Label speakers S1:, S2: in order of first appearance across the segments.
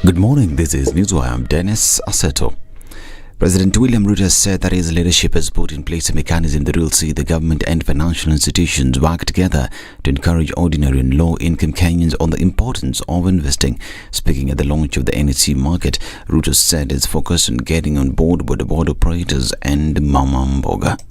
S1: Good morning, this is Newswire. I'm Dennis Aseto. President William Ruto has said that his leadership has put in place a mechanism that will see the government and financial institutions work together to encourage ordinary and low-income Kenyans on the importance of investing. Speaking at the launch of the NSE market, Ruto said it's focused on getting on board with the board operators and mama mboga.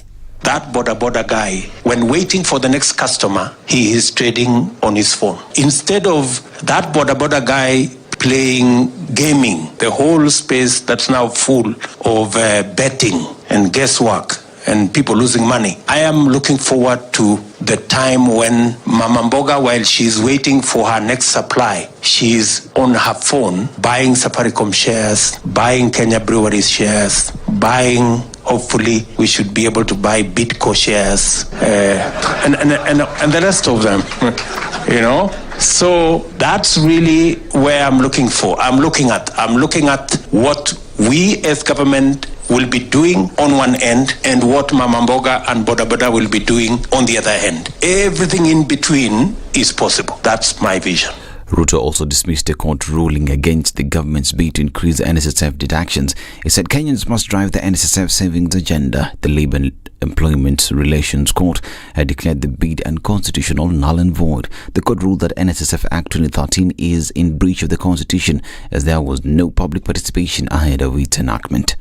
S2: That border guy, when waiting for the next customer, he is trading on his phone. Instead of that border guy playing gaming, the whole space that's now full of betting and guesswork and people losing money. I am looking forward to the time when Mama Mboga, while she's waiting for her next supply, she's on her phone buying Safaricom shares, buying Kenya Breweries shares, buying, hopefully we should be able to buy Bitco shares, and the rest of them, you know. So that's really where I'm looking for. I'm looking at what we as government will be doing on one end and what Mama Mboga and Boda will be doing on the other end. Everything in between is possible. That's my vision.
S1: Ruto also dismissed a court ruling against the government's bid to increase NSSF deductions. He said Kenyans must drive the NSSF savings agenda. The Labour and Employment Relations Court had declared the bid unconstitutional, null and void. The court ruled that NSSF Act 2013 is in breach of the Constitution as there was no public participation ahead of its enactment.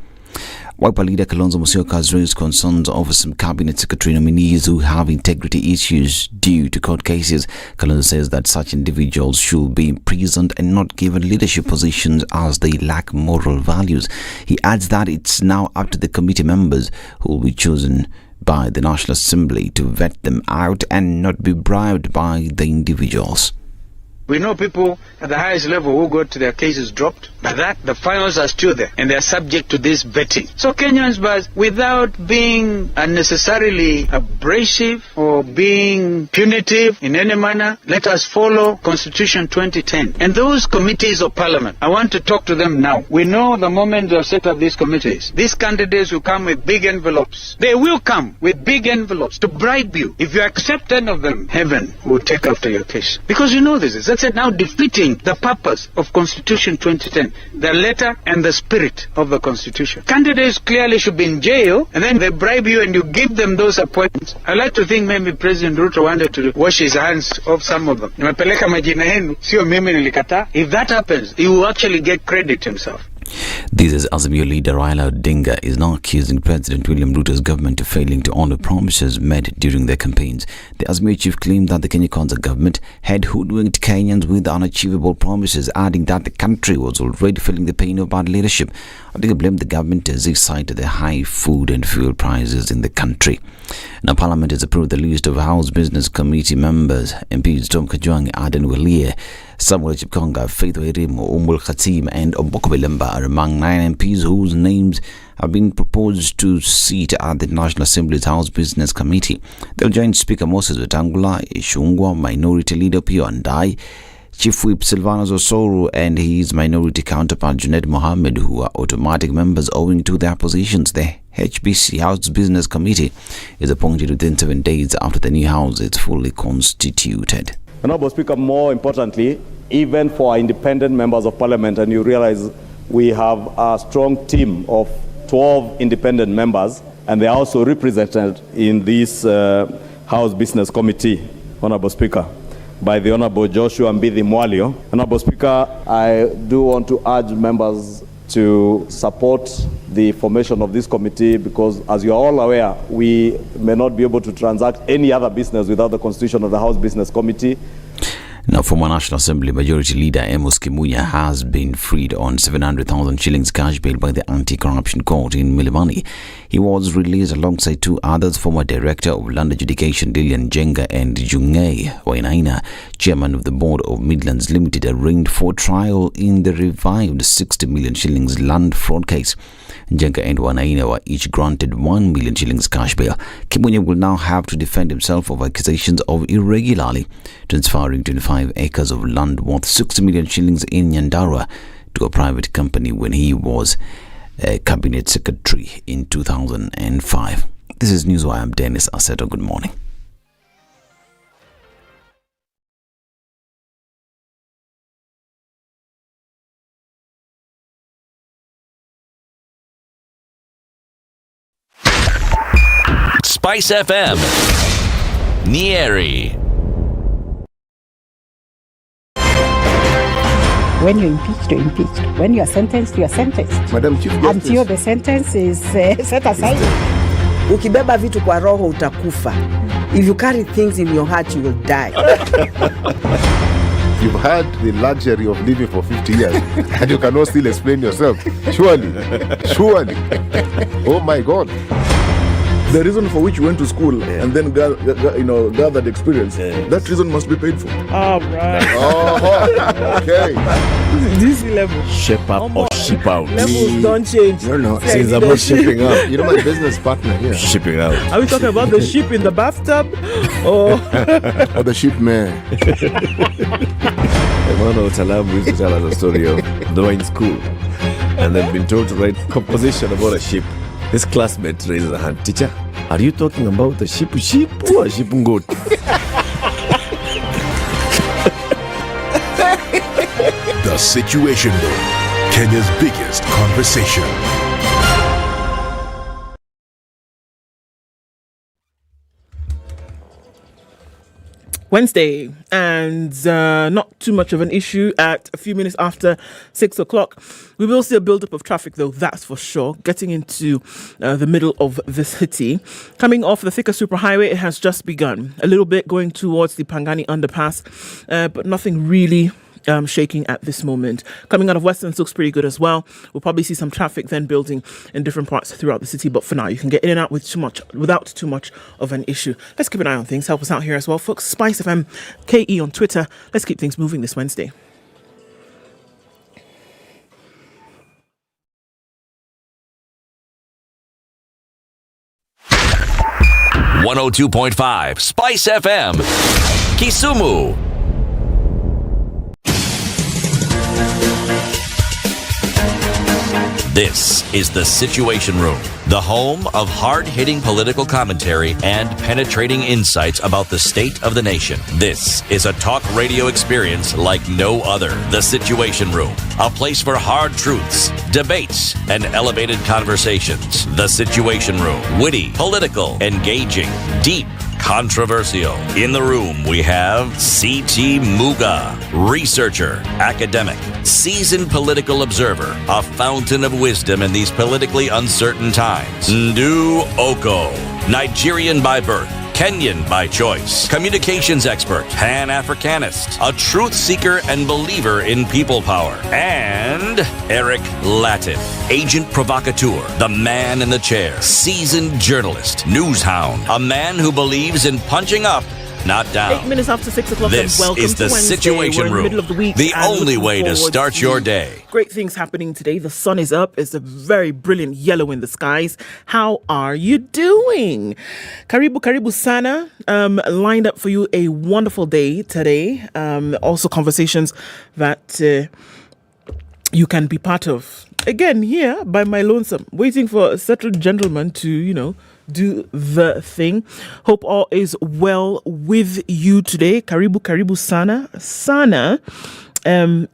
S1: Wiper leader Kalonzo Musyoka has raised concerns over some cabinet secretary nominees who have integrity issues due to court cases. Kalonzo says that such individuals should be imprisoned and not given leadership positions as they lack moral values. He adds that it's now up to the committee members who will be chosen by the National Assembly to vet them out and not be bribed by the individuals.
S3: We know people at the highest level who got their cases dropped, but the files are still there and they are subject to this vetting. So Kenyans, but without being unnecessarily abrasive or being punitive in any manner, let us follow Constitution 2010. And those committees of parliament, I want to talk to them now. We know the moment they have set up these committees, these candidates will come with big envelopes. They will come with big envelopes to bribe you. If you accept any of them, heaven will take after your case. Because you know this. That's it, now defeating the purpose of Constitution 2010, the letter and the spirit of the Constitution. Candidates clearly should be in jail, and then they bribe you and you give them those appointments. I like to think maybe President Ruto wanted to wash his hands of some of them. If that happens, he will actually get credit himself.
S1: This is Azimio leader Raila Odinga is now accusing President William Ruto's government of failing to honor promises made during their campaigns. The Azimio chief claimed that the Kenya Kwanza government had hoodwinked Kenyans with unachievable promises, adding that the country was already feeling the pain of bad leadership. Odinga blamed the government as he cited the high food and fuel prices in the country. Now, Parliament has approved the list of House Business Committee members. MPs Tom Kajwang, Aden Walia, Samuel Chipkonga, Faith Wairimu, Umul Khatim and Omboko Belemba are among 9 MPs whose names have been proposed to seat at the National Assembly's House Business Committee. They'll join Speaker Moses Wetangula, Ishungwa, Minority Leader Pio Andai, Chief Whip Silvanus Osoro and his minority counterpart Junaid Mohammed, who are automatic members owing to their positions. The HBC House Business Committee is appointed within 7 days after the new house is fully constituted.
S4: Honourable Speaker, more importantly, even for our independent members of Parliament, and you realize we have a strong team of 12 independent members, and they are also represented in this House Business Committee, Honourable Speaker, by the Honourable Joshua Mbidi Mwalio. Honourable Speaker, I do want to urge members to support the formation of this committee because, as you are all aware, we may not be able to transact any other business without the constitution of the House Business Committee.
S1: Now, former National Assembly Majority Leader Amos Kimunya has been freed on 700,000 shillings cash bail by the Anti-Corruption Court in Milimani. He was released alongside 2 others, former Director of Land Adjudication Lilian Jenga and Jungai Wainaina, Chairman of the Board of Midlands Limited, arraigned for trial in the revived 60 million shillings land fraud case. Jenga and Wainaina were each granted 1 million shillings cash bail. Kimunya will now have to defend himself of accusations of irregularly transferring 25 acres of land worth 60 million shillings in Nyandarua to a private company when he was a cabinet secretary in 2005. This is Newswire. I'm Dennis Aseto. Good morning.
S5: SpiceFM, Nyeri.
S6: When you're impeached, you're impeached. When you're sentenced, you're sentenced.
S7: Madam Chief Justice.
S6: Until the sentence is set aside.
S8: Ukibeba vitu kwa roho utakufa. If you carry things in your heart, you will die.
S7: You've had the luxury of living for 50 years and you cannot still explain yourself. Surely. Oh my God.
S9: The reason for which you went to school and then gathered experience, that reason must be paid for.
S6: All right.
S7: Oh, okay.
S6: This level.
S9: Ship up or ship out.
S6: Levels don't change.
S9: No. Since I'm not shipping up.
S7: You know my business partner here.
S9: Shipping out.
S6: Are we talking about the ship in the bathtub? Or
S7: the ship man.
S9: Emmanuel Talabu used to tell us a story of they were in school and they'd been told to write composition about a ship. His classmate raises a hand. Teacher, are you talking about a ship or a ship goat?
S10: The Situation Room, Kenya's biggest conversation.
S11: Wednesday, and not too much of an issue at a few minutes after 6 o'clock. We will see a build-up of traffic, though, that's for sure, getting into the middle of the city. Coming off the Thika Superhighway, it has just begun. A little bit going towards the Pangani underpass, but nothing really shaking at this moment. Coming out of Westlands looks pretty good as well. We'll probably see some traffic then building in different parts throughout the city, but for now you can get in and out without too much of an issue. Let's keep an eye on things. Help us out here as well, folks. SpiceFM KE on Twitter. Let's keep things moving this Wednesday.
S5: .5 Spice FM, Kisumu. This is the Situation Room, the home of hard-hitting political commentary and penetrating insights about the state of the nation. This is a talk radio experience like no other. The Situation Room, a place for hard truths, debates, and elevated conversations. The Situation Room, witty, political, engaging, deep, controversial. In the room, we have C.T. Muga, researcher, academic, seasoned political observer, a fountain of wisdom in these politically uncertain times. Ndu Oko, Nigerian by birth, Kenyan by choice, communications expert, Pan-Africanist, a truth seeker and believer in people power, and Eric Latin, agent provocateur, the man in the chair, seasoned journalist, news hound, a man who believes in punching up, not down.
S11: 8 minutes after 6 o'clock,
S5: this
S11: and welcome
S5: is the
S11: to Wednesday.
S5: Situation
S11: We're in
S5: Room,
S11: the middle of the week,
S5: the only way to start your day.
S11: Great things happening today. The sun is up. It's a very brilliant yellow in the skies. How are you doing? Karibu sana. Lined up for you a wonderful day today. Also conversations that you can be part of. Again, here by my lonesome, waiting for a settled gentleman to, do the thing. Hope all is well with you today. Karibu sana.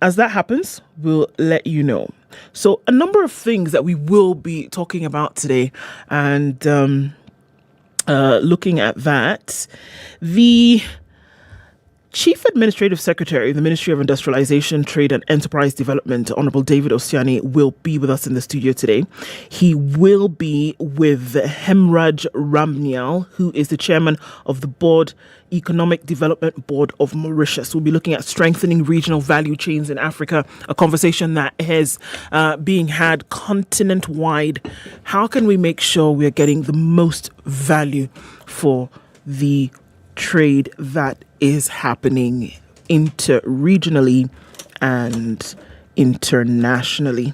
S11: As that happens, we'll let you know. So a number of things that we will be talking about today, and looking at that, the Chief Administrative Secretary of the Ministry of Industrialization, Trade and Enterprise Development, Honorable David Osiani, will be with us in the studio today. He will be with Hemraj Ramnial, who is the chairman of the Economic Development Board of Mauritius. We'll be looking at strengthening regional value chains in Africa, a conversation that is being had continent-wide. How can we make sure we are getting the most value for the trade that is happening interregionally and internationally?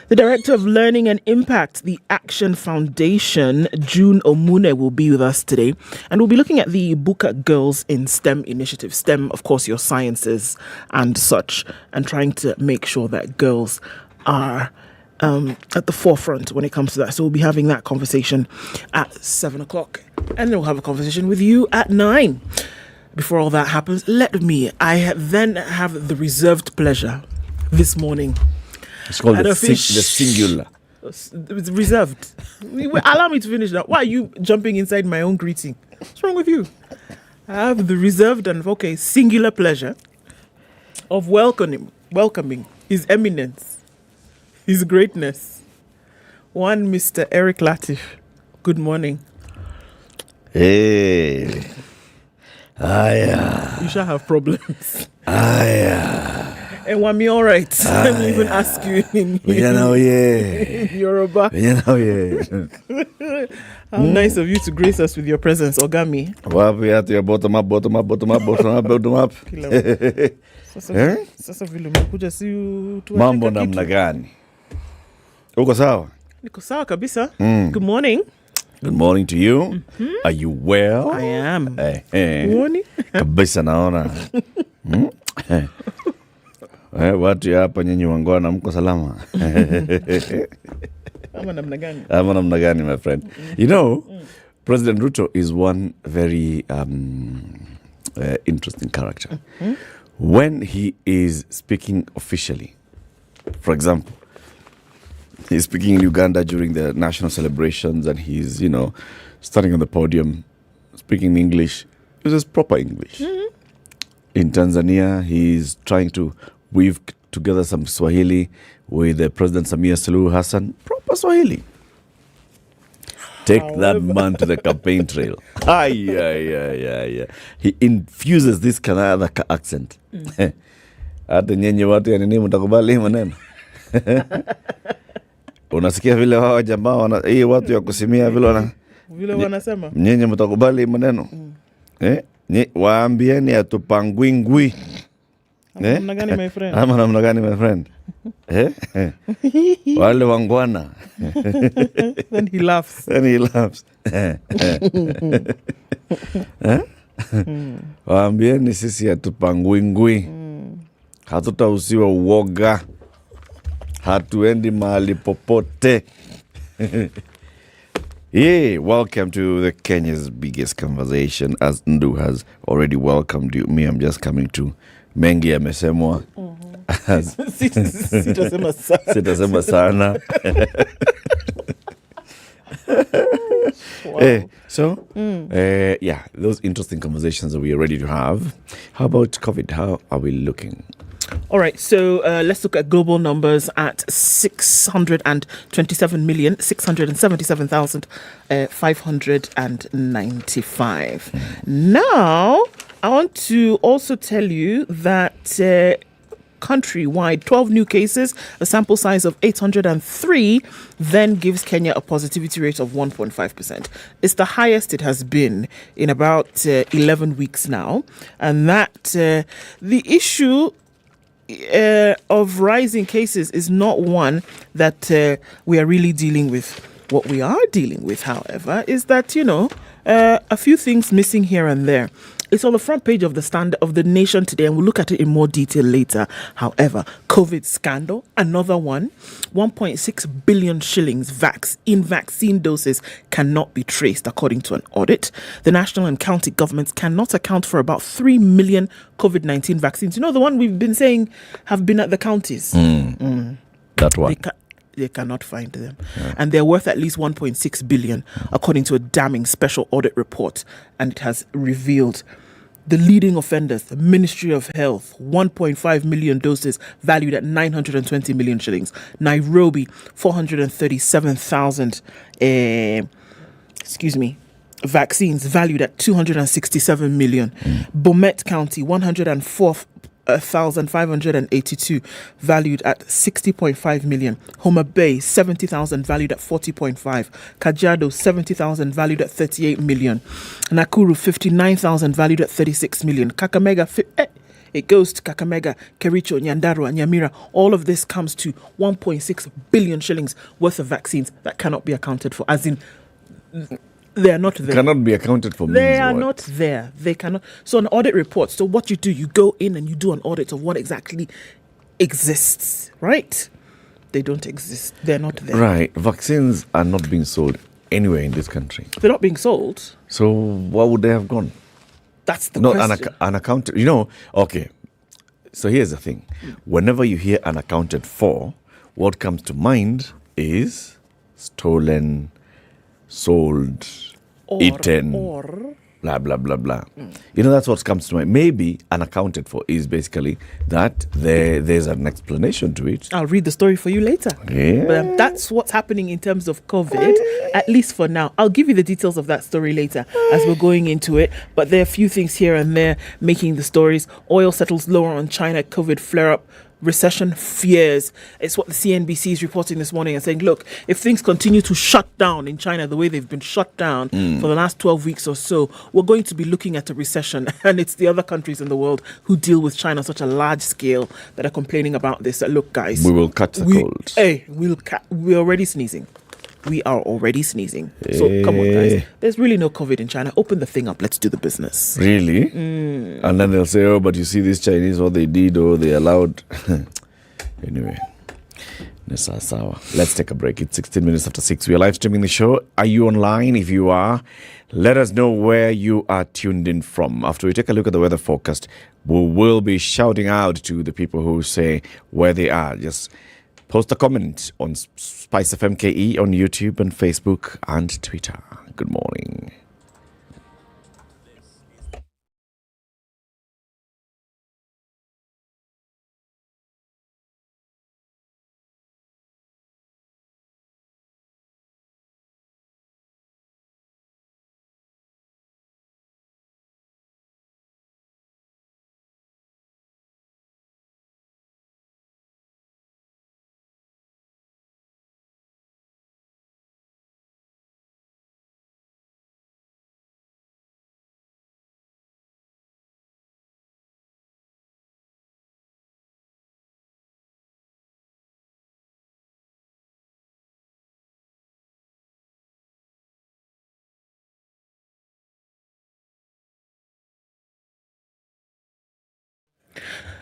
S11: The Director of Learning and Impact, the Action Foundation, June Omune, will be with us today, and we'll be looking at the Buka Girls in STEM initiative. STEM, of course, your sciences and such, and trying to make sure that girls are at the forefront when it comes to that. So we'll be having that conversation at 7 o'clock. And then we'll have a conversation with you at 9. Before all that happens, I then have the reserved pleasure this morning.
S9: It's called the singular.
S11: It's reserved. Allow me to finish that. Why are you jumping inside my own greeting? What's wrong with you? I have the reserved and singular pleasure of welcoming His Eminence, His Greatness, one Mr. Eric Latif. Good morning.
S9: Hey.
S11: You shall have problems. And Wami, all right. Let me even ask you in Yoruba. How nice of you to grace us with your presence, Ogami.
S9: Bottom up. Mambo namna gani? Uko sawa?
S11: Niko sawa kabisa. Good morning.
S9: Good morning to you. Are you well?
S11: I am.
S9: Morning. Kabisa naona. Watu ya hapa nyinyi wangwana mko salama.
S11: Ama namna
S9: gani, my friend. You know, President Ruto is one very interesting character. When he is speaking officially, for example, he's speaking in Uganda during the national celebrations and he's, standing on the podium, speaking English. This is proper English. In Tanzania, he's trying to weave together some Swahili with President Samia Suluhu Hassan. Proper Swahili. Take that man to the campaign trail. He infuses this Canada accent. Hata nyenye watu ya nini mtakubali maneno. Unasikia vile wao jamaa hii watu ya kusimia
S11: vile wanasema.
S9: Nyenye mtakubali maneno. Waambieni atupangwingwi.
S11: Namna gani, my friend?
S9: Ama namna gani, my friend? Wale wangwana.
S11: Then he laughs.
S9: Waambieni sisi atupangwingwi. Hatutausiwa uoga. Hatuendi mahali popote. Welcome to the Kenya's biggest conversation. As Ndu has already welcomed you. Me, I'm just coming to mengi yamesemwa. Sitasema sana.
S11: Wow.
S9: Those interesting conversations that we are ready to have. How about COVID? How are we looking?
S11: All right, so let's look at global numbers at 627,677,595. Now, I want to also tell you that countrywide, 12 new cases, a sample size of 803, then gives Kenya a positivity rate of 1.5%. It's the highest it has been in about 11 weeks now. And that the issue of rising cases is not one that we are really dealing with. What we are dealing with, however, is that, a few things missing here and there. It's on the front page of the Standard of the Nation today, and we'll look at it in more detail later. However, COVID scandal, another one, 1.6 billion shillings in vaccine doses cannot be traced, according to an audit. The national and county governments cannot account for about 3 million COVID-19 vaccines. The one we've been saying have been at the counties.
S9: That one.
S11: They cannot find them. Yeah. And they're worth at least 1.6 billion, according to a damning special audit report. And it has revealed the leading offenders, the Ministry of Health, 1.5 million doses valued at 920 million shillings. Nairobi, 437,000 vaccines valued at 267 million. Bomet County, 104,582 valued at 60.5 million. Homa Bay, 70,000 valued at 40.5. Kajiado, 70,000 valued at 38 million. Nakuru, 59,000 valued at 36 million. Kakamega, it goes to Kakamega, Kericho, Nyandarua, Nyamira. All of this comes to 1.6 billion shillings worth of vaccines that cannot be accounted for, as in they are not there.
S9: Cannot be accounted for.
S11: They are not there. They cannot. So an audit report. So what you do, you go in and you do an audit of what exactly exists, right? They don't exist. They're not there.
S9: Right. Vaccines are not being sold anywhere in this country.
S11: They're not being sold.
S9: So where would they have gone?
S11: That's the question.
S9: Unaccounted. Okay. So here's the thing. Whenever you hear unaccounted for, what comes to mind is stolen, sold, eaten, blah, blah, blah, blah. That's what comes to mind. Maybe unaccounted for is basically that there's an explanation to it.
S11: I'll read the story for you later.
S9: Yeah.
S11: But that's what's happening in terms of COVID, at least for now. I'll give you the details of that story later as we're going into it. But there are a few things here and there making the stories. Oil settles lower on China COVID flare-up. Recession fears. It's what the CNBC is reporting this morning and saying, look, if things continue to shut down in China the way they've been shut down for the last 12 weeks or so, we're going to be looking at a recession. And it's the other countries in the world who deal with China on such a large scale that are complaining about this. Look, guys.
S9: We will catch the cold.
S11: Hey, we're already sneezing. We are already sneezing. So come on, guys. There's really no COVID in China. Open the thing up. Let's do the business.
S9: Really? And then they'll say, oh, but you see these Chinese, what they did, or they allowed. Anyway. Let's take a break. It's 16 minutes after 6. We are live streaming the show. Are you online? If you are, let us know where you are tuned in from. After we take a look at the weather forecast, we will be shouting out to the people who say where they are. Just post a comment on SpiceFM KE on YouTube and Facebook and Twitter. Good morning.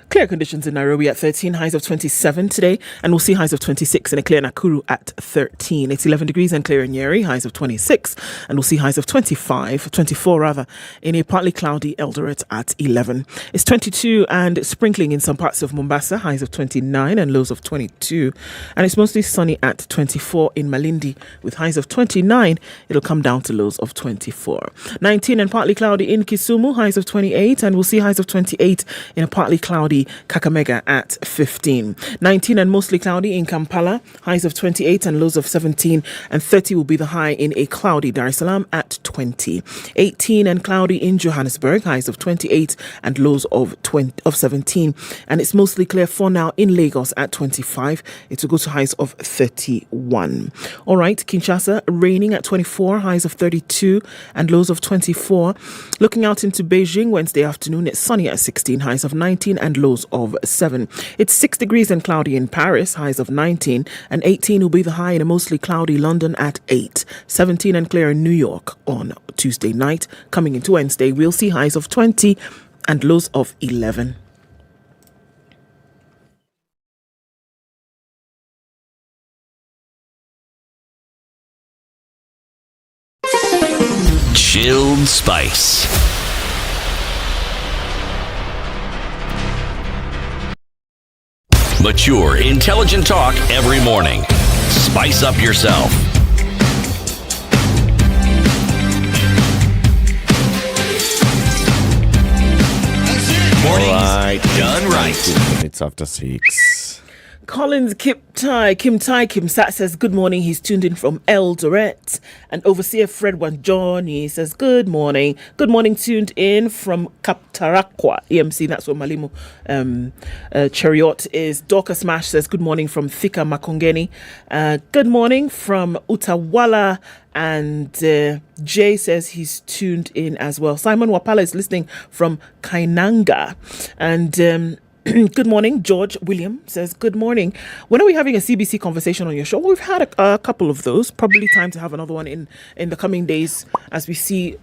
S11: Clear conditions in Nairobi at 13, highs of 27 today, and we'll see highs of 26 in a clear Nakuru at 13. It's 11 degrees and clear in Nyeri, highs of 26, and we'll see highs of 24 in a partly cloudy Eldoret at 11. It's 22 and sprinkling in some parts of Mombasa, highs of 29 and lows of 22, and it's mostly sunny at 24 in Malindi with highs of 29. It'll come down to lows of 24. 19 and partly cloudy in Kisumu, highs of 28, and we'll see highs of 28 in a partly cloudy Kakamega at 15. 19 and mostly cloudy in Kampala, highs of 28 and lows of 17, and 30 will be the high in a cloudy Dar es Salaam at 20. 18 and cloudy in Johannesburg, highs of 28 and lows of 17, and it's mostly clear for now in Lagos at 25. It will go to highs of 31. All right, Kinshasa raining at 24, highs of 32 and lows of 24. Looking out into Beijing Wednesday afternoon, it's sunny at 16, highs of 19 and lows of 7. It's 6 degrees and cloudy in Paris, highs of 19, and 18 will be the high in a mostly cloudy London at 8. 17 and clear in New York on Tuesday night. Coming into Wednesday, we'll see highs of 20 and lows of 11.
S5: Chilled Spice. Mature, intelligent talk every morning. Spice up yourself. Mornings done right.
S9: 15 minutes after 6.
S11: Collins Kim Sat says good morning. He's tuned in from Eldoret. And Overseer Fred Wanjoni says good morning. Good morning, tuned in from Kaptarakwa EMC. That's where Malimo Chariot is. Dorcas Mash says good morning from Thika Makongeni. Good morning from Utawala. And Jay says he's tuned in as well. Simon Wapala is listening from Kainanga. And good morning. George William says, good morning. When are we having a CBC conversation on your show? Well, we've had a couple of those. Probably time to have another one in the coming days, as we see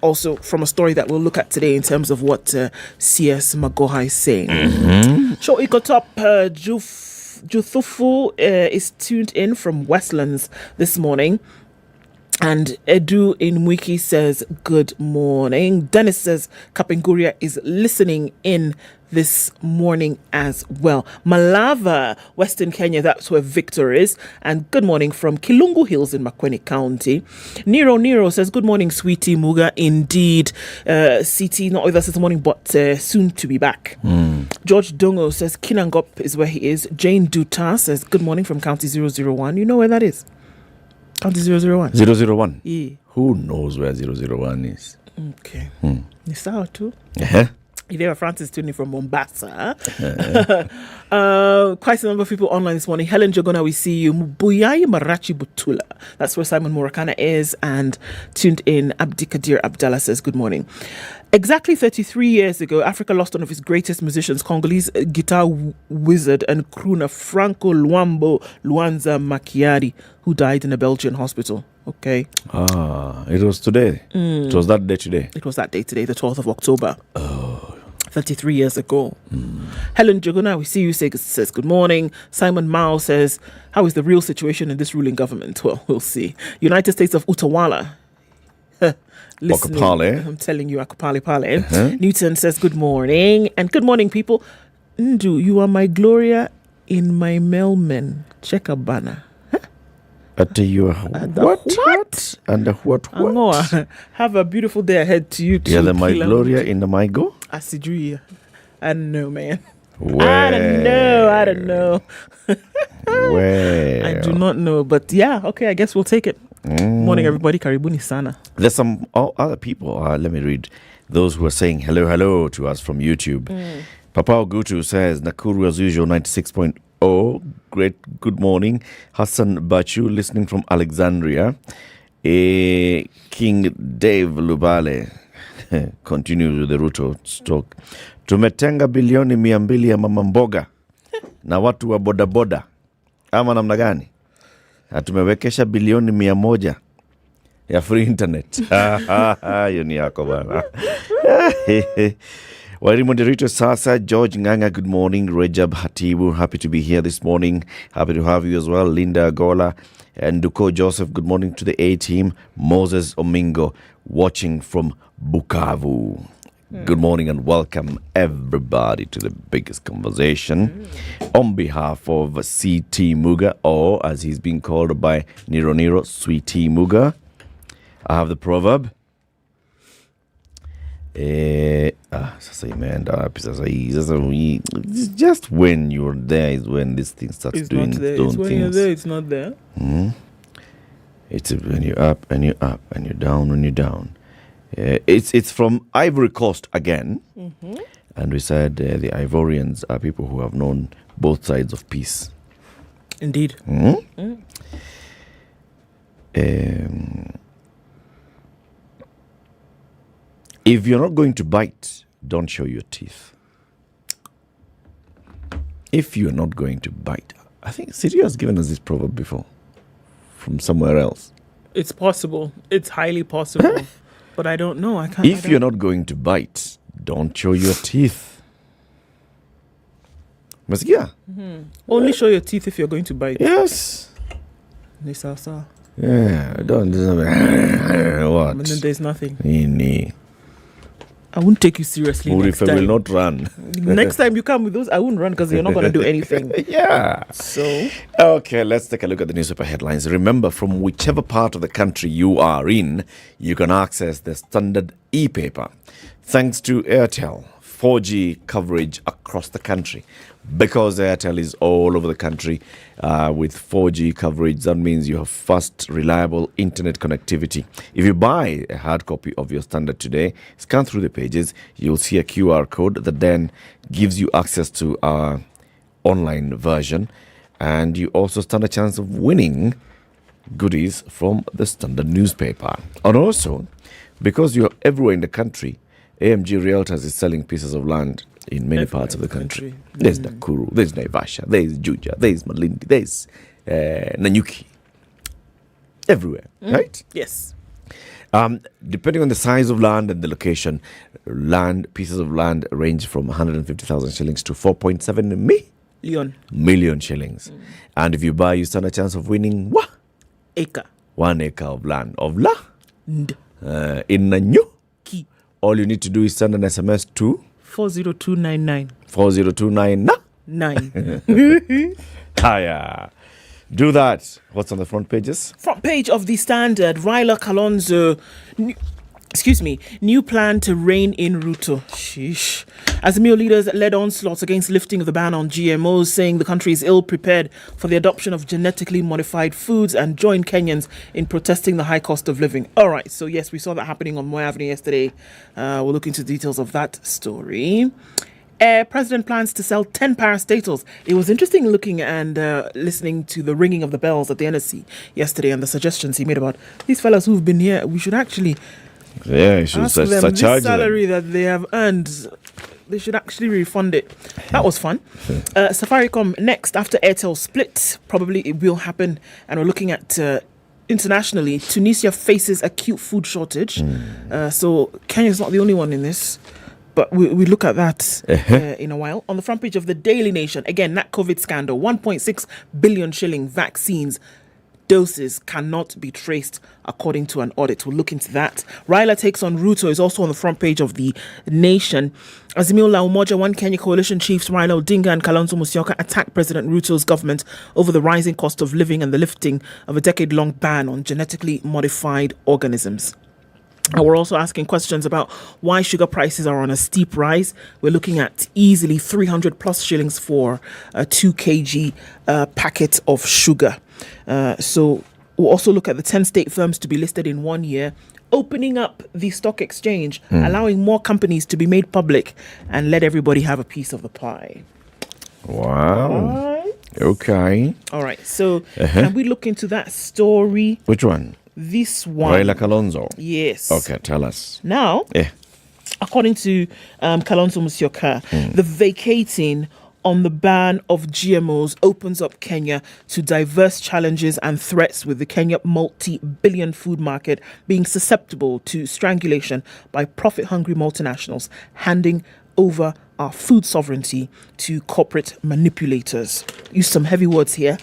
S11: also from a story that we'll look at today in terms of what CS Magoha is saying. So Ikotop Juthufu is tuned in from Westlands this morning. And Edu in Wiki says, good morning. Dennis says, Kapenguria is listening in this morning as well. Malava, Western Kenya, that's where Victor is. And good morning from Kilungu Hills in Makwene County. Nero says, good morning, sweetie Muga. Indeed, CT not with us this morning, but soon to be back. George Dongo says, Kinangop is where he is. Jane Duta says, good morning from County 001. You know where that is? County 001.
S9: 001?
S11: Yeah.
S9: Who knows where 001 is?
S11: Okay. Ni sawa tu. Idera Francis Tuni from Mombasa. Quite a number of people online this morning. Helen Jogona, we see you. Mubuyai Marachi Butula. That's where Simon Murakana is. And tuned in, Abdikadir Abdallah says, good morning. Exactly 33 years ago, Africa lost one of its greatest musicians, Congolese guitar wizard and crooner Franco Luambo Luanza Macchiari, who died in a Belgian hospital. Okay.
S9: It was today. It was that day today.
S11: It was that day today, the 12th of October. 33 years ago. Helen Jogona, we see you, says good morning. Simon Mao says, how is the real situation in this ruling government? Well, we'll see. United States of Utawala.
S9: Akupale.
S11: I'm telling you, Akupale Pale. Newton says good morning. And good morning, people. Ndu, you are my Gloria in my mailman. Check a banner.
S9: At your what? And the what?
S11: Have a beautiful day ahead to you too.
S9: Yeah, the my Gloria in the my go?
S11: Asidria. I don't know, man.
S9: Where?
S11: I don't know.
S9: Where?
S11: I do not know. But yeah, okay, I guess we'll take it. Morning, everybody. Karibuni sana.
S9: There's some other people. Let me read those who are saying hello to us from YouTube. Papa Ogutu says, Nakuru as usual, 96.0. Great. Good morning. Hassan Bachu listening from Alexandria. King Dave Lubale continues with the Ruto stock. Tumetenga bilioni 200 ya mama mboga na watu wa bodaboda. Ama namna gani? Tumewekesha bilioni 100 ya free internet. Hiyo ni yako bana. Wali moderator Sasa, George Nganga, good morning. Rejab Hatibu, happy to be here this morning. Happy to have you as well. Linda Gola and Duko Joseph, good morning to the A-team. Moses Omingo, watching from Bukavu. Good morning and welcome everybody to the biggest conversation. On behalf of CT Muga, or as he's being called by Nero, Sweetie Muga, I have the proverb. Just when you're there is when this thing starts doing its own things.
S11: When you're there, it's not there.
S9: It's when you're up and you're up and you're down when you're down. It's from Ivory Coast again. And we said the Ivorians are people who have known both sides of peace.
S11: Indeed.
S9: If you're not going to bite, don't show your teeth. If you're not going to bite. I think Sirio has given us this proverb before from somewhere else.
S11: It's possible. It's highly possible. But I don't know.
S9: If you're not going to bite, don't show your teeth.
S11: Only show your teeth if you're going to bite.
S9: Yes. Yeah, don't. What?
S11: And then there's nothing.
S9: I
S11: won't take you seriously next time.
S9: Will not run.
S11: Next time you come with those, I won't run because you're not going to do anything.
S9: Yeah.
S11: So.
S9: Okay, let's take a look at the newspaper headlines. Remember, from whichever part of the country you are in, you can access the Standard e-paper. Thanks to Airtel, 4G coverage across the country. Because Airtel is all over the country with 4G coverage, that means you have fast, reliable internet connectivity. If you buy a hard copy of your Standard today, scan through the pages, you'll see a QR code that then gives you access to our online version. And you also stand a chance of winning goodies from the Standard newspaper. And also, because you're everywhere in the country, AMG Realtors is selling pieces of land in many parts of the country. There's Nakuru, there's Naivasha, there's Juja, there's Malindi, there's Nanyuki. Everywhere, right?
S11: Yes.
S9: Depending on the size of land and the location, pieces of land range from 150,000 shillings to 4.7 million shillings. And if you buy, you stand a chance of winning
S11: acre.
S9: 1 acre of land of in Nanyu.
S11: Ki.
S9: All you need to do is send an SMS to
S11: 40299.
S9: 4029 na
S11: 9.
S9: Haya. Do that. What's on the front pages?
S11: Front page of the Standard, Raila Kalonzo, new plan to rein in Ruto. Sheesh. Azimio leaders led onslaughts against lifting of the ban on GMOs, saying the country is ill prepared for the adoption of genetically modified foods, and joined Kenyans in protesting the high cost of living. All right, so yes, we saw that happening on Moy Avenue yesterday. We'll look into details of that story. President plans to sell 10 parastatals. It was interesting looking and listening to the ringing of the bells at the NSC yesterday and the suggestions he made about these fellas who've been here. We should actually ask them this salary that they have earned. They should actually refund it. That was fun. Safaricom next after Airtel split. Probably it will happen. And we're looking at internationally. Tunisia faces acute food shortage. So Kenya's not the only one in this. But we look at that in a while. On the front page of the Daily Nation, again, that COVID scandal, 1.6 billion shilling vaccines doses cannot be traced according to an audit. We'll look into that. Raila takes on Ruto is also on the front page of the Nation. Azimio La Umoja, One Kenya coalition chiefs Raila Odinga and Kalonzo Musyoka attack President Ruto's government over the rising cost of living and the lifting of a decade-long ban on genetically modified organisms. And we're also asking questions about why sugar prices are on a steep rise. We're looking at easily 300 plus shillings for a 2 kg packet of sugar. So we'll also look at the 10 state firms to be listed in 1 year, opening up the stock exchange, allowing more companies to be made public and let everybody have a piece of the pie.
S9: Wow. Okay.
S11: All right. So can we look into that story?
S9: Which one?
S11: This one.
S9: Raila Kalonzo.
S11: Yes.
S9: Okay, tell us.
S11: Now, according to Kalonzo Musyoka, the vacating on the ban of GMOs opens up Kenya to diverse challenges and threats, with the Kenya multi-billion food market being susceptible to strangulation by profit-hungry multinationals, handing over our food sovereignty to corporate manipulators. Use some heavy words here.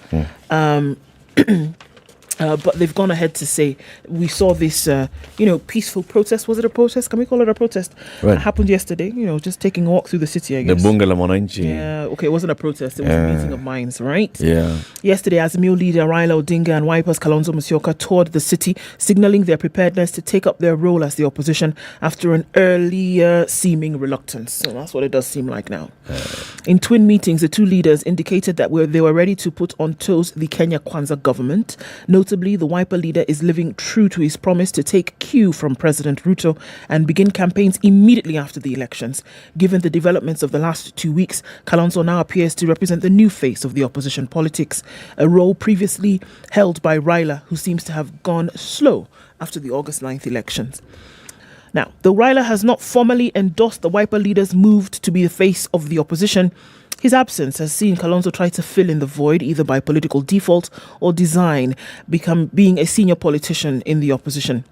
S11: But they've gone ahead to say, we saw this, peaceful protest. Was it a protest? Can we call it a protest? It happened yesterday, just taking a walk through the city, I guess.
S9: The Bunga la Mwananchi.
S11: Yeah, okay, it wasn't a protest. It was a meeting of minds, right?
S9: Yeah.
S11: Yesterday, Azimio leader Raila Odinga and Wipers Kalonzo Musyoka toured the city, signaling their preparedness to take up their role as the opposition after an earlier seeming reluctance. So that's what it does seem like now. In twin meetings, the two leaders indicated that they were ready to put on toes the Kenya Kwanza government. Notably, the Wiper leader is living true to his promise to take cue from President Ruto and begin campaigns immediately after the elections. Given the developments of the last 2 weeks, Kalonzo now appears to represent the new face of the opposition politics, a role previously held by Raila, who seems to have gone slow after the August 9th elections. Now, though Raila has not formally endorsed the Wiper leader's move to be the face of the opposition, his absence has seen Kalonzo try to fill in the void, either by political default or design, being a senior politician in the opposition.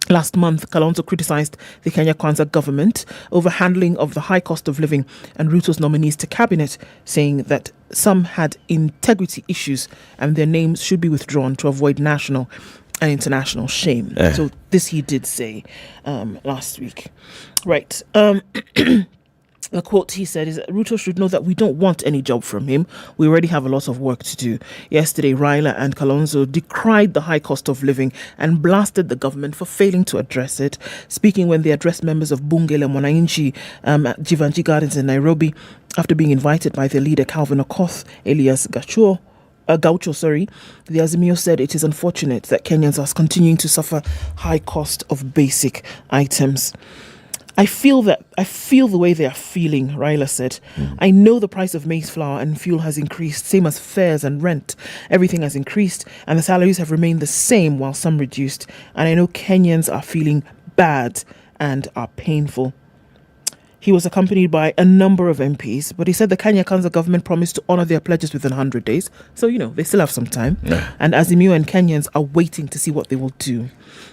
S11: Last month, Kalonzo criticised the Kenya Kwanza government over handling of the high cost of living and Ruto's nominees to cabinet, saying that some had integrity issues and their names should be withdrawn to avoid national and international shame. So this he did say last week. Right. The quote he said is that Ruto should know that we don't want any job from him. We already have a lot of work to do. Yesterday, Raila and Kalonzo decried the high cost of living and blasted the government for failing to address it. Speaking when they addressed members of Bunge la Mwananchi at Jivanji Gardens in Nairobi, after being invited by their leader Calvin Okoth, alias Gaucho, the Azimio said it is unfortunate that Kenyans are continuing to suffer high cost of basic items. I feel the way they are feeling, Raila said. I know the price of maize flour and fuel has increased, same as fares and rent. Everything has increased and the salaries have remained the same while some reduced. And I know Kenyans are feeling bad and are painful. He was accompanied by a number of MPs, but he said the Kenya Kwanza government promised to honour their pledges within 100 days. So, they still have some time. And Azimio and Kenyans are waiting to see what they will do.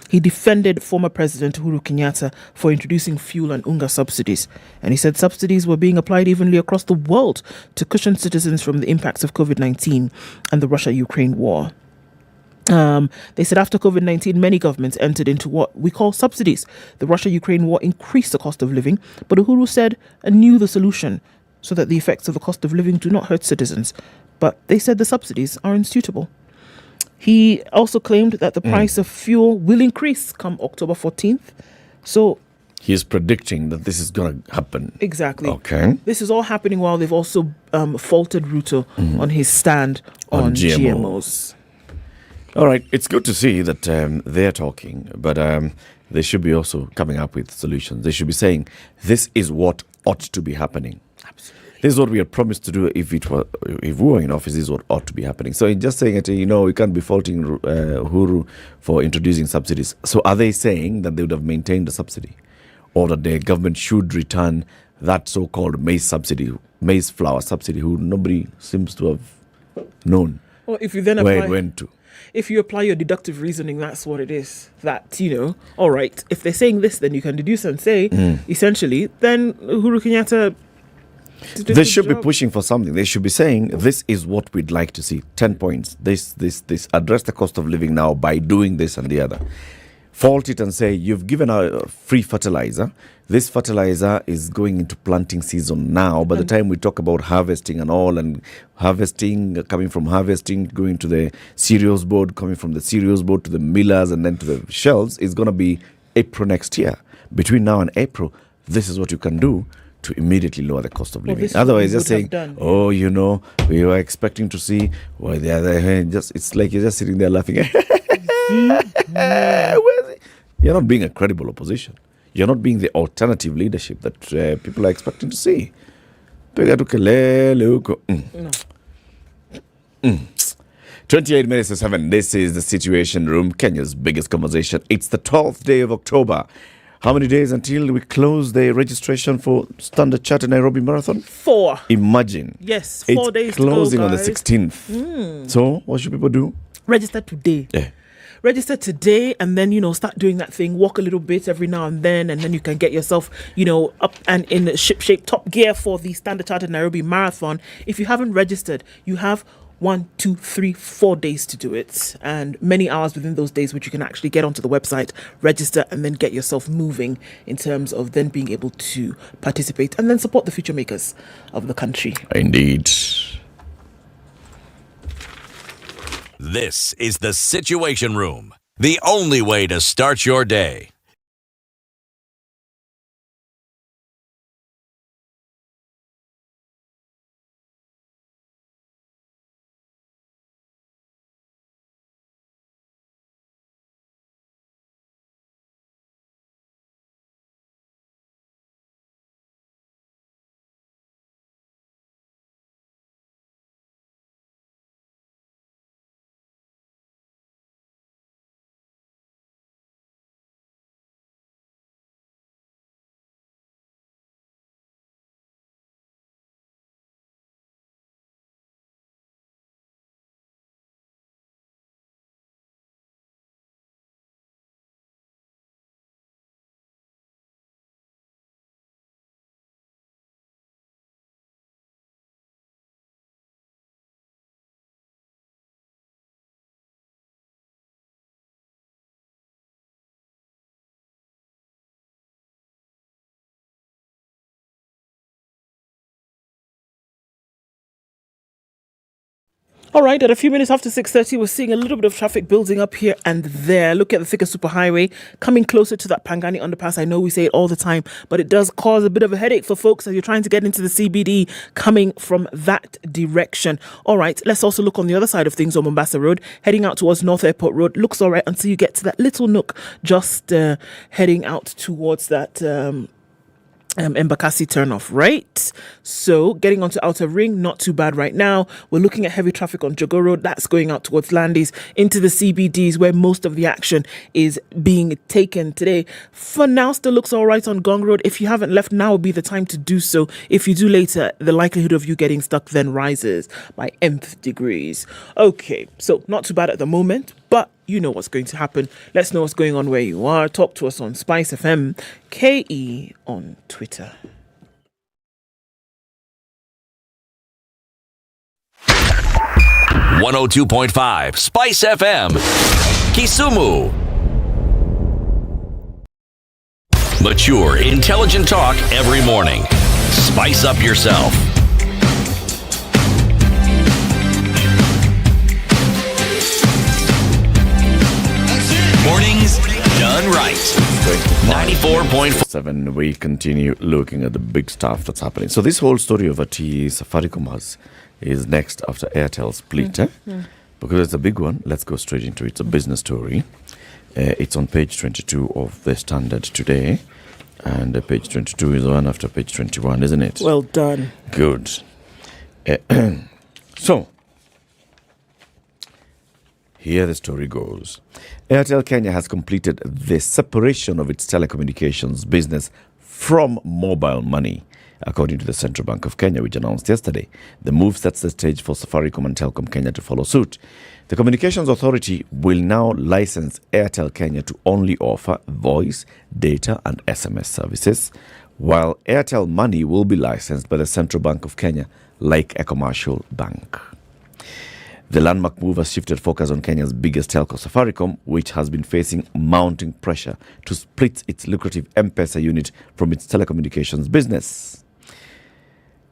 S11: He defended former President Uhuru Kenyatta for introducing fuel and unga subsidies. And he said subsidies were being applied evenly across the world to cushion citizens from the impacts of COVID-19 and the Russia-Ukraine war. They said after COVID-19, many governments entered into what we call subsidies. The Russia-Ukraine war increased the cost of living, but Uhuru said and knew the solution. so that the effects of the cost of living do not hurt citizens. But they said the subsidies are unsuitable. He also claimed that the price of fuel will increase come October 14th. So
S9: he's predicting that this is going to happen.
S11: Exactly.
S9: Okay.
S11: This is all happening while they've also faulted Ruto on his stand on GMOs.
S9: All right. It's good to see that they're talking, but they should be also coming up with solutions. They should be saying, this is what ought to be happening.
S11: Absolutely.
S9: This is what we had promised to do if we were in office. This is what ought to be happening. So just saying it, we can't be faulting Uhuru for introducing subsidies. So are they saying that they would have maintained the subsidy, or that the government should return that so-called maize flour subsidy, who nobody seems to have known
S11: Well, if you then
S9: where it went to?
S11: If you apply your deductive reasoning, that's what it is. That, all right, if they're saying this, then you can deduce and say, essentially, then Uhuru Kenyatta...
S9: They should be pushing for something. They should be saying, this is what we'd like to see. 10 points. This. Address the cost of living now by doing this and the other. Fault it and say, you've given out free fertilizer. This fertilizer is going into planting season now. By the time we talk about harvesting and all, and harvesting, coming from harvesting, going to the cereals board, coming from the cereals board to the millers and then to the shelves, is going to be April next year. Between now and April, this is what you can do to immediately lower the cost of living. Otherwise, just saying, we were expecting to see, well, the other hand, it's like you're just sitting there laughing. You're not being a credible opposition. You're not being the alternative leadership that people are expecting to see. 28 minutes to 7. This is the Situation Room, Kenya's biggest conversation. It's the 12th day of October. How many days until we close the registration for Standard Chartered Nairobi Marathon?
S11: 4.
S9: Imagine.
S11: Yes, 4 days to go,
S9: closing on the
S11: guys.
S9: 16th. So, what should people do?
S11: Register today.
S9: Yeah.
S11: Register today, and then, start doing that thing. Walk a little bit every now and then you can get yourself, up and in ship-shape top gear for the Standard Chartered Nairobi Marathon. If you haven't registered, you have 1, 2, 3, 4 days to do it, and many hours within those days, which you can actually get onto the website, register, and then get yourself moving in terms of then being able to participate and then support the future makers of the country.
S9: Indeed.
S5: This is the Situation Room, the only way to start your day.
S11: All right, at a few minutes after 6:30, we're seeing a little bit of traffic building up here and there. Look at the Thika Superhighway coming closer to that Pangani underpass. I know we say it all the time, but it does cause a bit of a headache for folks as you're trying to get into the CBD coming from that direction. All right, let's also look on the other side of things on Mombasa Road, heading out towards North Airport Road. Looks all right until you get to that little nook just heading out towards that Embakasi turnoff, right? So getting onto Outer Ring, not too bad right now. We're looking at heavy traffic on Jogo Road. That's going out towards Landis into the CBDs where most of the action is being taken today. For now, still looks all right on Gong Road. If you haven't left, now would be the time to do so. If you do later, the likelihood of you getting stuck then rises by nth degrees. Okay, so not too bad at the moment, but you know what's going to happen. Let's know what's going on where you are. Talk to us on SpiceFM, KE on Twitter.
S5: .5 Spice FM, Kisumu. Mature, intelligent talk every morning. Spice up yourself. Mornings done right. 94.7.
S9: We continue looking at the big stuff that's happening. So this whole story of Safaricom is next after Airtel split. Because it's a big one, let's go straight into it. It's a business story. It's on page 22 of the Standard today. And page 22 is one after page 21, isn't it?
S11: Well done.
S9: Good. So, here the story goes. Airtel Kenya has completed the separation of its telecommunications business from mobile money, according to the Central Bank of Kenya, which announced yesterday. The move sets the stage for Safaricom and Telkom Kenya to follow suit. The Communications Authority will now license Airtel Kenya to only offer voice, data and SMS services, while Airtel Money will be licensed by the Central Bank of Kenya like a commercial bank. The landmark move has shifted focus on Kenya's biggest telco, Safaricom, which has been facing mounting pressure to split its lucrative M-Pesa unit from its telecommunications business.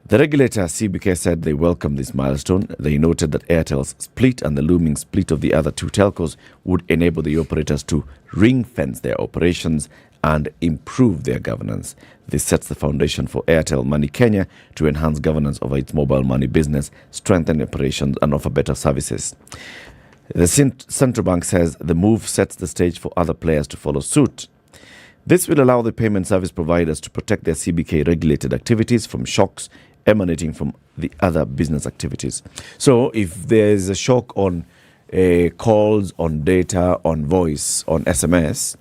S9: The regulator, CBK, said they welcome this milestone. They noted that Airtel's split and the looming split of the other two telcos would enable the operators to ring-fence their operations and improve their governance. This sets the foundation for Airtel Money Kenya to enhance governance over its mobile money business, strengthen operations and offer better services. The Central Bank says the move sets the stage for other players to follow suit. This will allow the payment service providers to protect their CBK-regulated activities from shocks emanating from the other business activities. So if there's a shock on calls, on data, on voice, on SMS,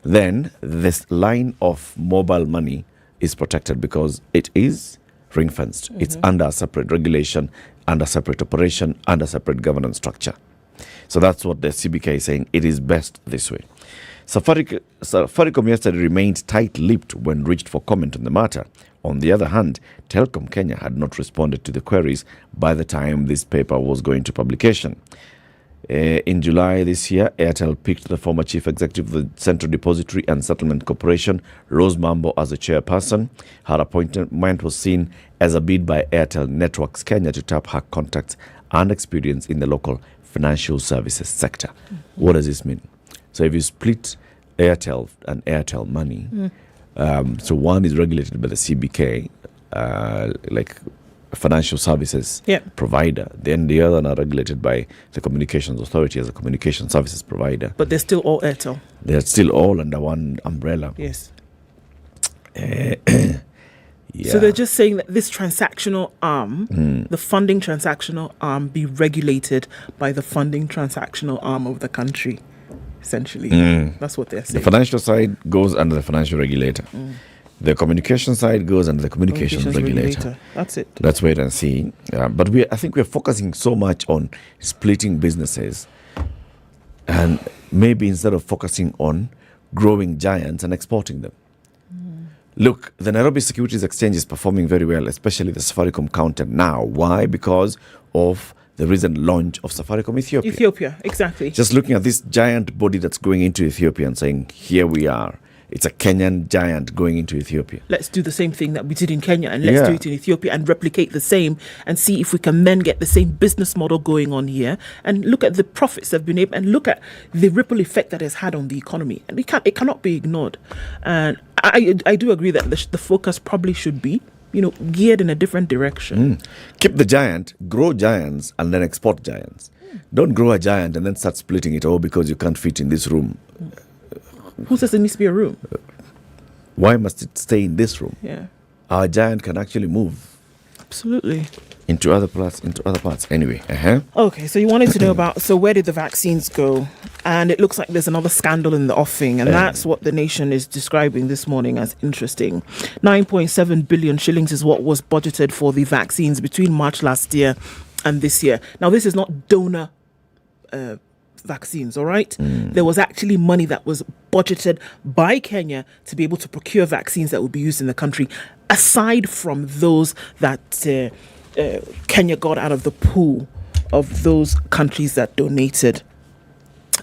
S9: then this line of mobile money is protected because it is ring-fenced. It's under a separate regulation, under separate operation, under separate governance structure. So that's what the CBK is saying. It is best this way. Safaricom yesterday remained tight-lipped when reached for comment on the matter. On the other hand, Telkom Kenya had not responded to the queries by the time this paper was going to publication. In July this year, Airtel picked the former chief executive of the Central Depository and Settlement Corporation, Rose Mambo, as a chairperson. Her appointment was seen as a bid by Airtel Networks Kenya to tap her contacts and experience in the local financial services sector. What does this mean? So if you split Airtel and Airtel Money, so one is regulated by the CBK, like a financial services provider, then the other are regulated by the Communications Authority as a communication services provider.
S11: But they're still all Airtel.
S9: They're still all under one umbrella.
S11: Yes.
S9: Yeah.
S11: So they're just saying that this transactional arm, the funding transactional arm, be regulated by the funding transactional arm of the country, essentially. That's what they're saying.
S9: The financial side goes under the financial regulator. The communication side goes under the communications regulator.
S11: That's it.
S9: Let's wait and see. But I think we're focusing so much on splitting businesses, and maybe instead of focusing on growing giants and exporting them. Look, the Nairobi Securities Exchange is performing very well, especially the Safaricom counter now. Why? Because of the recent launch of Safaricom Ethiopia.
S11: Ethiopia, exactly.
S9: Just looking at this giant body that's going into Ethiopia and saying, here we are. It's a Kenyan giant going into Ethiopia.
S11: Let's do the same thing that we did in Kenya, and let's do it in Ethiopia and replicate the same and see if we can then get the same business model going on here, and look at the profits they've been able, and look at the ripple effect that has had on the economy. And it cannot be ignored. And I do agree that the focus probably should be, geared in a different direction.
S9: Keep the giant, grow giants, and then export giants. Don't grow a giant and then start splitting it all because you can't fit in this room.
S11: Who says there needs to be a room?
S9: Why must it stay in this room?
S11: Yeah.
S9: Our giant can actually move.
S11: Absolutely.
S9: Into other parts. Anyway.
S11: Okay, so you wanted to know about, so where did the vaccines go? And it looks like there's another scandal in the offing, and that's what the Nation is describing this morning as interesting. 9.7 billion shillings is what was budgeted for the vaccines between March last year and this year. Now, this is not donor vaccines, all right? There was actually money that was budgeted by Kenya to be able to procure vaccines that would be used in the country, aside from those that Kenya got out of the pool of those countries that donated.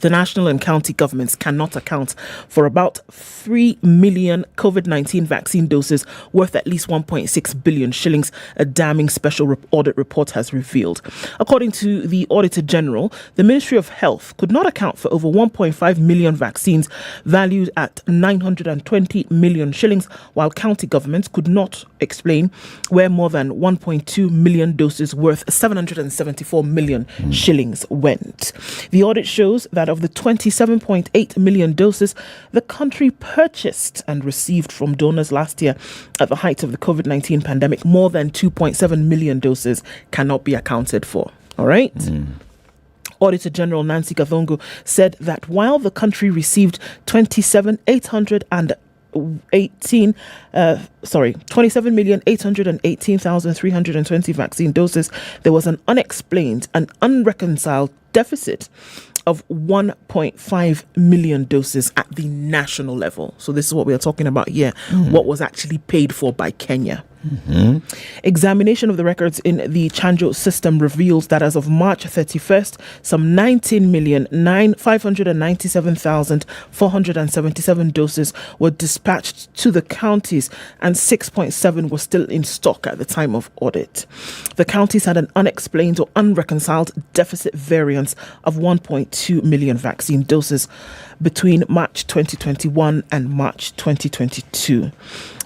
S11: The national and county governments cannot account for about 3 million COVID-19 vaccine doses worth at least 1.6 billion shillings, a damning special audit report has revealed. According to the Auditor General, the Ministry of Health could not account for over 1.5 million vaccines valued at 920 million shillings, while county governments could not explain where more than 1.2 million doses worth 774 million shillings went. The audit shows that of the 27.8 million doses the country purchased and received from donors last year at the height of the COVID-19 pandemic, more than 2.7 million doses cannot be accounted for. All right? Auditor General Nancy Gathongo said that while the country received 27,818,320 vaccine doses, there was an unexplained and unreconciled deficit of 1.5 million doses at the national level. So this is what we are talking about here, what was actually paid for by Kenya. Examination of the records in the Chanjo system reveals that as of March 31st, some 19,597,477 doses were dispatched to the counties, and 6.7 were still in stock at the time of audit. The counties had an unexplained or unreconciled deficit variance of 1.2 million vaccine doses between March 2021 and March 2022.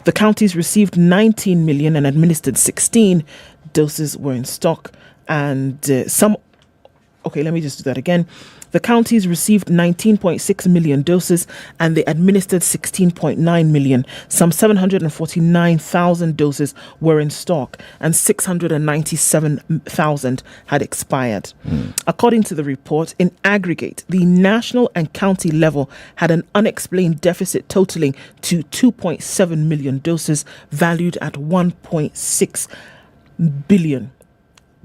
S11: The counties received 19 million and administered 16 doses were in stock, and let me just do that again. The counties received 19.6 million doses and they administered 16.9 million. Some 749,000 doses were in stock and 697,000 had expired. According to the report, in aggregate, the national and county level had an unexplained deficit totaling to 2.7 million doses valued at 1.6 billion.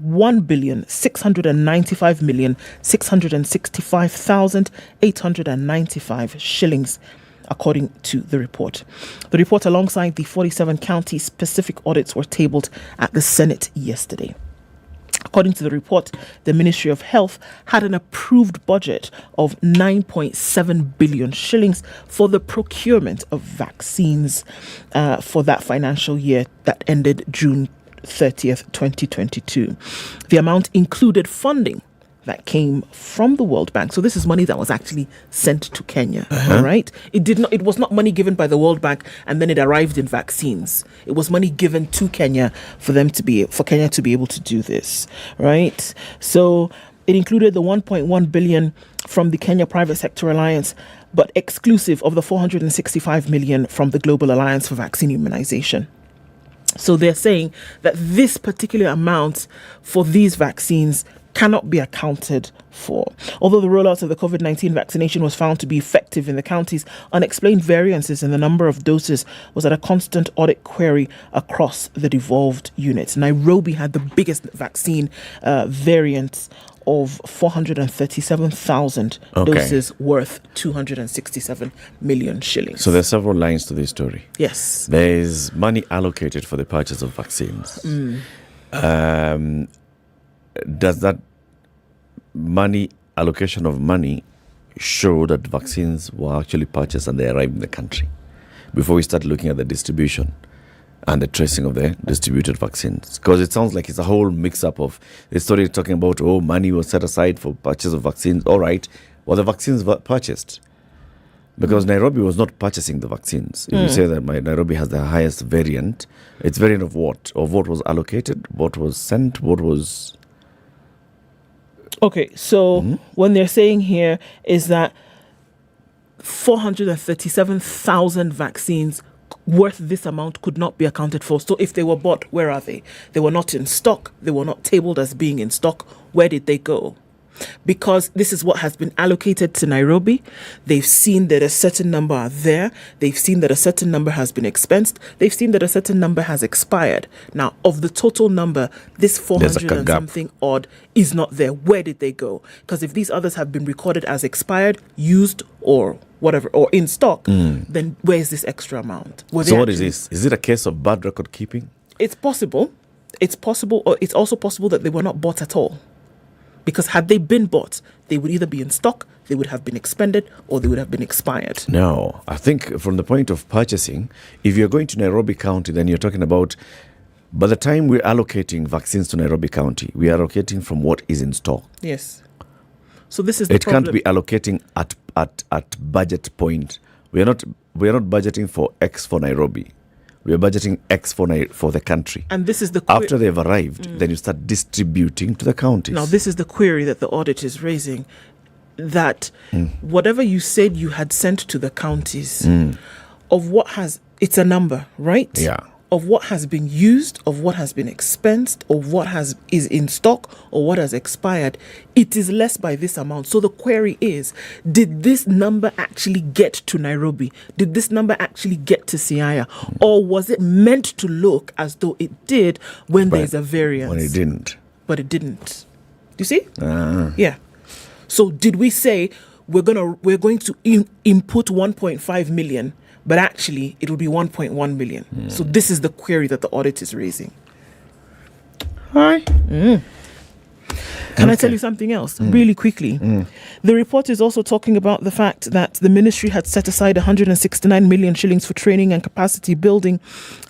S11: 1,695,665,895 shillings, according to the report. The report, alongside the 47 county specific audits, were tabled at the Senate yesterday. According to the report, the Ministry of Health had an approved budget of 9.7 billion shillings for the procurement of vaccines for that financial year that ended June 30th, 2022. The amount included funding that came from the World Bank. So this is money that was actually sent to Kenya. All right. It was not money given by the World Bank and then it arrived in vaccines. It was money given to Kenya for Kenya to be able to do this. Right. So it included the 1.1 billion from the Kenya Private Sector Alliance, but exclusive of the 465 million from the Global Alliance for Vaccine Immunization. So they're saying that this particular amount for these vaccines cannot be accounted for. Although the rollout of the COVID-19 vaccination was found to be effective in the counties, unexplained variances in the number of doses was at a constant audit query across the devolved units. Nairobi had the biggest vaccine variance of 437,000 doses worth 267 million shillings.
S9: So there's several lines to this story.
S11: Yes.
S9: There is money allocated for the purchase of vaccines. Does that allocation of money show that vaccines were actually purchased and they arrived in the country before we start looking at the distribution and the tracing of the distributed vaccines? Because it sounds like it's a whole mix-up of the story talking about, money was set aside for purchase of vaccines. All right, well, the vaccines were purchased because Nairobi was not purchasing the vaccines. If you say that Nairobi has the highest variant, it's variant of what? Of what was allocated, what was sent, what was...
S11: Okay, so what they're saying here is that 437,000 vaccines worth this amount could not be accounted for. So if they were bought, where are they? They were not in stock. They were not tabled as being in stock. Where did they go? Because this is what has been allocated to Nairobi. They've seen that a certain number are there. They've seen that a certain number has been expensed. They've seen that a certain number has expired. Now, of the total number, this 400 and something odd is not there. Where did they go? Because if these others have been recorded as expired, used, or whatever, or in stock, then where is this extra amount?
S9: So what is this? Is it a case of bad record keeping?
S11: It's possible. It's possible, or it's also possible that they were not bought at all. Because had they been bought, they would either be in stock, they would have been expended, or they would have been expired.
S9: No, I think from the point of purchasing, if you're going to Nairobi County, then you're talking about, by the time we're allocating vaccines to Nairobi County, we are allocating from what is in stock.
S11: Yes. So this is the
S9: It
S11: problem.
S9: can't be allocating at budget point. We are not budgeting for X for Nairobi. We are budgeting X for the country.
S11: And this is the
S9: after they've arrived, then you start distributing to the counties.
S11: Now, this is the query that the audit is raising, that whatever you said you had sent to the counties, of what has, it's a number, right?
S9: Yeah.
S11: Of what has been used, of what has been expensed, of what is in stock, or what has expired, it is less by this amount. So the query is, did this number actually get to Nairobi? Did this number actually get to Siaya? Or was it meant to look as though it did when there's a variance?
S9: When it didn't.
S11: But it didn't. Do you see? Yeah. So did we say we're going to input 1.5 million, but actually it will be 1.1 million? So this is the query that the audit is raising. Hi. Can I tell you something else really quickly? The report is also talking about the fact that the ministry had set aside 169 million shillings for training and capacity building.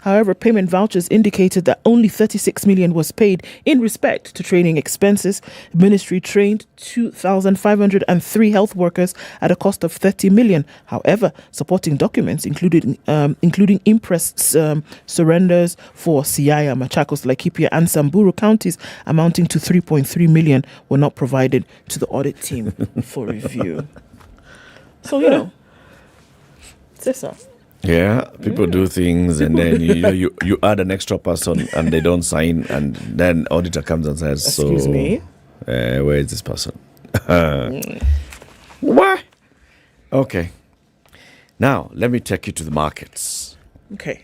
S11: However, payment vouchers indicated that only 36 million was paid in respect to training expenses. The ministry trained 2,503 health workers at a cost of 30 million. However, supporting documents, including impress surrenders for Siaya, Machakos, Laikipia and Samburu counties amounting to 3.3 million were not provided to the audit team for review. So, Cesar.
S9: Yeah, people do things and then you add an extra person and they don't sign, and then auditor comes and says,
S11: Excuse me?
S9: Where is this person? What? Okay. Now, let me take you to the markets.
S11: Okay.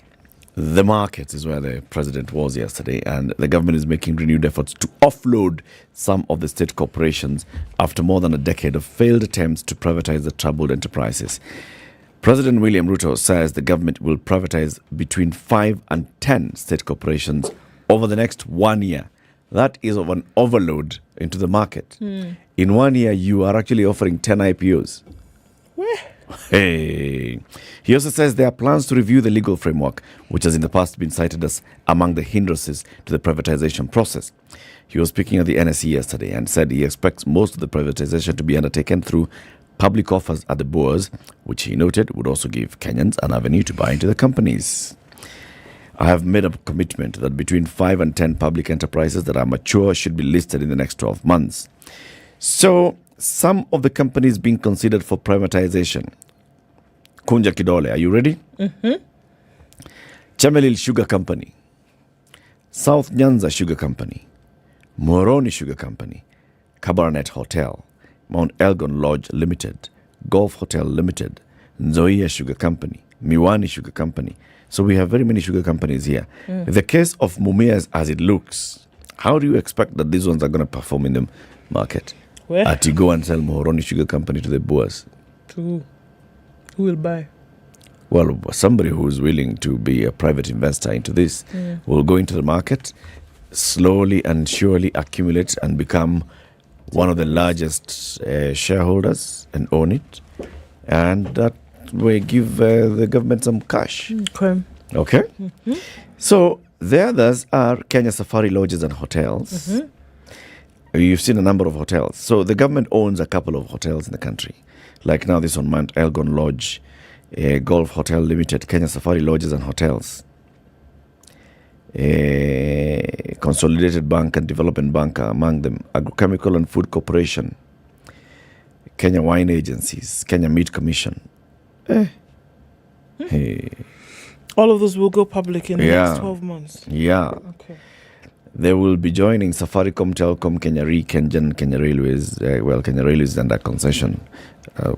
S9: The markets is where the president was yesterday, and the government is making renewed efforts to offload some of the state corporations after more than a decade of failed attempts to privatize the troubled enterprises. President William Ruto says the government will privatize between 5 and 10 state corporations over the next 1 year. That is of an overload into the market. In 1 year, you are actually offering 10 IPOs.
S11: Where?
S9: Hey. He also says there are plans to review the legal framework, which has in the past been cited as among the hindrances to the privatization process. He was speaking at the NSE yesterday and said he expects most of the privatization to be undertaken through public offers at the bourse, which he noted would also give Kenyans an avenue to buy into the companies. I have made a commitment that between 5 and 10 public enterprises that are mature should be listed in the next 12 months. So, some of the companies being considered for privatization. Kunja Kidole, are you ready? Chemelil Sugar Company, South Nyanza Sugar Company, Moroni Sugar Company, Cabernet Hotel, Mount Elgon Lodge Limited, Golf Hotel Limited, Nzoia Sugar Company, Miwani Sugar Company. So we have very many sugar companies here. The case of Mumias as it looks, how do you expect that these ones are going to perform in the market?
S11: Where?
S9: At you go and sell Moroni Sugar Company to the bourse.
S11: To who? Who will buy?
S9: Well, somebody who is willing to be a private investor into this will go into the market, slowly and surely accumulate and become one of the largest shareholders and own it. And that will give the government some cash. Okay? So the others are Kenya Safari Lodges and Hotels. You've seen a number of hotels. So the government owns a couple of hotels in the country. Like now this on Mount Elgon Lodge, Golf Hotel Limited, Kenya Safari Lodges and Hotels, Consolidated Bank and Development Bank are among them, Agrochemical and Food Corporation, Kenya Wine Agencies, Kenya Meat Commission.
S11: All of those will go public in the next 12 months.
S9: Yeah.
S11: Okay.
S9: They will be joining Safaricom, Telcom, Kenya Re, Kengen, Kenya Railways. Kenya Railways under concession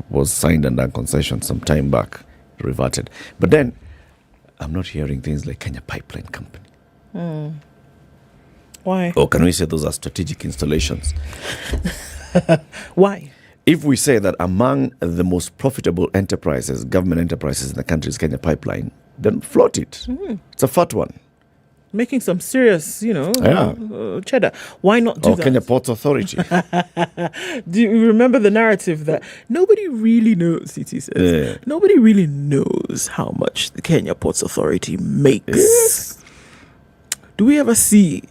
S9: was signed under concession some time back, reverted. But then, I'm not hearing things like Kenya Pipeline Company.
S11: Why?
S9: Or can we say those are strategic installations?
S11: Why?
S9: If we say that among the most profitable enterprises, government enterprises in the country is Kenya Pipeline, then float it. It's a fat one.
S11: Making some serious, cheddar. Why not do that?
S9: Kenya Ports Authority.
S11: Do you remember the narrative that nobody really knows, CT says, nobody really knows how much the Kenya Ports Authority makes?
S9: Yes.
S11: Do we ever see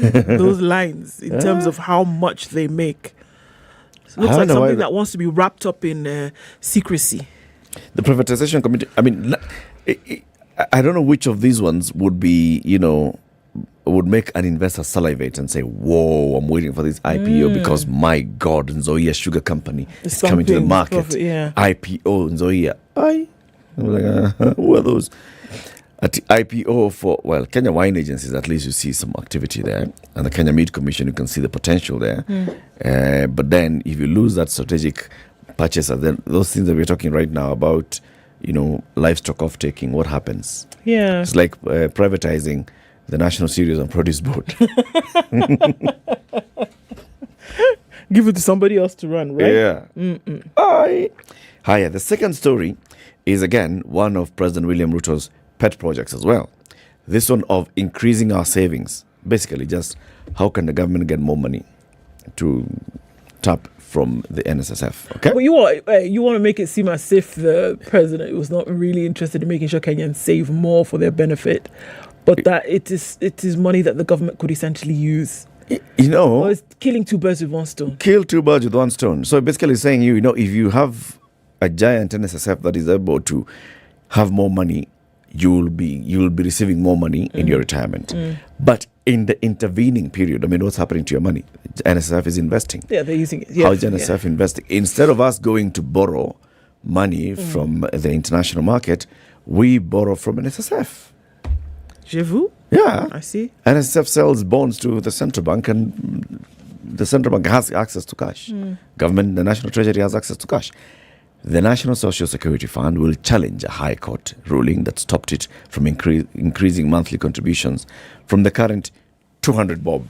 S11: those lines in terms of how much they make? It looks like something that wants to be wrapped up in secrecy.
S9: The privatization committee, I don't know which of these ones would be, would make an investor salivate and say, whoa, I'm waiting for this IPO because my God, Nzoia Sugar Company is coming to the market. IPO, Nzoia. I'm like, who are those? At IPO for, Kenya Wine Agencies, at least you see some activity there. And the Kenya Meat Commission, you can see the potential there. But then if you lose that strategic purchase, then those things that we're talking right now about, livestock off-taking, what happens?
S11: Yeah.
S9: It's like privatizing the National Cereals and Produce Board.
S11: Give it to somebody else to run, right?
S9: Yeah. Hiya. The second story is, again, one of President William Ruto's pet projects as well. This one of increasing our savings. Basically, just how can the government get more money to tap from the NSSF? Okay.
S11: But you want to make it seem as if the president was not really interested in making sure Kenyans save more for their benefit, but that it is money that the government could essentially use. Or it's killing two birds with one stone.
S9: Kill two birds with one stone. So basically saying, if you have a giant NSSF that is able to have more money, you'll be receiving more money in your retirement. But in the intervening period, what's happening to your money? NSSF is investing.
S11: Yeah, they're using it. Yeah.
S9: How is NSSF investing? Instead of us going to borrow money from the international market, we borrow from NSSF.
S11: Je vous?
S9: Yeah.
S11: I see.
S9: NSSF sells bonds to the central bank, and the central bank has access to cash. Government, the National Treasury has access to cash. The National Social Security Fund will challenge a High Court ruling that stopped it from increasing monthly contributions from the current 200 bob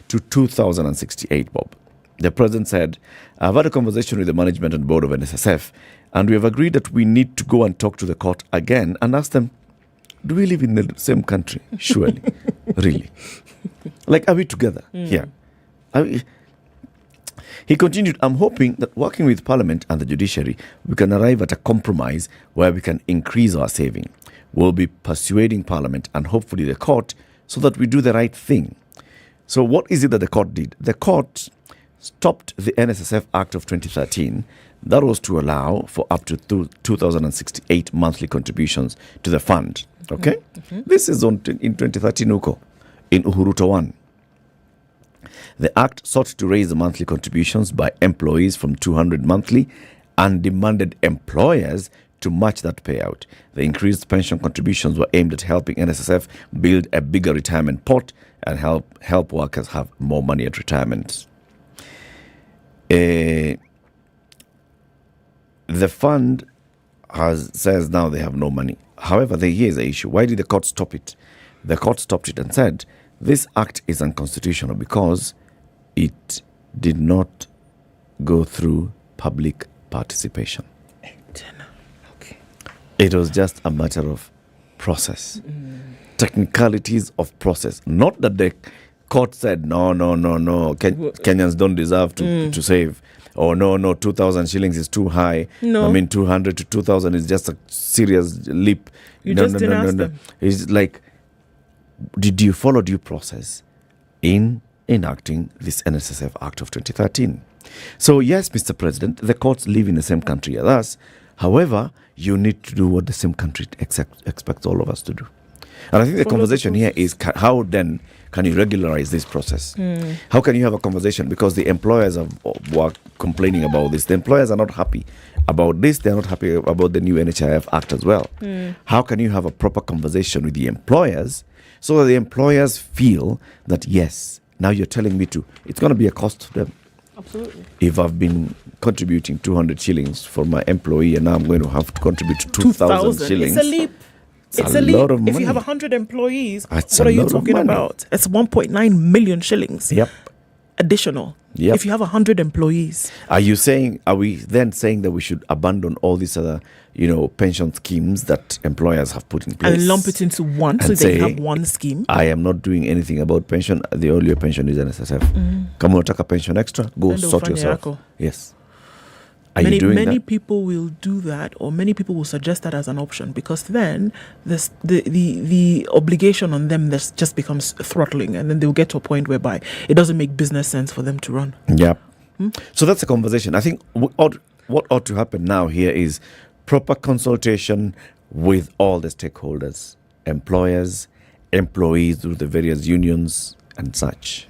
S9: to 2,068 bob. The president said, I've had a conversation with the management and board of NSSF, and we have agreed that we need to go and talk to the court again and ask them, do we live in the same country? Surely. Really? Are we together here? He continued, I'm hoping that working with Parliament and the judiciary, we can arrive at a compromise where we can increase our saving. We'll be persuading Parliament and hopefully the court so that we do the right thing. So what is it that the court did? The court stopped the NSSF Act of 2013. That was to allow for up to 2,068 monthly contributions to the fund. Okay? This is in 2013 Uko, in Uhuruto 1. The Act sought to raise the monthly contributions by employees from 200 monthly and demanded employers to match that payout. The increased pension contributions were aimed at helping NSSF build a bigger retirement pot and help workers have more money at retirement. The fund says now they have no money. However, here is the issue. Why did the court stop it? The court stopped it and said, this act is unconstitutional because it did not go through public participation.
S11: Okay.
S9: It was just a matter of process. Technicalities of process. Not that the court said, no, Kenyans don't deserve to save. Or no, 2,000 shillings is too high.
S11: No.
S9: 200 to 2,000 is just a serious leap.
S11: Didn't ask them.
S9: It's like, did you follow due process in enacting this NSSF Act of 2013? So yes, Mr. President, the courts live in the same country as us. However, you need to do what the same country expects all of us to do. And I think the conversation here is how then can you regularize this process? How can you have a conversation? Because the employers were complaining about this. The employers are not happy about this. They're not happy about the new NHIF Act as well. How can you have a proper conversation with the employers so that the employers feel that, yes, now you're telling me it's going to be a cost to them.
S11: Absolutely.
S9: If I've been contributing 200 shillings for my employee and now I'm going to have to contribute 2,000 shillings.
S11: It's a leap. It's a
S9: lot of money.
S11: If you have 100 employees,
S9: That's
S11: what
S9: a
S11: are you
S9: lot of
S11: talking
S9: money.
S11: about? It's 1.9 million shillings.
S9: Yep.
S11: additional.
S9: Yep.
S11: If you have 100 employees.
S9: Are we then saying that we should abandon all these other, pension schemes that employers have put in place?
S11: And lump it into one, so they have one scheme.
S9: I am not doing anything about pension. The only pension is NSSF. Come on, take a pension extra, go sort yourself. Yes.
S11: Many people will do that, or many people will suggest that as an option, because then the obligation on them just becomes throttling, and then they'll get to a point whereby it doesn't make business sense for them to run.
S9: Yeah. So that's a conversation. I think what ought to happen now here is proper consultation with all the stakeholders, employers, employees through the various unions and such.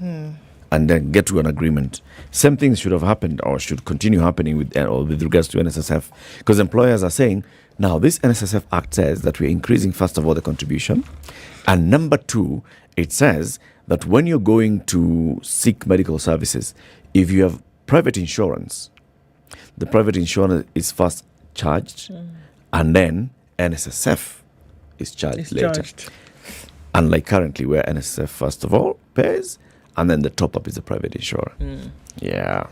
S9: And then get to an agreement. Same things should have happened or should continue happening with regards to NSSF, because employers are saying, now this NSSF Act says that we're increasing, first of all, the contribution, and number two, it says that when you're going to seek medical services, if you have private insurance, the private insurance is first charged, and then NSSF is charged later. Unlike currently, where NSSF first of all pays, and then the top-up is the private insurer. Yeah.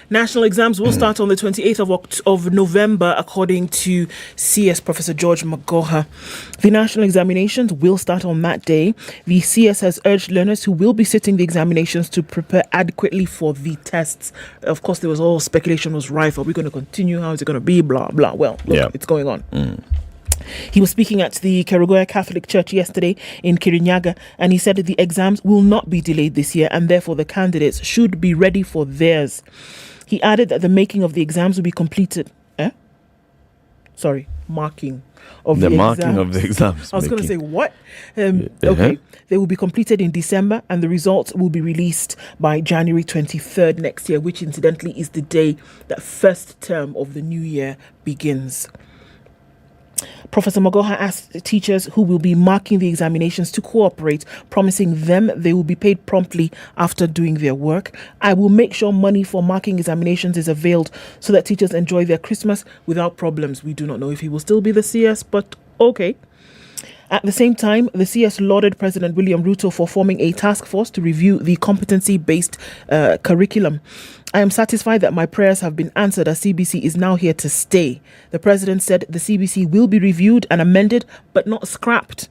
S11: National exams will start on the 28th of November, according to CS Professor George Magoha. The national examinations will start on that day. The CS has urged learners who will be sitting the examinations to prepare adequately for the tests. Of course, there was all speculation was rife. Are we going to continue? How is it going to be? Blah, blah. Well, look, it's going on. He was speaking at the Kerugoya Catholic Church yesterday in Kirinyaga, and he said that the exams will not be delayed this year, and therefore the candidates should be ready for theirs. He added that the making of the exams will be completed. Marking of the
S9: marking of the exams.
S11: I was going to say what? Okay, they will be completed in December, and the results will be released by January 23rd next year, which incidentally is the day that first term of the new year begins. Professor Magoha asked teachers who will be marking the examinations to cooperate, promising them they will be paid promptly after doing their work. I will make sure money for marking examinations is availed so that teachers enjoy their Christmas without problems. We do not know if he will still be the CS, but okay. At the same time, the CS lauded President William Ruto for forming a task force to review the competency-based curriculum. I am satisfied that my prayers have been answered as CBC is now here to stay. The president said the CBC will be reviewed and amended, but not scrapped.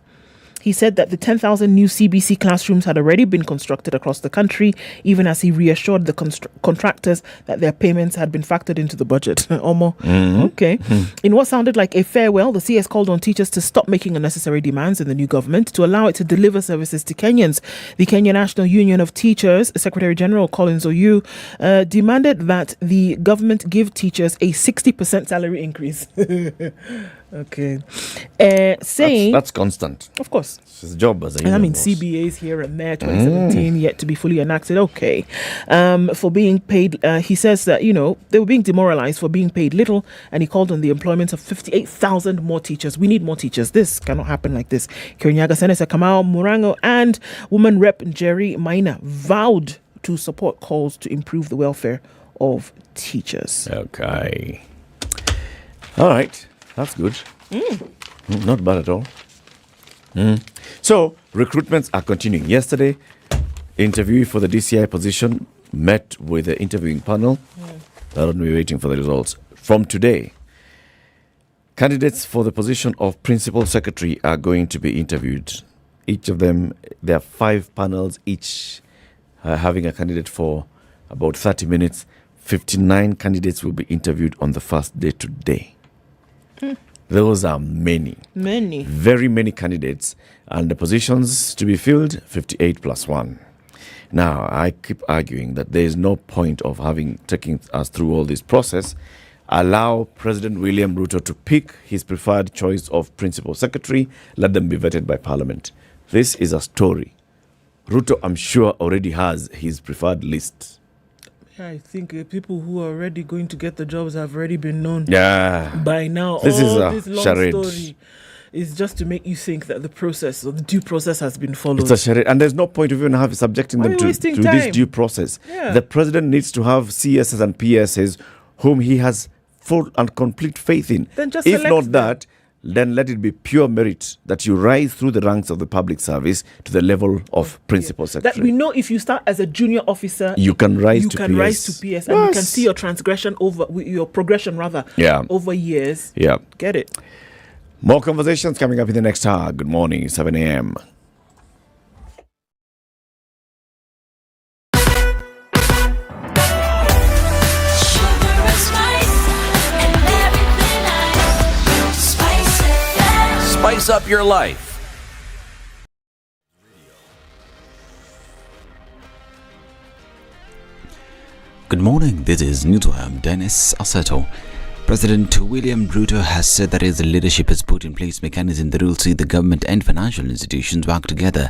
S11: He said that the 10,000 new CBC classrooms had already been constructed across the country, even as he reassured the contractors that their payments had been factored into the budget. Okay. In what sounded like a farewell, the CS called on teachers to stop making unnecessary demands in the new government to allow it to deliver services to Kenyans. The Kenya National Union of Teachers, Secretary General Collins Oyu, demanded that the government give teachers a 60% salary increase. Okay. Saying
S9: that's constant.
S11: Of course.
S9: It's his job as a union boss.
S11: CBAs here and there, 2017 yet to be fully enacted. Okay. For being paid, he says that, they were being demoralized for being paid little, and he called on the employment of 58,000 more teachers. We need more teachers. This cannot happen like this. Kirinyaga Senator Kamau Murango and Woman Rep Nyeri Maina vowed to support calls to improve the welfare of teachers.
S9: Okay. All right. That's good. Not bad at all. So, recruitments are continuing. Yesterday, interviewee for the DCI position met with the interviewing panel. We're waiting for the results. From today, candidates for the position of principal secretary are going to be interviewed. Each of them, there are 5 panels, each having a candidate for about 30 minutes. 59 candidates will be interviewed on the first day today. Those are many. Very many candidates. And the positions to be filled, 58 plus 1. Now, I keep arguing that there is no point of taking us through all this process. Allow President William Ruto to pick his preferred choice of principal secretary. Let them be vetted by Parliament. This is a story. Ruto, I'm sure, already has his preferred list.
S11: I think people who are already going to get the jobs have already been known by now.
S9: This is
S11: this long
S9: charade.
S11: Story is just to make you think that the process or the due process has been followed.
S9: It's a charade, and there's no point of even subjecting them to this due process. The president needs to have CSs and PSs whom he has full and complete faith in.
S11: Then just
S9: if not that, then let it be pure merit that you rise through the ranks of the public service to the level of principal secretary.
S11: That we know if you start as a junior officer,
S9: you can rise to
S11: PS, and you can see your progression over years.
S9: Yeah.
S11: Get it.
S9: More conversations coming up in the next hour. Good morning, 7 a.m.
S5: Spice up your life.
S1: Good morning, this is News. I'm Dennis Aseto. President William Ruto has said that his leadership has put in place mechanisms that will see the government and financial institutions work together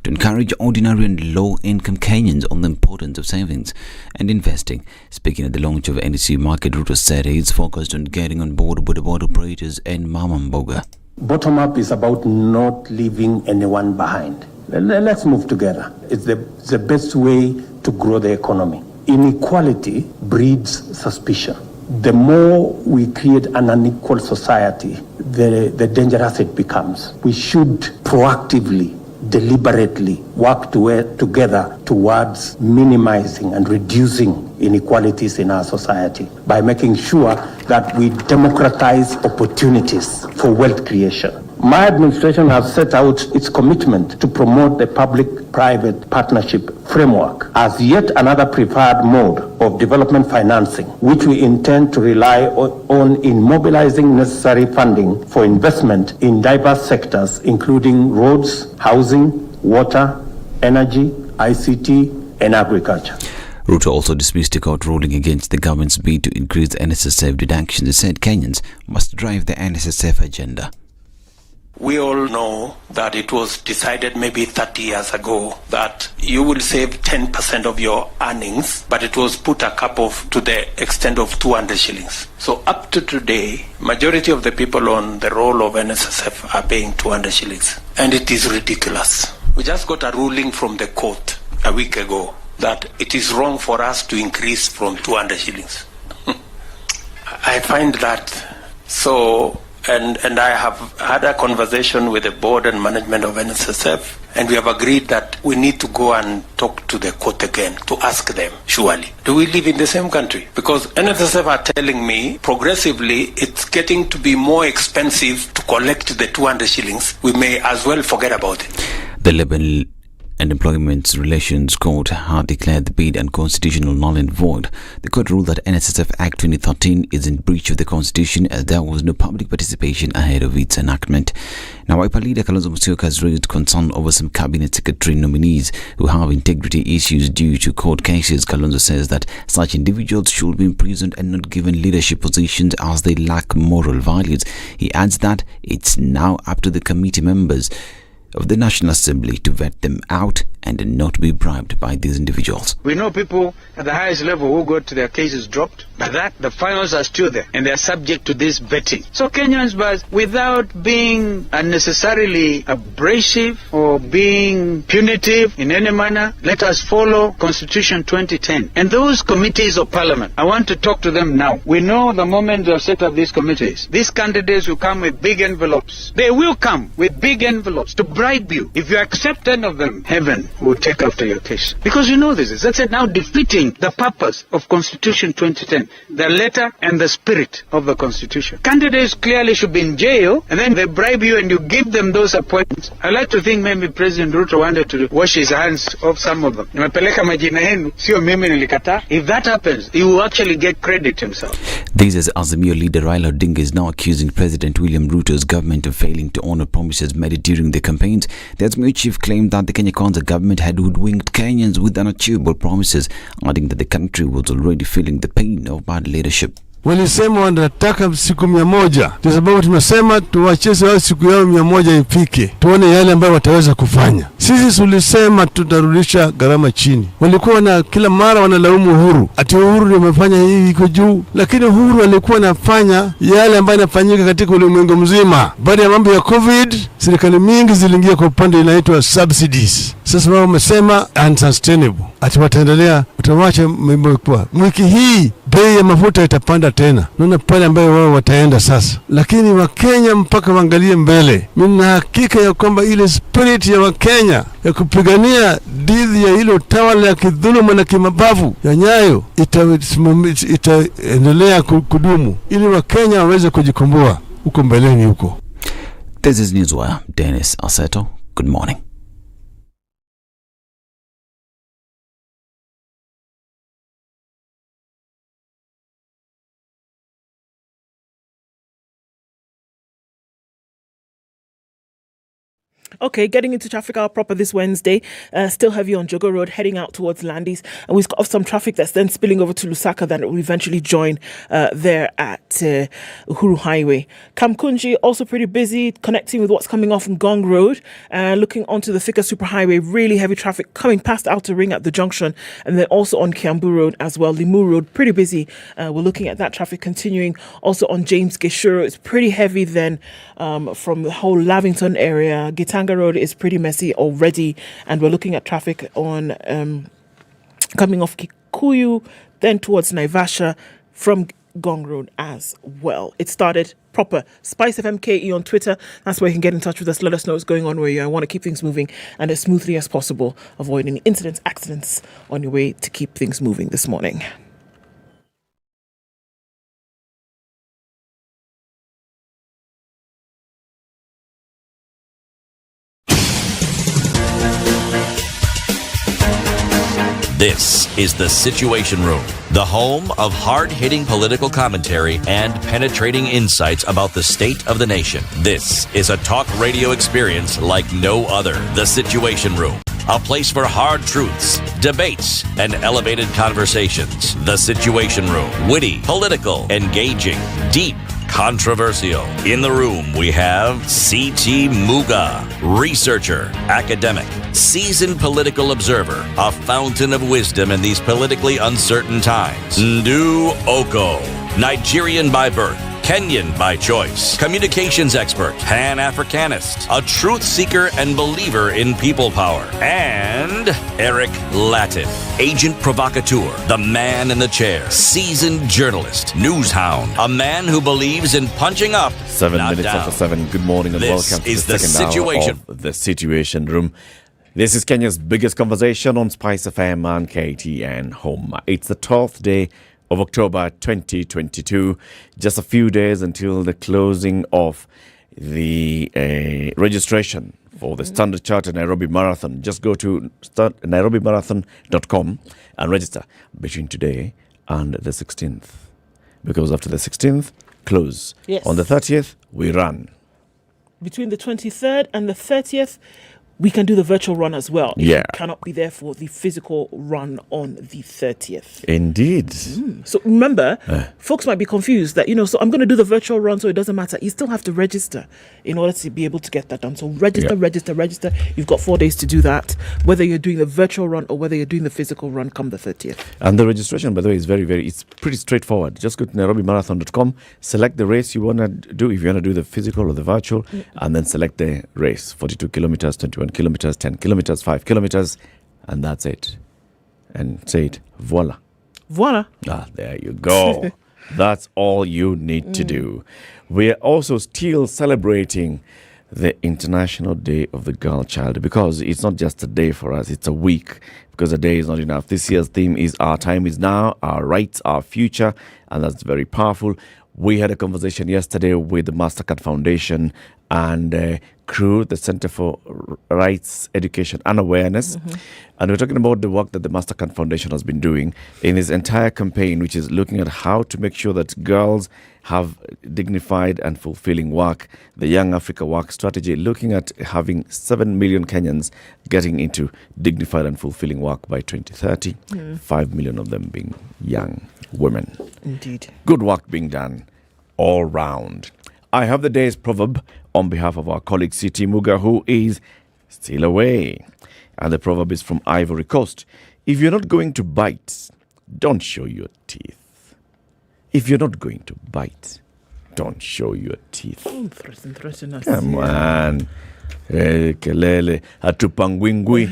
S1: to encourage ordinary and low-income Kenyans on the importance of savings and investing. Speaking at the launch of NSE Market, Ruto said he is focused on getting on board with the board operators and Mama Mboga.
S2: Bottom up is about not leaving anyone behind. Let's move together. It's the best way to grow the economy. Inequality breeds suspicion. The more we create an unequal society, the dangerous it becomes. We should proactively, deliberately work together towards minimizing and reducing inequalities in our society by making sure that we democratize opportunities for wealth creation. My administration has set out its commitment to promote the public-private partnership framework as yet another preferred mode of development financing, which we intend to rely on in mobilizing necessary funding for investment in diverse sectors, including roads, housing, water, energy, ICT, and agriculture.
S1: Ruto also dismissed a court ruling against the government's bid to increase the NSSF deductions. He said Kenyans must drive the NSSF agenda.
S2: We all know that it was decided maybe 30 years ago that you will save 10% of your earnings, but it was put a cap of to the extent of 200 shillings. So up to today, majority of the people on the roll of NSSF are paying 200 shillings. And it is ridiculous. We just got a ruling from the court a week ago that it is wrong for us to increase from 200 shillings. I find that so... And I have had a conversation with the board and management of NSSF, and we have agreed that we need to go and talk to the court again to ask them, surely, do we live in the same country? Because NSSF are telling me progressively it's getting to be more expensive to collect the 200 shillings. We may as well forget about it.
S1: The Labor and Employment Relations Court had declared the bid unconstitutional, null and void. The court ruled that NSSF Act 2013 is in breach of the Constitution as there was no public participation ahead of its enactment. Now, Wiper leader Kalonzo Musyoka has raised concern over some cabinet secretary nominees who have integrity issues due to court cases. Kalonzo says that such individuals should be imprisoned and not given leadership positions as they lack moral values. He adds that it's now up to the committee members of the National Assembly to vet them out and not be bribed by these individuals.
S3: We know people at the highest level who got their cases dropped, but the finals are still there and they are subject to this vetting. So Kenyans, without being unnecessarily abrasive or being punitive in any manner, let us follow Constitution 2010. And those committees of parliament, I want to talk to them now. We know the moment they have set up these committees, these candidates will come with big envelopes. They will come with big envelopes to bribe you. If you accept any of them, heaven will take after your case. Because you know this is, that's it, now defeating the purpose of Constitution 2010, the letter and the spirit of the Constitution. Candidates clearly should be in jail, and then they bribe you and you give them those appointments. I like to think maybe President Ruto wanted to wash his hands of some of them. If that happens, he will actually get credit himself.
S1: This is Azimio leader Raila Odinga is now accusing President William Ruto's government of failing to honor promises made during the campaigns. The Azimio chief claimed that the Kenya Kwanza government had hoodwinked Kenyans with unachievable promises, adding that the country was already feeling the pain of bad leadership.
S12: Walisema wanataka siku 100. Kwa sababu tumesema tuwacheze wao siku yao 100 ifike. Tuone yale ambayo wataweza kufanya. Sisi tulisema tutarudisha gharama chini. Walikuwa na kila mara wanalaumu Uhuru. Ati Uhuru amefanya hivi iko juu, lakini Uhuru alikuwa anafanya yale ambayo yanafanyika katika ulimwengu mzima. Baada ya mambo ya COVID, serikali mingi ziliingia kwa upande inaitwa subsidies. Sasa wao wamesema unsustainable. Ati wataendelea, utawacha mambo kwa. Wiki hii bei ya mafuta itapanda tena. Naona pale ambayo wao wataenda sasa. Lakini Wakenya mpaka waangalie mbele. Mimi na hakika ya kwamba ile spirit ya Wakenya ya kupigania dhidi ya ile utawala ya kidhuluma na kimabavu ya Nyayo itaendelea kudumu ili Wakenya waweze kujikomboa huko mbeleni huko.
S1: This is Newswire. Dennis Aseto. Good morning.
S11: Okay, getting into traffic hour proper this Wednesday. Still heavy on Jogo Road, heading out towards Landis. And we've got some traffic that's then spilling over to Lusaka that will eventually join there at Uhuru Highway. Kamkunji, also pretty busy, connecting with what's coming off Ngong Road. Looking onto the Thika Superhighway, really heavy traffic coming past Outer Ring at the junction. And then also on Kiambu Road as well. Limu Road, pretty busy. We're looking at that traffic continuing. Also on James Geshuro, it's pretty heavy then from the whole Lavington area. Gitanga Road is pretty messy already, and we're looking at traffic on coming off Kikuyu, then towards Naivasha from Gong Road as well. It started proper. SpiceFM KE on Twitter. That's where you can get in touch with us. Let us know what's going on where you are. I want to keep things moving and as smoothly as possible. Avoid any incidents, accidents on your way to keep things moving this morning.
S5: This is The Situation Room, the home of hard-hitting political commentary and penetrating insights about the state of the nation. This is a talk radio experience like no other. The Situation Room, a place for hard truths, debates, and elevated conversations. The Situation Room, witty, political, engaging, deep, controversial. In the room, we have C.T. Muga, researcher, academic, seasoned political observer, a fountain of wisdom in these politically uncertain times. Ndu Oko, Nigerian by birth, Kenyan by choice, communications expert, Pan-Africanist, a truth seeker and believer in people power, and Eric Latin, agent provocateur, the man in the chair, seasoned journalist, news hound, a man who believes in punching up,
S9: 7
S5: not
S9: minutes
S5: down.
S9: after 7. Good morning and
S5: This
S9: welcome to
S5: is
S9: the second
S5: Situation.
S9: hour of The Situation Room. This is Kenya's biggest conversation on SpiceFM and KTN Home. It's the 12th day of October 2022. Just a few days until the closing of the registration for the Standard Chartered Nairobi Marathon. Just go to nairobimarathon.com and register between today and the 16th. Because after the 16th, close.
S11: Yes.
S9: On the 30th, we run.
S11: Between the 23rd and the 30th, we can do the virtual run as well. If
S9: Yeah.
S11: you cannot be there for the physical run on the 30th.
S9: Indeed.
S11: So remember, folks might be confused that, so I'm going to do the virtual run, so it doesn't matter. You still have to register in order to be able to get that done. So register. You've got 4 days to do that, whether you're doing the virtual run or whether you're doing the physical run come the 30th.
S9: And the registration, by the way, is it's pretty straightforward. Just go to nairobimarathon.com, select the race you want to do, if you want to do the physical or the virtual, and then select the race, 42 kilometers, 21 kilometers, 10 kilometers, 5 kilometers, and that's it. And say it, voila.
S11: Voila.
S9: There you go. That's all you need to do. We're also still celebrating the International Day of the Girl Child, because it's not just a day for us, it's a week, because a day is not enough. This year's theme is Our Time is Now, Our Rights, Our Future, and that's very powerful. We had a conversation yesterday with the MasterCard Foundation and CREW, the Center for Rights, Education and Awareness. And we're talking about the work that the MasterCard Foundation has been doing in this entire campaign, which is looking at how to make sure that girls have dignified and fulfilling work. The Young Africa Work Strategy, looking at having 7 million Kenyans getting into dignified and fulfilling work by 2030, 5 million of them being young women.
S11: Indeed.
S9: Good work being done all round. I have the day's proverb on behalf of our colleague C.T. Muga, who is still away. And the proverb is from Ivory Coast. If you're not going to bite, don't show your teeth. If you're not going to bite, don't show your teeth.
S11: Threaten us.
S9: Come on. Kelele, hatupangwingwi.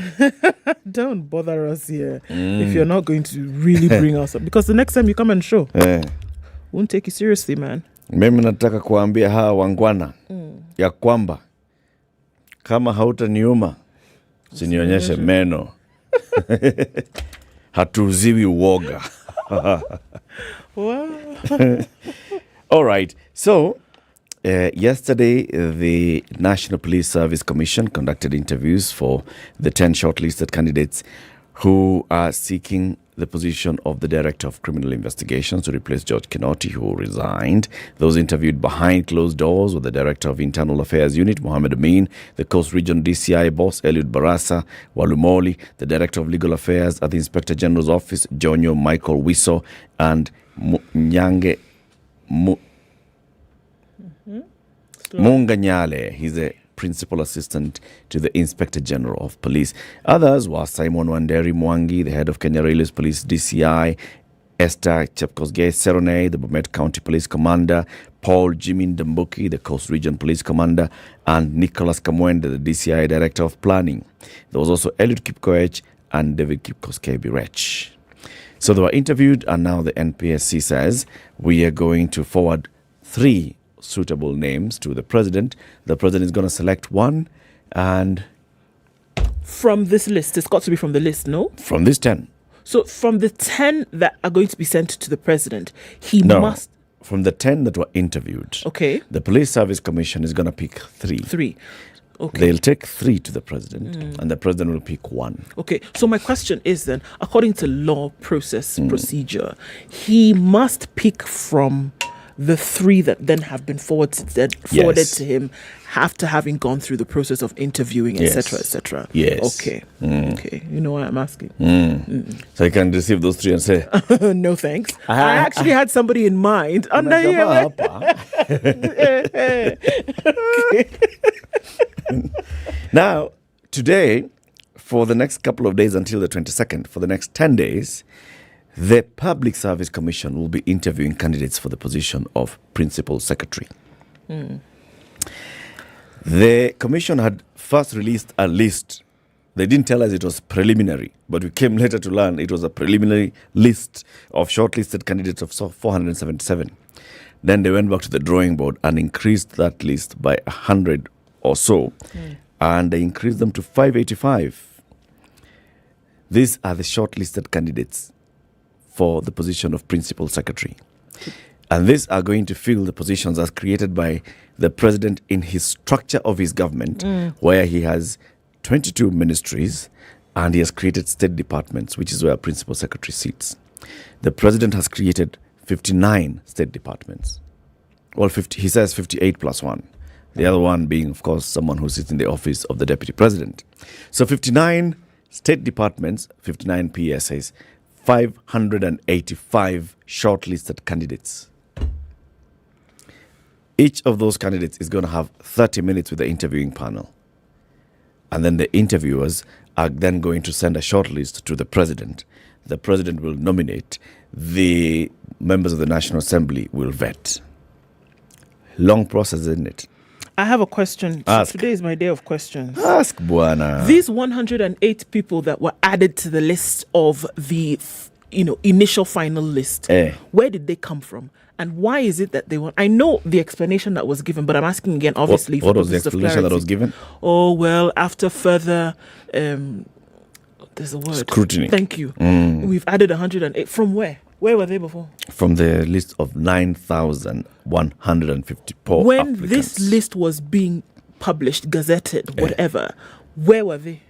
S11: Don't bother us here if you're not going to really bring us up. Because the next time you come and show, won't take you seriously, man.
S9: Mimi nataka kuambia hawa wangwana ya kwamba kama hautaniuma sinionyeshe meno. Hatuziwi uoga.
S11: Wow.
S9: All right. So, yesterday, the National Police Service Commission conducted interviews for the 10 shortlisted candidates who are seeking the position of the Director of Criminal Investigations to replace George Kinoti, who resigned. Those interviewed behind closed doors were the Director of Internal Affairs Unit, Mohammed Amin, the Coast Region DCI boss, Eliud Barasa Walumoli, the Director of Legal Affairs at the Inspector General's Office, Jonyo Michael Wiso, and Nyange Munganyale. He's a Principal Assistant to the Inspector General of Police. Others were Simon Wanderi Mwangi, the Head of Kenya Railways Police DCI, Esther Chepkosgei Serone, the Bomet County Police Commander, Paul Jimin Dambuki, the Coast Region Police Commander, and Nicholas Kamwende, the DCI Director of Planning. There was also Eliud Kipkoech and David Kipkoskei Birech. So they were interviewed, and now the NPSC says we are going to forward 3 suitable names to the president. The president is going to select one, and
S11: from this list, it's got to be from the list, no?
S9: From this 10.
S11: So from the 10 that are going to be sent to the president, he
S9: No,
S11: must...
S9: from the 10 that were interviewed.
S11: Okay.
S9: The Police Service Commission is going to pick 3.
S11: 3. Okay.
S9: They'll take 3 to the president, and the president will pick 1.
S11: Okay, so my question is then, according to law, process, procedure, he must pick from the 3 that then have been forwarded to him after having gone through the process of interviewing, etc., etc.
S9: Yes.
S11: Okay. Okay. You know why I'm asking?
S9: So you can receive those 3 and say,
S11: no thanks. I actually had somebody in mind.
S9: Now, today, for the next couple of days until the 22nd, for the next 10 days, the Public Service Commission will be interviewing candidates for the position of Principal Secretary. The commission had first released a list. They didn't tell us it was preliminary, but we came later to learn it was a preliminary list of shortlisted candidates of 477. Then they went back to the drawing board and increased that list by 100 or so, and they increased them to 585. These are the shortlisted candidates for the position of Principal Secretary. And these are going to fill the positions as created by the president in his structure of his government, where he has 22 ministries and he has created state departments, which is where Principal Secretary sits. The president has created 59 state departments. Well, he says 58 plus 1. The other one being, of course, someone who sits in the office of the deputy president. So 59 state departments, 59 PSAs, 585 shortlisted candidates. Each of those candidates is going to have 30 minutes with the interviewing panel. And then the interviewers are then going to send a shortlist to the president. The president will nominate. The members of the National Assembly will vet. Long process, isn't it?
S11: I have a question.
S9: Ask.
S11: Today is my day of questions.
S9: Ask, Buana.
S11: These 108 people that were added to the list of the, initial final list, where did they come from? And why is it that they want? I know the explanation that was given, but I'm asking again, obviously.
S9: What was the explanation that was given?
S11: Oh, well, after further, there's a word.
S9: Scrutiny.
S11: Thank you. We've added 108. From where? Where were they before?
S9: From the list of 9,154
S11: When
S9: applicants.
S11: this list was being published, gazetted, whatever, where were they?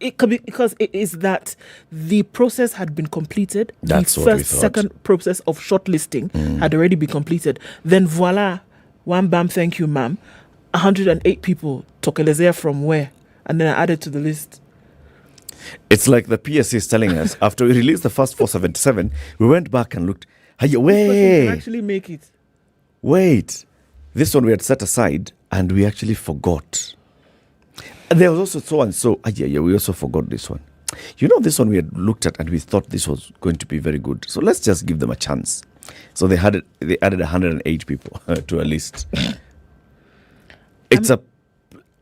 S11: It could be because it is that the process had been completed.
S9: That's
S11: the
S9: what we
S11: first,
S9: thought.
S11: second process of shortlisting had already been completed. Then voila, one bam, thank you, ma'am. 108 people, Tokelezea from where? And then I added to the list.
S9: It's like the PSC is telling us, after we released the first 477, we went back and looked. Hey,
S11: Wait. Actually make it.
S9: Wait. This one we had set aside and we actually forgot. And there was also so and so. We also forgot this one. This one we had looked at and we thought this was going to be very good. So let's just give them a chance. So they added 108 people to a list.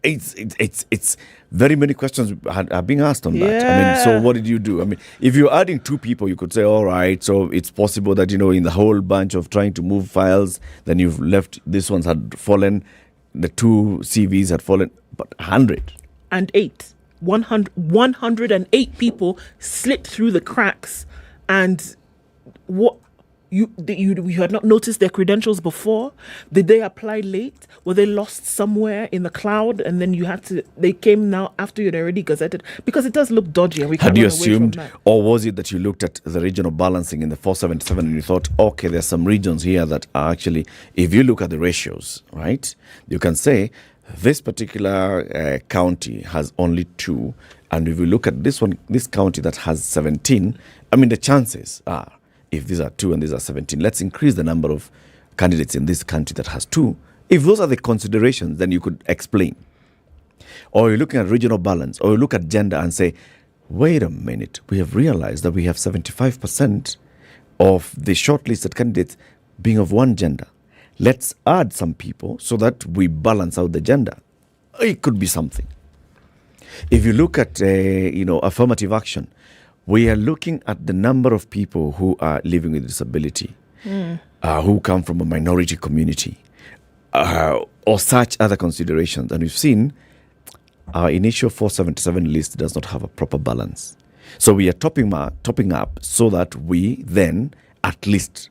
S9: it's very many questions are being asked on that. I mean, so what did you do? I mean, if you're adding 2 people, you could say, all right, so it's possible that, in the whole bunch of trying to move files, then you've left, this ones had fallen, the 2 CVs had fallen, but
S11: 108 people slipped through the cracks, and what you had not noticed their credentials before? Did they apply late? Were they lost somewhere in the cloud, and then they came now after you'd already gazetted? Because it does look dodgy, and we can't
S9: Had you
S11: run away from
S9: assumed,
S11: that.
S9: or was it that you looked at the regional balancing in the 477 and you thought, okay, there's some regions here that are actually, if you look at the ratios, right, you can say this particular county has only 2, and if you look at this county that has 17, I mean, the chances are, if these are 2 and these are 17, let's increase the number of candidates in this country that has 2. If those are the considerations, then you could explain. Or you're looking at regional balance, or you look at gender and say, wait a minute, we have realized that we have 75% of the shortlisted candidates being of one gender. Let's add some people so that we balance out the gender. It could be something. If you look at, affirmative action, we are looking at the number of people who are living with disability, who come from a minority community, or such other considerations. And we've seen our initial 477 list does not have a proper balance. So we are topping up so that we then at least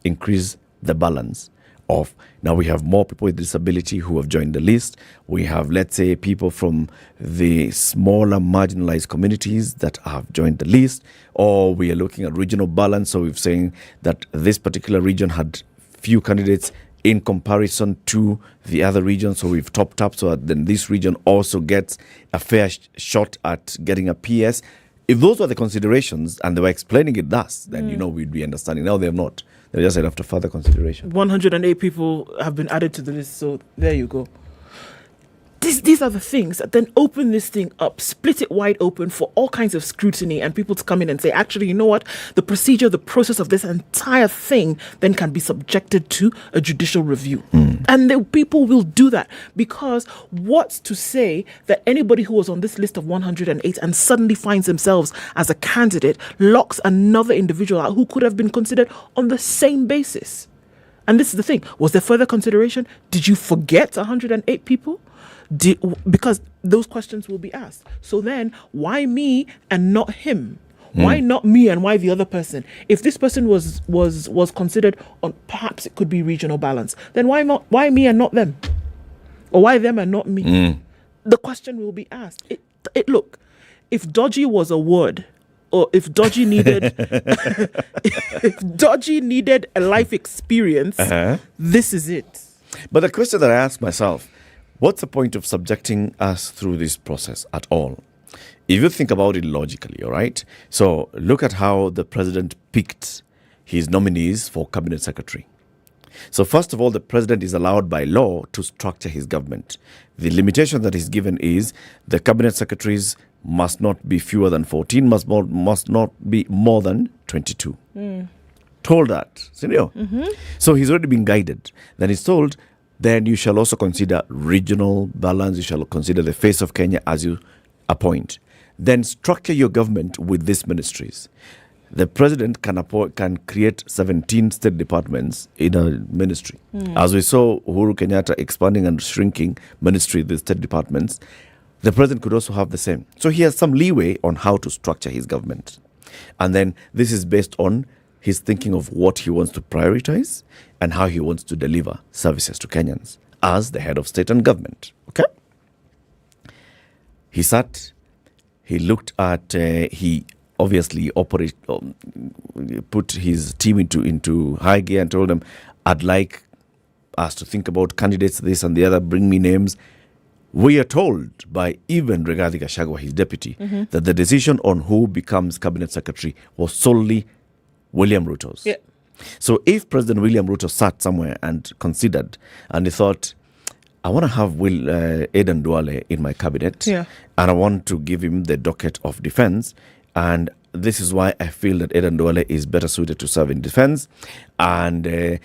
S9: increase the balance of, now we have more people with disability who have joined the list. We have, let's say, people from the smaller marginalized communities that have joined the list, or we are looking at regional balance. So we're saying that this particular region had few candidates in comparison to the other regions. So we've topped up so that then this region also gets a fair shot at getting a PS. If those were the considerations and they were explaining it thus, then, we'd be understanding. Now they're not. They just said after further consideration.
S11: 108 people have been added to the list, so there you go. These are the things that then open this thing up, split it wide open for all kinds of scrutiny, and people to come in and say, actually, you know what? The procedure, the process of this entire thing then can be subjected to a judicial review. And the people will do that, because what's to say that anybody who was on this list of 108 and suddenly finds themselves as a candidate locks another individual out who could have been considered on the same basis? And this is the thing. Was there further consideration? Did you forget 108 people? Because those questions will be asked. So then, why me and not him? Why not me and why the other person? If this person was considered on, perhaps it could be regional balance, then why me and not them? Or why them and not me? The question will be asked. Look, if dodgy was a word, or if dodgy needed a life experience, this is it.
S9: But the question that I ask myself, what's the point of subjecting us through this process at all? If you think about it logically, all right? So look at how the president picked his nominees for cabinet secretary. So first of all, the president is allowed by law to structure his government. The limitation that is given is the cabinet secretaries must not be fewer than 14, must not be more than 22. Told that, senior. So he's already been guided. Then he's told, then you shall also consider regional balance. You shall consider the face of Kenya as you appoint. Then structure your government with these ministries. The president can create 17 state departments in a ministry. As we saw Uhuru Kenyatta expanding and shrinking ministry, the state departments, the president could also have the same. So he has some leeway on how to structure his government. And then this is based on his thinking of what he wants to prioritize and how he wants to deliver services to Kenyans as the head of state and government. Okay? He sat, he looked at, he obviously put his team into high gear and told them, I'd like us to think about candidates, this and the other, bring me names. We are told by even Rigathi Gachagua, his deputy, that the decision on who becomes cabinet secretary was solely William Ruto's.
S11: Yeah.
S9: So if President William Ruto sat somewhere and considered, and he thought, I want to have Aden Duale in my cabinet, and I want to give him the docket of defense, and this is why I feel that Ednah Duale is better suited to serve in defense, and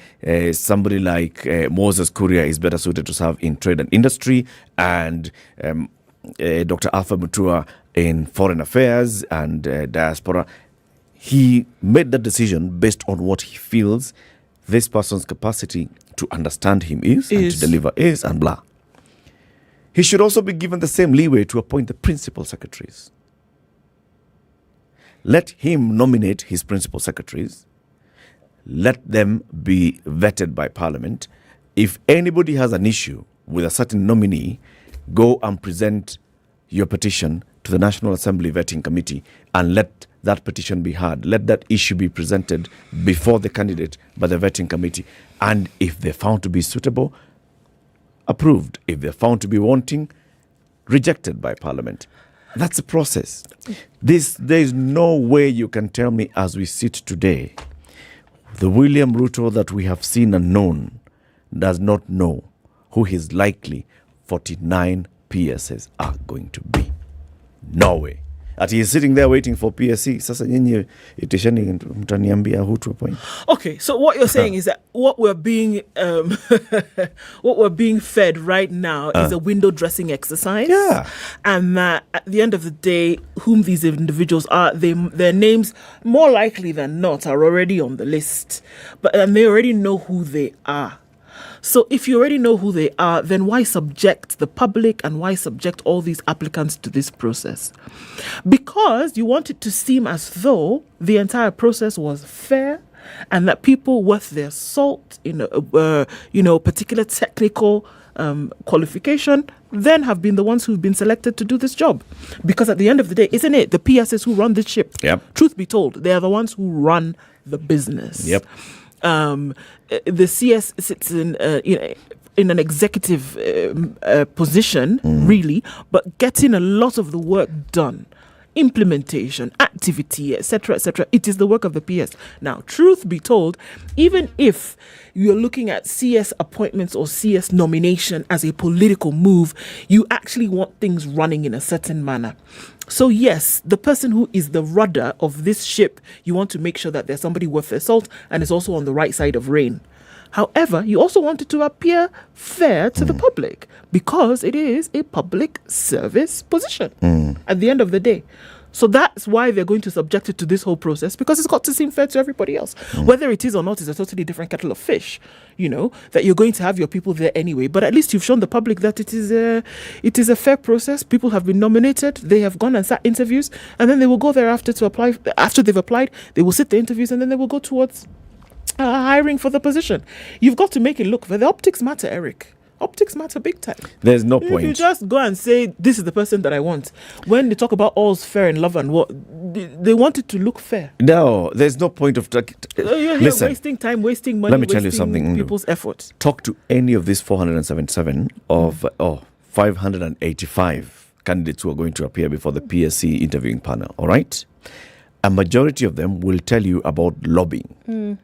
S9: somebody like Moses Kuria is better suited to serve in trade and industry, and Dr. Alpha Mutua in foreign affairs and diaspora. He made that decision based on what he feels this person's capacity to understand him is and to deliver is, and blah. He should also be given the same leeway to appoint the principal secretaries. Let him nominate his principal secretaries. Let them be vetted by Parliament. If anybody has an issue with a certain nominee, go and present your petition to the National Assembly Vetting Committee and let that petition be heard. Let that issue be presented before the candidate by the vetting committee. And if they're found to be suitable, approved. If they're found to be wanting, rejected by Parliament. That's the process. There is no way you can tell me as we sit today, the William Ruto that we have seen and known does not know who his likely 49 PSs are going to be. No way. That he is sitting there waiting for PSC. Sasa nyinyi itisheni mtaniambia who to appoint.
S11: Okay, so what you're saying is that what we're being fed right now is a window dressing exercise.
S9: Yeah.
S11: And that at the end of the day, whom these individuals are, their names more likely than not are already on the list. And they already know who they are. So if you already know who they are, then why subject the public and why subject all these applicants to this process? Because you want it to seem as though the entire process was fair and that people worth their salt in a particular technical qualification then have been the ones who've been selected to do this job. Because at the end of the day, isn't it the PSs who run this ship?
S9: Yep.
S11: Truth be told, they are the ones who run the business.
S9: Yep.
S11: The CS sits in an executive position, really, but getting a lot of the work done, implementation, activity, etc., etc. It is the work of the PS. Now, truth be told, even if you're looking at CS appointments or CS nomination as a political move, you actually want things running in a certain manner. So yes, the person who is the rudder of this ship, you want to make sure that there's somebody worth their salt and is also on the right side of rain. However, you also want it to appear fair to the public because it is a public service position at the end of the day. So that's why they're going to subject it to this whole process, because it's got to seem fair to everybody else. Whether it is or not is a totally different kettle of fish, that you're going to have your people there anyway. But at least you've shown the public that it is a fair process. People have been nominated. They have gone and sat interviews, and then they will go thereafter to apply. After they've applied, they will sit the interviews, and then they will go towards hiring for the position. You've got to make it look fair. The optics matter, Eric. Optics matter big time.
S9: There's no point.
S11: If you just go and say, this is the person that I want, when they talk about all's fair in love and what, they want it to look fair.
S9: No, there's no point of...
S11: You're
S9: Listen,
S11: wasting time, wasting money,
S9: let me tell you something.
S11: People's effort.
S9: Talk to any of these 477 of 585 candidates who are going to appear before the PSC interviewing panel, all right? A majority of them will tell you about lobbying.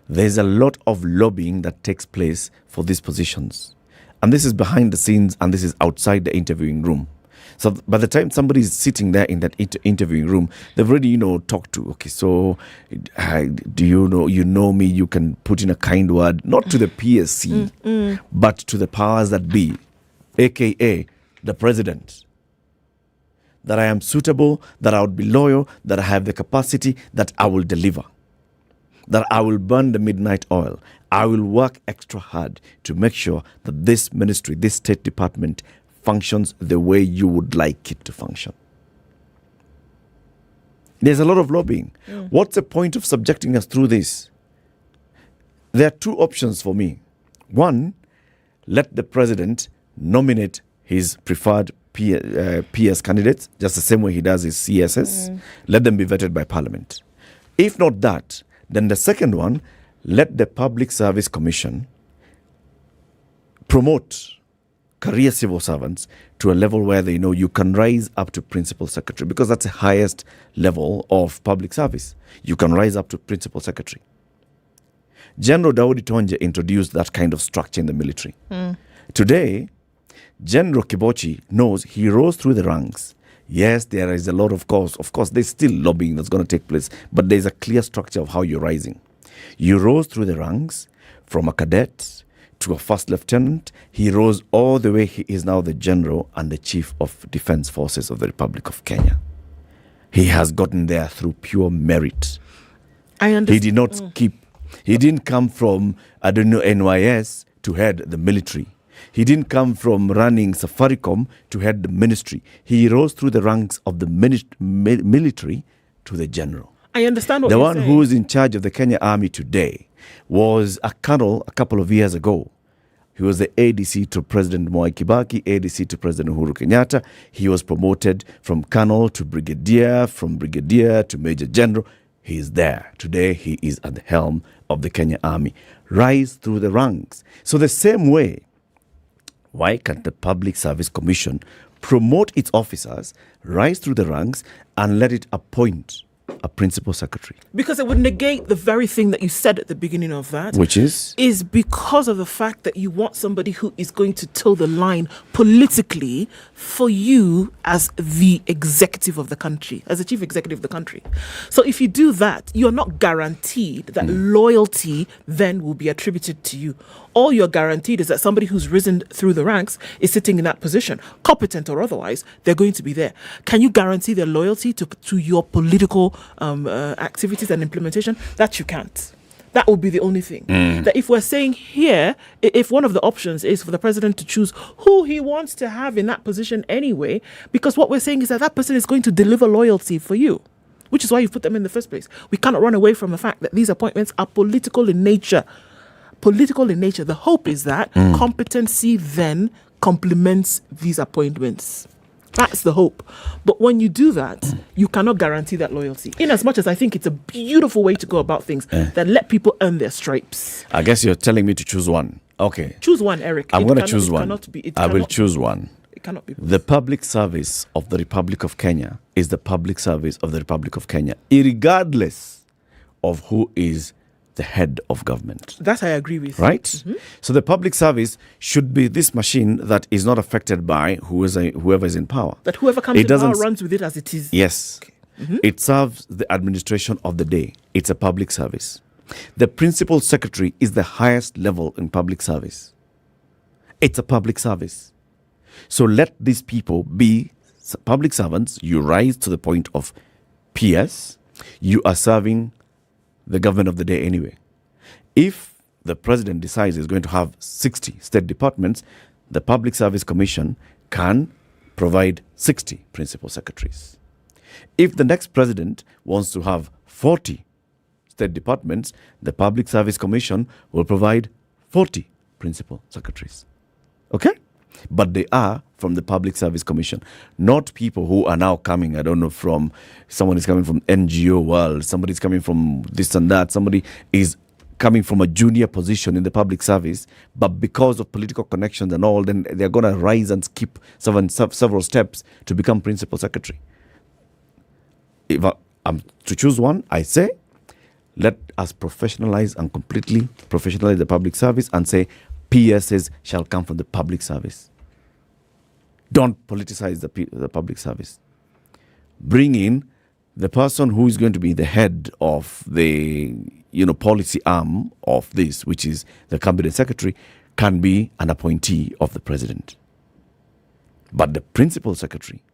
S9: There's a lot of lobbying that takes place for these positions. And this is behind the scenes, and this is outside the interviewing room. So by the time somebody is sitting there in that interviewing room, they've already, talked to, okay, so do you know me, you can put in a kind word, not to the PSC, but to the powers that be, a.k.a. the president. That I am suitable, that I would be loyal, that I have the capacity, that I will deliver. That I will burn the midnight oil. I will work extra hard to make sure that this ministry, this State Department, functions the way you would like it to function. There's a lot of lobbying. What's the point of subjecting us through this? There are two options for me. One, let the president nominate his preferred PS candidates, just the same way he does his CSS. Let them be vetted by Parliament. If not that, then the second one, let the Public Service Commission promote career civil servants to a level where they know you can rise up to principal secretary, because that's the highest level of public service. You can rise up to principal secretary. General Daudi Tonje introduced that kind of structure in the military. Today, General Kibochi knows he rose through the ranks. Yes, there is a lot of course. Of course, there's still lobbying that's going to take place, but there's a clear structure of how you're rising. You rose through the ranks from a cadet to a first lieutenant. He rose all the way. He is now the general and the chief of defense forces of the Republic of Kenya. He has gotten there through pure merit.
S11: I understand.
S9: He did not he didn't come from, NYS to head the military. He didn't come from running Safaricom to head the ministry. He rose through the ranks of the military to the general.
S11: I understand what
S9: the
S11: you're
S9: one
S11: saying.
S9: who is in charge of the Kenya Army today was a colonel a couple of years ago. He was the ADC to President Mwai Kibaki, ADC to President Uhuru Kenyatta. He was promoted from colonel to brigadier, from brigadier to major general. He is there. Today, he is at the helm of the Kenya Army. Rise through the ranks. So the same way, why can't the Public Service Commission promote its officers, rise through the ranks, and let it appoint a principal secretary?
S11: Because it would negate the very thing that you said at the beginning of that.
S9: Which is
S11: because of the fact that you want somebody who is going to toe the line politically for you as the executive of the country, as the chief executive of the country. So if you do that, you're not guaranteed that loyalty then will be attributed to you. All you're guaranteed is that somebody who's risen through the ranks is sitting in that position, competent or otherwise, they're going to be there. Can you guarantee their loyalty to your political activities and implementation? That you can't. That would be the only thing. That if we're saying here, if one of the options is for the president to choose who he wants to have in that position anyway, because what we're saying is that that person is going to deliver loyalty for you, which is why you put them in the first place. We cannot run away from the fact that these appointments are political in nature. The hope is that competency then complements these appointments. That's the hope. But when you do that, you cannot guarantee that loyalty. In as much as I think it's a beautiful way to go about things that let people earn their stripes.
S9: I guess you're telling me to choose one. Okay.
S11: Choose one, Eric.
S9: I'm going to choose one. I will choose one.
S11: It cannot be.
S9: The public service of the Republic of Kenya is the public service of the Republic of Kenya, irregardless of who is the head of government.
S11: That I agree with.
S9: Right? Mm-hmm. So the public service should be this machine that is not affected by whoever is in power.
S11: That whoever comes in power runs with it as it is.
S9: Yes. Okay. Mm-hmm. It serves the administration of the day. It's a public service. The principal secretary is the highest level in public service. It's a public service. So let these people be public servants. You rise to the point of PS. You are serving the government of the day anyway. If the president decides he's going to have 60 state departments, the Public Service Commission can provide 60 principal secretaries. If the next president wants to have 40 state departments, the Public Service Commission will provide 40 principal secretaries. Okay? But they are from the Public Service Commission, not people who are now coming, I don't know, from someone is coming from NGO world, somebody is coming from this and that, somebody is coming from a junior position in the public service, but because of political connections and all, then they're going to rise and skip several steps to become principal secretary. If I'm to choose one, I say, let us professionalize and completely professionalize the public service and say, PSs shall come from the public service. Don't politicize the public service. Bring in the person who is going to be the head of the policy arm of this, which is the cabinet secretary, can be an appointee of the president. But the principal secretary,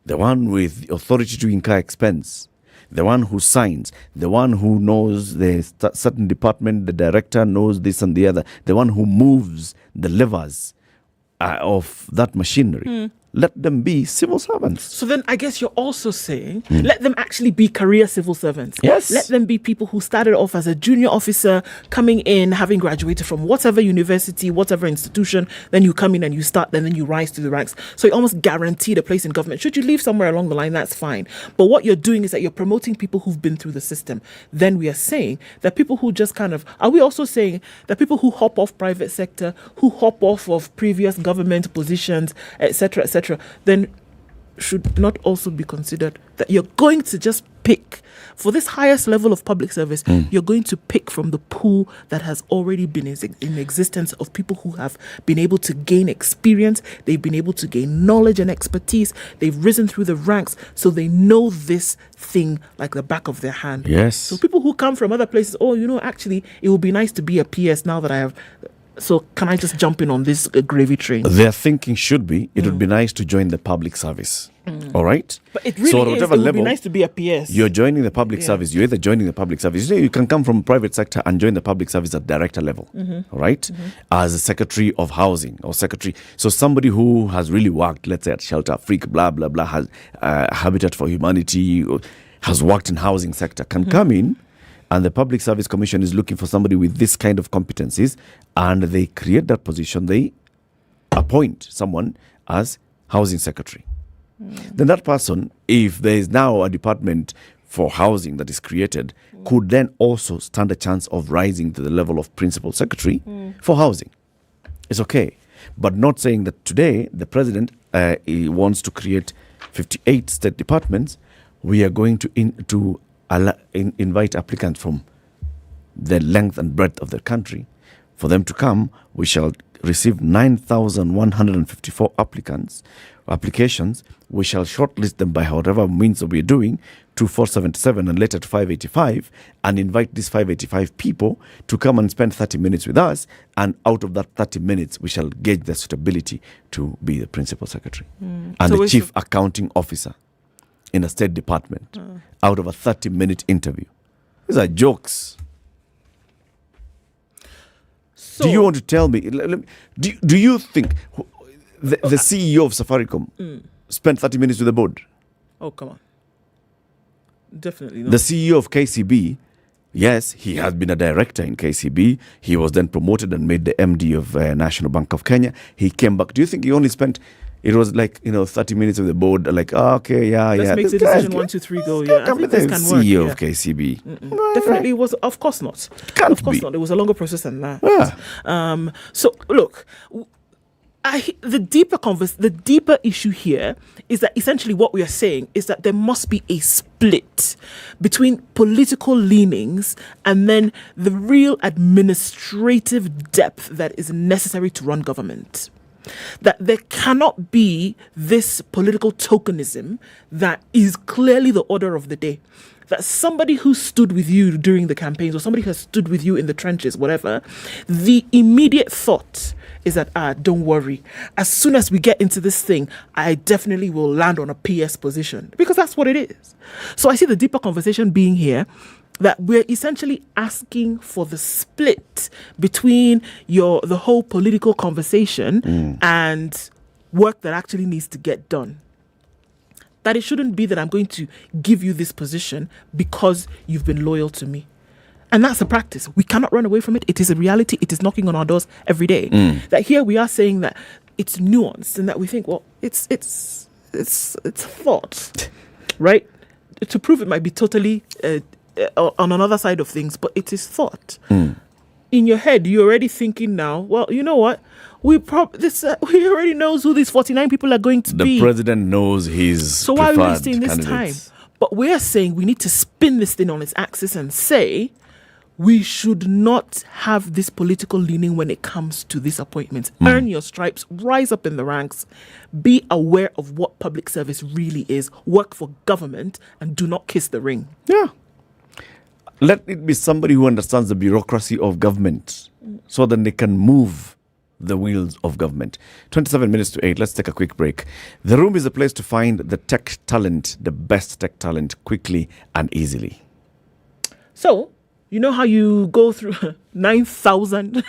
S9: the one with the authority to incur expense, the one who signs, the one who knows the certain department, the director knows this and the other, the one who moves the levers of that machinery. Let them be civil servants.
S11: So then I guess you're also saying, let them actually be career civil servants.
S9: Yes.
S11: Let them be people who started off as a junior officer, coming in, having graduated from whatever university, whatever institution, then you come in and you start, and then you rise to the ranks. So you almost guaranteed a place in government. Should you leave somewhere along the line, that's fine. But what you're doing is that you're promoting people who've been through the system. Then we are saying that people who just are we also saying that people who hop off private sector, who hop off of previous government positions, etc., then should not also be considered that you're going to just pick for this highest level of public service, you're going to pick from the pool that has already been in existence of people who have been able to gain experience, they've been able to gain knowledge and expertise, they've risen through the ranks, so they know this thing like the back of their hand.
S9: Yes.
S11: So people who come from other places, actually, it would be nice to be a PS now that I have. So can I just jump in on this gravy train?
S9: Their thinking should be, it would be nice to join the public service. All right?
S11: But it really
S9: so at whatever
S11: it would
S9: level,
S11: be nice to be a PS.
S9: You're joining the public service. You're either joining the public service. You can come from private sector and join the public service at director level. All right? As a secretary of housing or secretary. So somebody who has really worked, let's say at Shelter Africa, blah, blah, blah, has Habitat for Humanity, has worked in housing sector, can come in. And the Public Service Commission is looking for somebody with this kind of competencies, and they create that position. They appoint someone as housing secretary. Then that person, if there is now a department for housing that is created, could then also stand a chance of rising to the level of principal secretary for housing. It's okay. But not saying that today the president he wants to create 58 state departments. We are going to invite applicants from the length and breadth of the country. For them to come, we shall receive 9,154 applications. We shall shortlist them by whatever means that we are doing to 477 and later to 585, and invite these 585 people to come and spend 30 minutes with us. And out of that 30 minutes, we shall gauge their suitability to be the principal secretary and
S11: So
S9: the chief accounting officer in a state department out of a 30-minute interview. These are jokes.
S11: So,
S9: do you want to tell me, do you think the CEO of Safaricom spent 30 minutes with the board?
S11: Oh, come on. Definitely not.
S9: The CEO of KCB, yes, he has been a director in KCB. He was then promoted and made the MD of National Bank of Kenya. He came back. Do you think he only spent... It was like, 30 minutes with the board, like,
S11: Let's make the decision 1, 2, 3, go. Yeah, I think this can work.
S9: CEO of KCB.
S11: Definitely was, of course not. Of course not. It was a longer process than that.
S9: Yeah.
S11: So, look, the deeper issue here is that essentially what we are saying is that there must be a split between political leanings and then the real administrative depth that is necessary to run government. That there cannot be this political tokenism that is clearly the order of the day. That somebody who stood with you during the campaigns or somebody who has stood with you in the trenches, whatever, the immediate thought is that, don't worry. As soon as we get into this thing, I definitely will land on a PS position. Because that's what it is. So I see the deeper conversation being here that we're essentially asking for the split between the whole political conversation and work that actually needs to get done. That it shouldn't be that I'm going to give you this position because you've been loyal to me. And that's a practice. We cannot run away from it. It is a reality. It is knocking on our doors every day. That here we are saying that it's nuanced and that we think, well, it's thought, right? To prove it might be totally on another side of things, but it is thought. In your head, you're already thinking now, well, you know what? We already knows who these 49 people are going to be.
S9: The president knows his
S11: So why are we
S9: preferred
S11: wasting this
S9: candidates.
S11: time? But we're saying we need to spin this thing on its axis and say we should not have this political leaning when it comes to these appointments. Earn your stripes, rise up in the ranks, be aware of what public service really is, work for government, and do not kiss the ring.
S9: Yeah. Let it be somebody who understands the bureaucracy of government so that they can move the wheels of government. 27 minutes to 8. Let's take a quick break. The Room is a place to find the tech talent, the best tech talent, quickly and easily.
S11: So, you know how you go through 9,000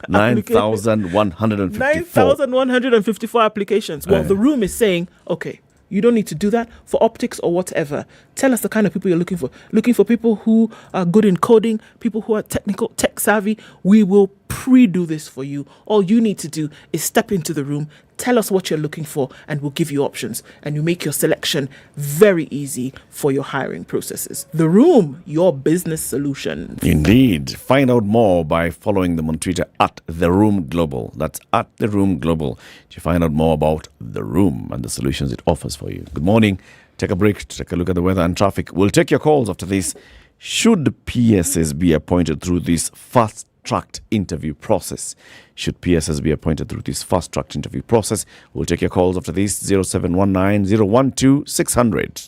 S11: 9,154 applications. Well, the Room is saying, okay, you don't need to do that for optics or whatever. Tell us the kind of people you're looking for. Looking for people who are good in coding, people who are tech savvy. We will pre-do this for you. All you need to do is step into the room, tell us what you're looking for, and we'll give you options. And you make your selection very easy for your hiring processes. The Room, your business solution.
S9: Indeed. Find out more by following them on Twitter at The Room Global. That's at The Room Global to find out more about The Room and the solutions it offers for you. Good morning. Take a break to take a look at the weather and traffic. We'll take your calls after this. Should PSS be appointed through this fast-tracked interview process? Should PSS be appointed through this fast-tracked interview process? We'll take your calls after this. 0719 012 600.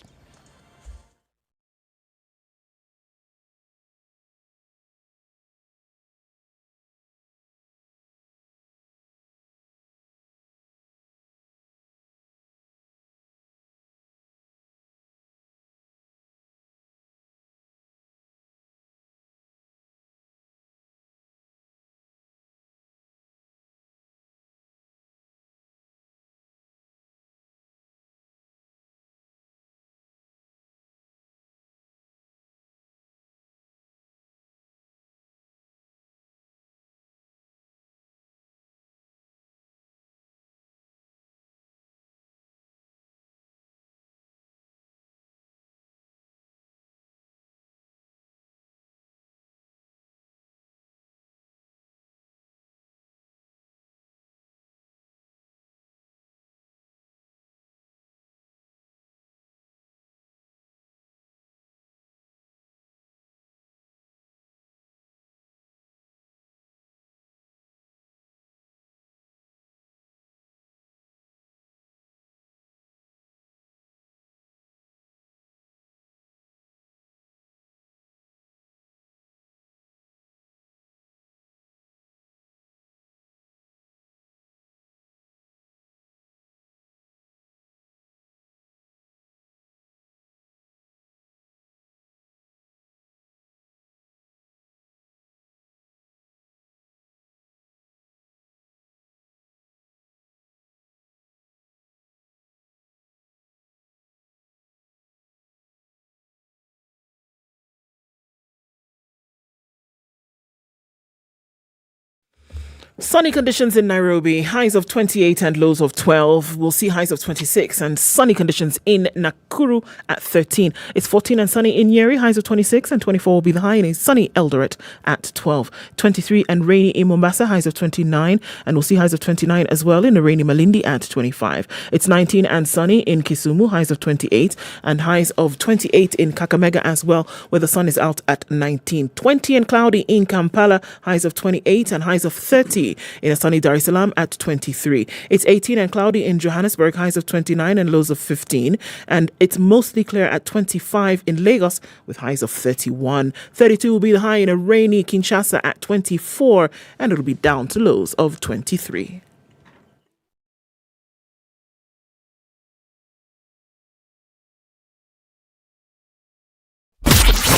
S11: Sunny conditions in Nairobi, highs of 28 and lows of 12. We'll see highs of 26 and sunny conditions in Nakuru at 13. It's 14 and sunny in Nyeri, highs of 26 and 24 will be the high in a sunny Eldoret at 12. 23 and rainy in Mombasa, highs of 29, and we'll see highs of 29 as well in a rainy Malindi at 25. It's 19 and sunny in Kisumu, highs of 28, and highs of 28 in Kakamega as well, where the sun is out at 19. 20 and cloudy in Kampala, highs of 28 and highs of 30. In a sunny Dar es Salaam at 23. It's 18 and cloudy in Johannesburg, highs of 29 and lows of 15. And it's mostly clear at 25 in Lagos with highs of 31. 32 will be the high in a rainy Kinshasa at 24, and it'll be down to lows of 23.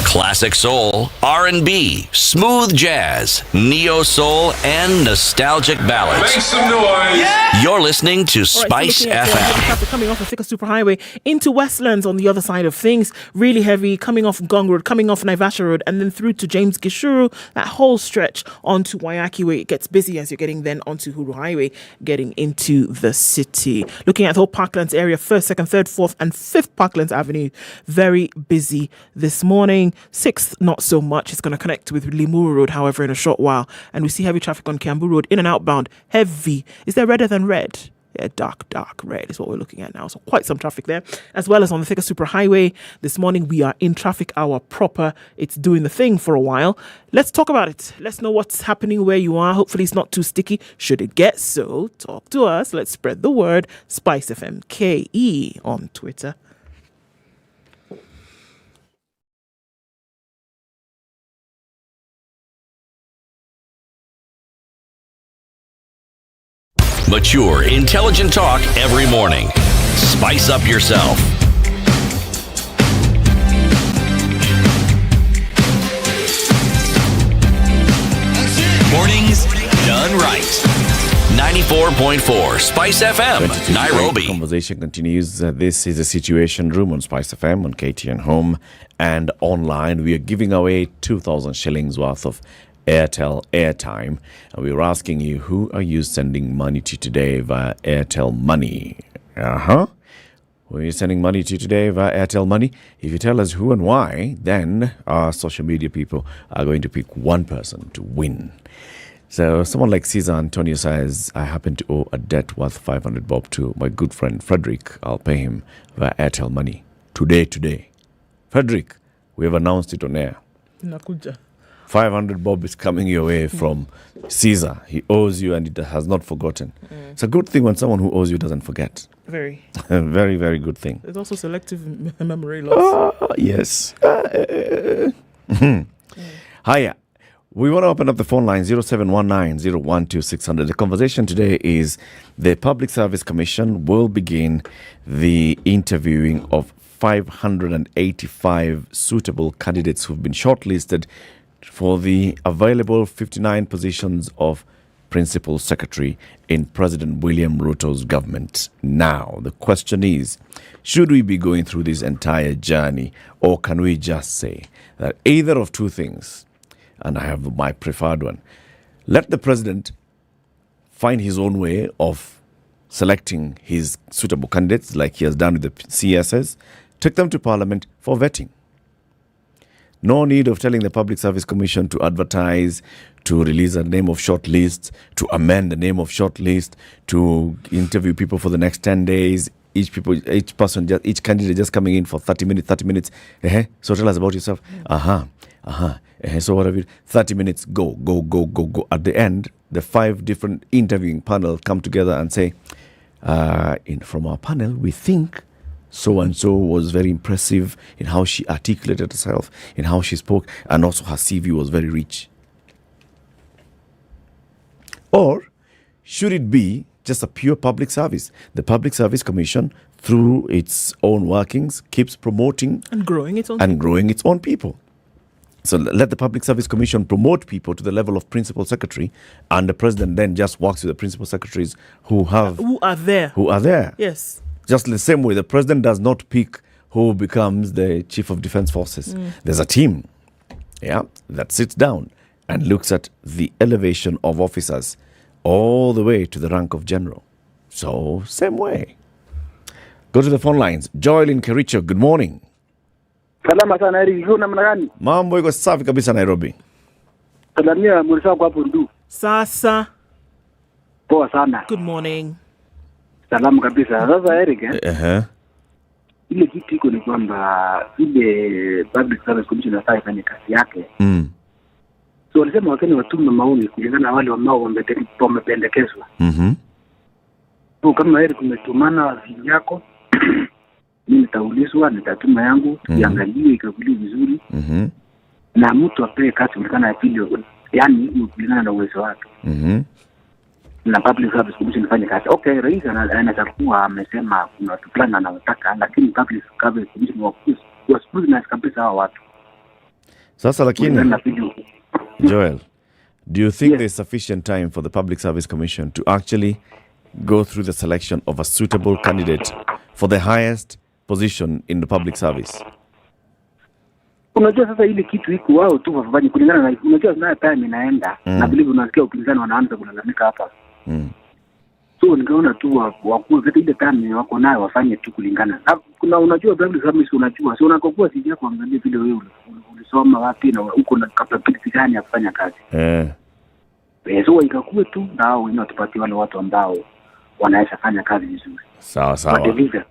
S5: Classic soul, R&B, smooth jazz, neo soul, and nostalgic ballads.
S10: Make some noise.
S5: Yeah! You're listening to Spice FM.
S11: Traffic coming off the Thika Superhighway into Westlands on the other side of things. Really heavy, coming off Gong Road, coming off Naivasha Road, and then through to James Gishuru. That whole stretch onto Waiyaki Way. It gets busy as you're getting then onto Huru Highway, getting into the city. Looking at the whole Parklands area, 1st, 2nd, 3rd, 4th, and 5th Parklands Avenue. Very busy this morning. 6th, not so much. It's going to connect with Limuru Road, however, in a short while. And we see heavy traffic on Kiambu Road, in and outbound. Heavy. Is there redder than red? Yeah, dark red is what we're looking at now. So quite some traffic there. As well as on the Thika Superhighway. This morning we are in traffic hour proper. It's doing the thing for a while. Let's talk about it. Let's know what's happening where you are. Hopefully it's not too sticky. Should it get so, talk to us. Let's spread the word. SpiceFM KE on Twitter.
S5: Mature, intelligent talk every morning. Spice up yourself. Mornings done right. 94.4 Spice FM, Nairobi.
S9: Conversation continues. This is a Situation Room on Spice FM, on KTN Home and online. We are giving away 2,000 shillings worth of Airtel airtime. And we were asking you, who are you sending money to today via Airtel Money? Who are you sending money to today via Airtel Money? If you tell us who and why, then our social media people are going to pick one person to win. So someone like Cesar Antonio says, I happen to owe a debt worth 500 bob to my good friend Frederick. I'll pay him via Airtel Money today. Frederick, we have announced it on air.
S11: Nakuja. 500
S9: bob is coming your way from Caesar. He owes you and it has not forgotten. It's a good thing when someone who owes you doesn't forget.
S11: Very.
S9: Very, very good thing.
S11: There's also selective memory loss.
S9: Yes. Hiya. We want to open up the phone line 0719-012-600. The conversation today is the Public Service Commission will begin the interviewing of 585 suitable candidates who've been shortlisted for the available 59 positions of Principal Secretary in President William Ruto's government. Now, the question is, should we be going through this entire journey, or can we just say that either of two things, and I have my preferred one, let the president find his own way of selecting his suitable candidates like he has done with the CSS, take them to Parliament for vetting. No need of telling the Public Service Commission to advertise, to release a name of short list, to amend the name of short list, to interview people for the next 10 days. Each candidate just coming in for 30 minutes. So tell us about yourself. So what have you? 30 minutes, go. At the end, the 5 different interviewing panel come together and say, from our panel, we think so-and-so was very impressive in how she articulated herself, in how she spoke, and also her CV was very rich. Or should it be just a pure public service? The Public Service Commission, through its own workings, keeps promoting
S11: and growing its
S9: own people. So let the Public Service Commission promote people to the level of Principal Secretary, and the President then just works with the Principal Secretaries who are there.
S11: Yes.
S9: Just the same way, the President does not pick who becomes the Chief of Defense Forces. There's a team, that sits down and looks at the elevation of officers all the way to the rank of general. So, same way. Go to the phone lines. Joel in Kericho, good morning.
S13: Salama sana Nairobi, namna gani?
S9: Mambo iko safi kabisa Nairobi.
S13: Salamia Mombasa kwa Pundu.
S11: Sasa.
S13: Poa sana.
S11: Good morning.
S13: Salamu kabisa. Sasa Eric, ile kitu iko ni kwamba ile Public Service Commission inafanya fanya kazi yake. So walisema wakati watume maoni kulingana na wale ambao wamependekezwa. So kama Eric umetumana video yako, mimi nitaulizwa, nitatuma yangu, tuangalie ikaguliwe vizuri. Na mtu apewe kazi kulingana na video, yani kulingana na uwezo wake. Na Public Service Commission ifanye kazi. Okay, rais anaweza kuwa amesema kuna watu fulani anataka, lakini Public Service Commission was kabisa hao watu.
S9: Sasa lakini Joel, do you think there's sufficient time for the Public Service Commission to actually go through the selection of a suitable candidate for the highest position in the public service?
S13: Unajua sasa ile kitu iko wao tu wafanye kulingana na, unajua na time inaenda na vile unasikia upinzani wanaanza kulalamika hapa. So nikaona tu wakuu katika ile time wako nayo wafanye tu kulingana. Kuna unajua Public Service unajua, so unakokuwa sija kuangalia vile wewe ulisoma wapi na uko na capability gani ya kufanya kazi. So ikakuwa tu nao inatupatia wale watu ambao wanaweza fanya kazi vizuri.
S9: Sawa.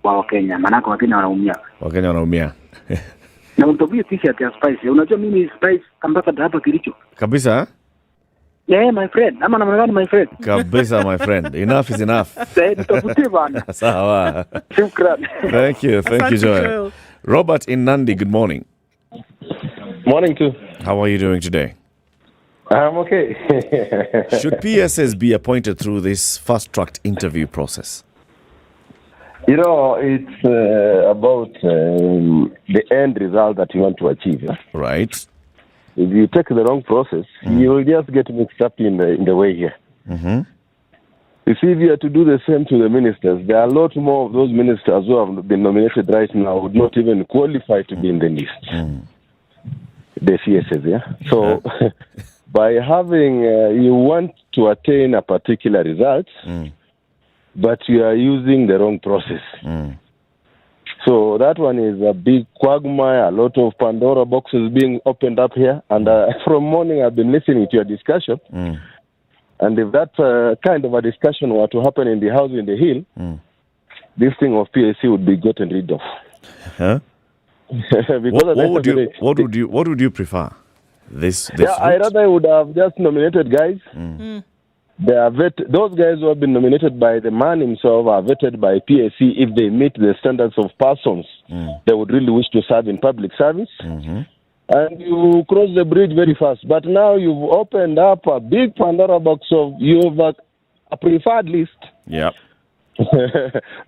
S13: Kwa Wakenya, maana Wakenya
S9: wanaumia.
S13: Na utobie t-shirt ya Spice. Unajua mimi Spice ambassador hapa Kericho.
S9: Kabisa?
S13: Yeah, my friend. Ama namna gani my friend?
S9: Kabisa my friend. Enough is enough.
S13: Tutafutie bana.
S9: Sawa.
S13: Shukran.
S9: Thank you Joel. Robert in Nandi, good morning.
S14: Morning too.
S9: How are you doing today?
S14: I'm okay.
S9: Should PSS be appointed through this fast-tracked interview process?
S14: You know, it's about the end result that you want to achieve.
S9: Right.
S14: If you take the wrong process, you will just get mixed up in the way here. You see, if you are to do the same to the ministers, there are a lot more of those ministers who have been nominated right now would not even qualify to be in the list. The CSS, So by having, you want to attain a particular result, but you are using the wrong process. So that one is a big quagmire, a lot of Pandora boxes being opened up here. And from morning I've been listening to your discussion. And if that kind of a discussion were to happen in the House in the Hill, this thing of PLC would be gotten rid of.
S9: Huh? What would you prefer? This
S14: I rather would have just nominated guys. They are those guys who have been nominated by the man himself are vetted by PLC. If they meet the standards of persons they would really wish to serve in public service. And you cross the bridge very fast. But now you've opened up a big Pandora box of you've a preferred list.
S9: Yep.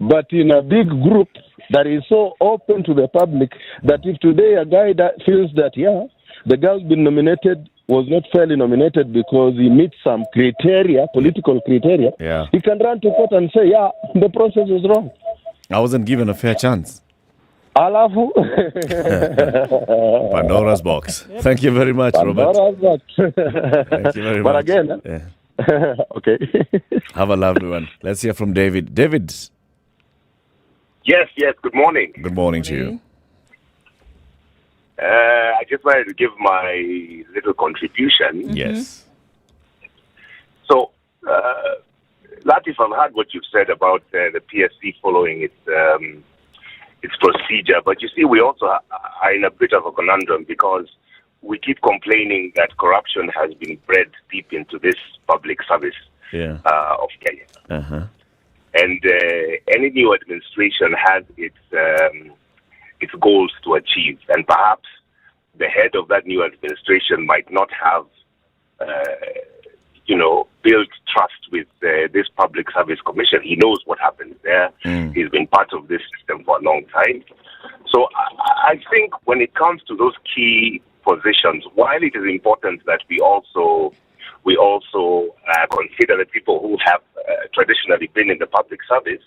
S14: But in a big group that is so open to the public that if today a guy that feels that, the guy's been nominated was not fairly nominated because he meets some criteria, political criteria, he can run to court and say, the process was wrong.
S9: I wasn't given a fair chance.
S14: Alafu.
S9: Pandora's box. Thank you very much, Robert.
S14: Pandora's box.
S9: Thank you very much.
S14: But again, okay.
S9: Have a lovely one. Let's hear from David. David.
S15: Yes, good morning.
S9: Good morning to you.
S15: I just wanted to give my little contribution.
S9: Yes.
S15: So, Latif, I've heard what you've said about the PSC following its procedure, but you see, we also are in a bit of a conundrum because we keep complaining that corruption has been bred deep into this public service of Kenya. And any new administration has its goals to achieve, and perhaps the head of that new administration might not have, built trust with this Public Service Commission. He knows what happens there. He's been part of this system for a long time. So I think when it comes to those key positions, while it is important that we also consider the people who have traditionally been in the public service,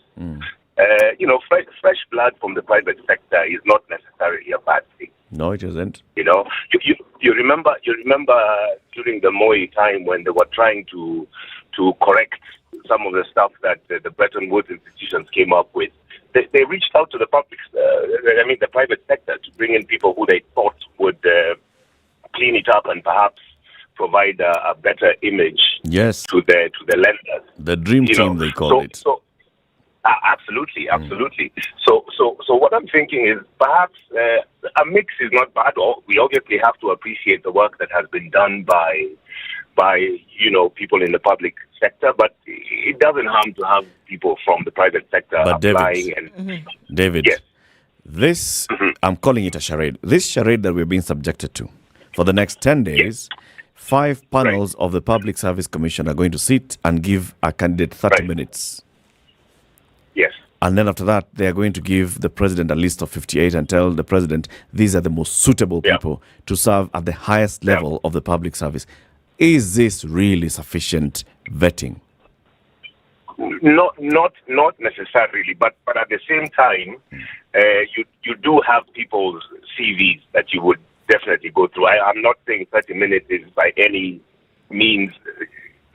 S15: fresh blood from the private sector is not necessarily a bad thing.
S9: No, it isn't.
S15: You remember during the Moi time when they were trying to correct some of the stuff that the Bretton Woods institutions came up with. They reached out to the the private sector to bring in people who they thought would clean it up and perhaps provide a better image to the lenders.
S9: The dream team, they call it.
S15: Absolutely. So what I'm thinking is perhaps a mix is not bad. We obviously have to appreciate the work that has been done by people in the public sector, but it doesn't harm to have people from the private sector applying.
S9: David, this, I'm calling it a charade. This charade that we're being subjected to for the next 10 days, 5 panels of the Public Service Commission are going to sit and give a candidate 30 minutes.
S15: Yes.
S9: And then after that, they are going to give the president a list of 58 and tell the president these are the most suitable people to serve at the highest level of the public service. Is this really sufficient vetting?
S15: Not necessarily, but at the same time, you do have people's CVs that you would definitely go through. I'm not saying 30 minutes is by any means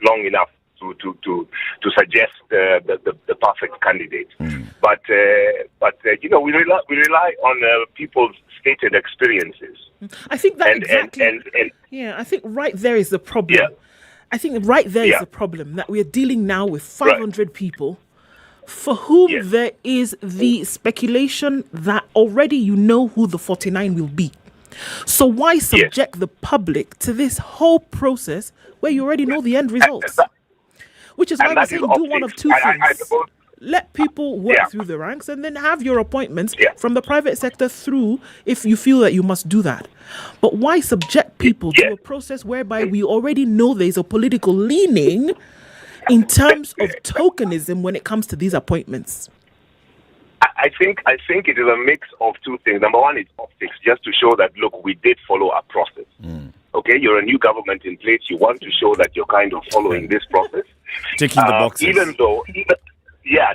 S15: long enough to suggest the perfect candidate, but we rely on people's stated experiences.
S11: I think that I think right there is the problem. I think right there is the problem, that we are dealing now with 500 people for whom there is the speculation that already who the 49 will be. So why subject the public to this whole process where you already know the end results? Which is why we're saying do one of two things. Let people work through the ranks and then have your appointments from the private sector through if you feel that you must do that. But why subject people to a process whereby we already know there's a political leaning in terms of tokenism when it comes to these appointments?
S15: I think it is a mix of two things. Number one, it's optics, just to show that, look, we did follow a process. Okay, you're a new government in place. You want to show that you're kind of following this process.
S9: Ticking the boxes.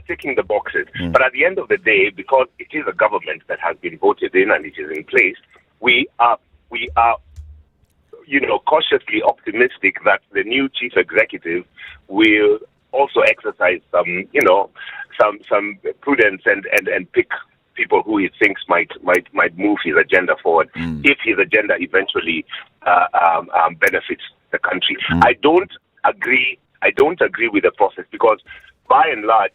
S15: Ticking the boxes. But at the end of the day, because it is a government that has been voted in and it is in place, we are cautiously optimistic that the new chief executive will also exercise some prudence and pick people who he thinks might move his agenda forward if his agenda eventually benefits the country. I don't agree with the process because, by and large,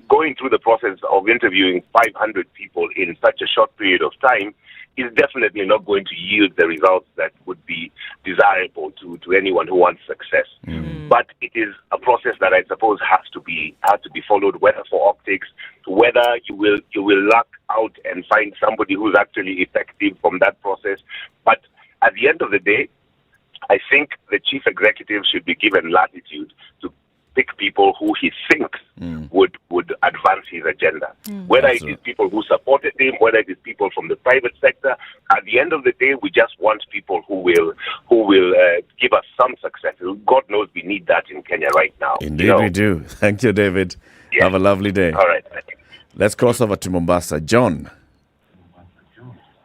S15: going through the process of interviewing 500 people in such a short period of time is definitely not going to yield the results that would be desirable to anyone who wants success. But it is a process that I suppose has to be followed, whether for optics, whether you will luck out and find somebody who's actually effective from that process. But at the end of the day, I think the chief executive should be given latitude to pick people who he thinks would advance his agenda. Whether it is people who supported him, whether it is people from the private sector, at the end of the day, we just want people who will give us some success. God knows we need that in Kenya right now.
S9: Indeed, we do. Thank you, David. Yeah. Have a lovely day.
S15: All right.
S9: Let's cross over to Mombasa. John.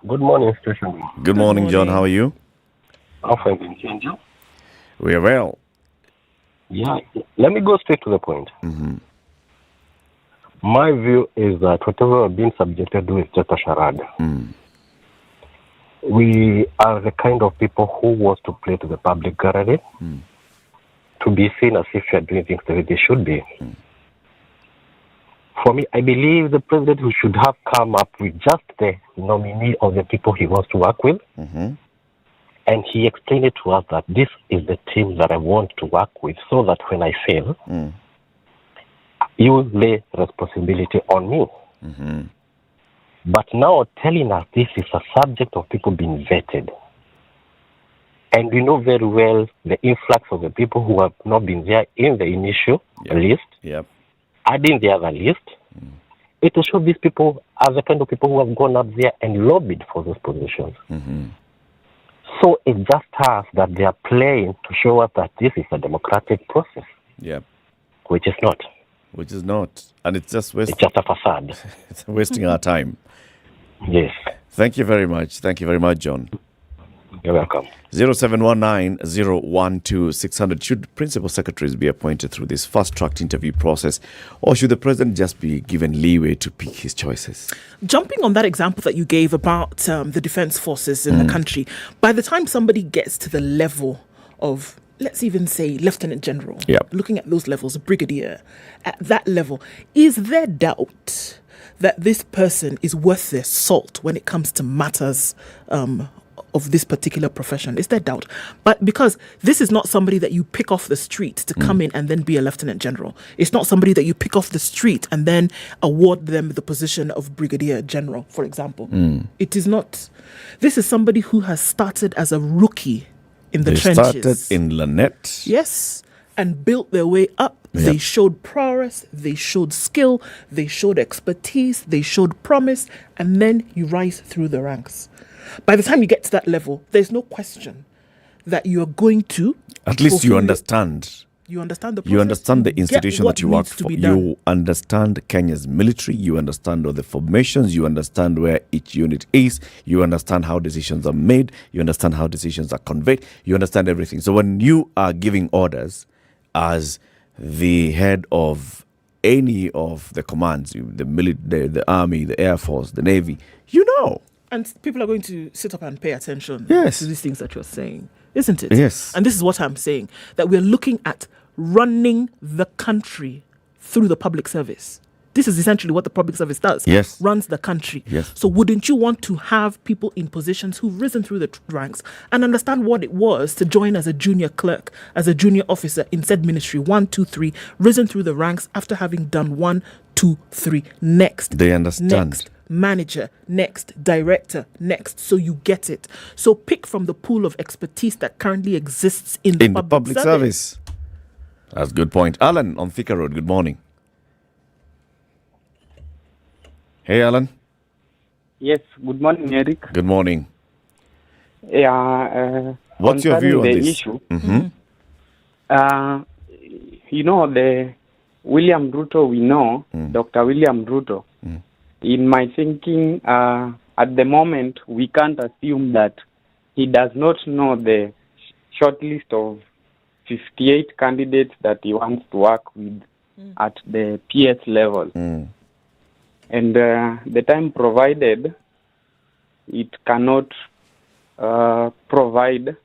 S16: Good morning, Station.
S9: Good morning, John. How are you?
S16: I'm fine, thank you.
S9: We are well.
S16: Yeah, let me go straight to the point. My view is that whatever we've been subjected to is just a charade. We are the kind of people who wants to play to the public gallery, to be seen as if we are doing things the way they should be. For me, I believe the president who should have come up with just the nominee of the people he wants to work with. And he explained it to us that this is the team that I want to work with, so that when I fail, you lay responsibility on me. But now telling us this is a subject of people being vetted. And we know very well the influx of the people who have not been there in the initial list, adding the other list. It will show these people are the kind of people who have gone up there and lobbied for those positions. So it's just us that they are playing to show us that this is a democratic process. Which is not.
S9: And it's just
S16: it's just a facade.
S9: It's wasting our time.
S16: Yes.
S9: Thank you very much. Thank you very much, John.
S16: You're welcome.
S9: 0719-012-600. Should principal secretaries be appointed through this fast-tracked interview process, or should the president just be given leeway to pick his choices?
S11: Jumping on that example that you gave about the defense forces in the country, by the time somebody gets to the level of, let's even say, Lieutenant General, looking at those levels, Brigadier, at that level, is there doubt that this person is worth their salt when it comes to matters of this particular profession? Is there doubt? But because this is not somebody that you pick off the street to come in and then be a lieutenant general. It's not somebody that you pick off the street and then award them the position of brigadier general, for example. It is not. This is somebody who has started as a rookie in the trenches.
S9: Started in Lynette.
S11: Yes. And built their way up. They showed prowess, they showed skill, they showed expertise, they showed promise, and then you rise through the ranks. By the time you get to that level, there's no question that you are going to...
S9: At least you understand.
S11: You understand the process.
S9: You understand the institution that you work for. You understand Kenya's military. You understand all the formations. You understand where each unit is. You understand how decisions are made. You understand how decisions are conveyed. You understand everything. So when you are giving orders as the head of any of the commands, the military, the army, the air force, the navy, you know.
S11: And people are going to sit up and pay attention
S9: to
S11: these things that you're saying, isn't it?
S9: Yes.
S11: And this is what I'm saying, that we're looking at running the country through the public service. This is essentially what the public service does.
S9: Yes.
S11: Runs the country.
S9: Yes.
S11: So wouldn't you want to have people in positions who've risen through the ranks and understand what it was to join as a junior clerk, as a junior officer in said ministry, 1, 2, 3, risen through the ranks after having done 1, 2, 3, next.
S9: They understand.
S11: Next. Manager, next, director, next, so you get it. So pick from the pool of expertise that currently exists in the public service.
S9: That's a good point. Alan on Thika Road, good morning. Hey, Alan.
S17: Yes, good morning, Eric.
S9: Good morning.
S17: Yeah.
S9: What's your view on
S17: the
S9: this
S17: issue? The William Ruto, we know, Dr. William Ruto. In my thinking, at the moment, we can't assume that he does not know the short list of 58 candidates that he wants to work with at the PS level. And the time provided, it cannot provide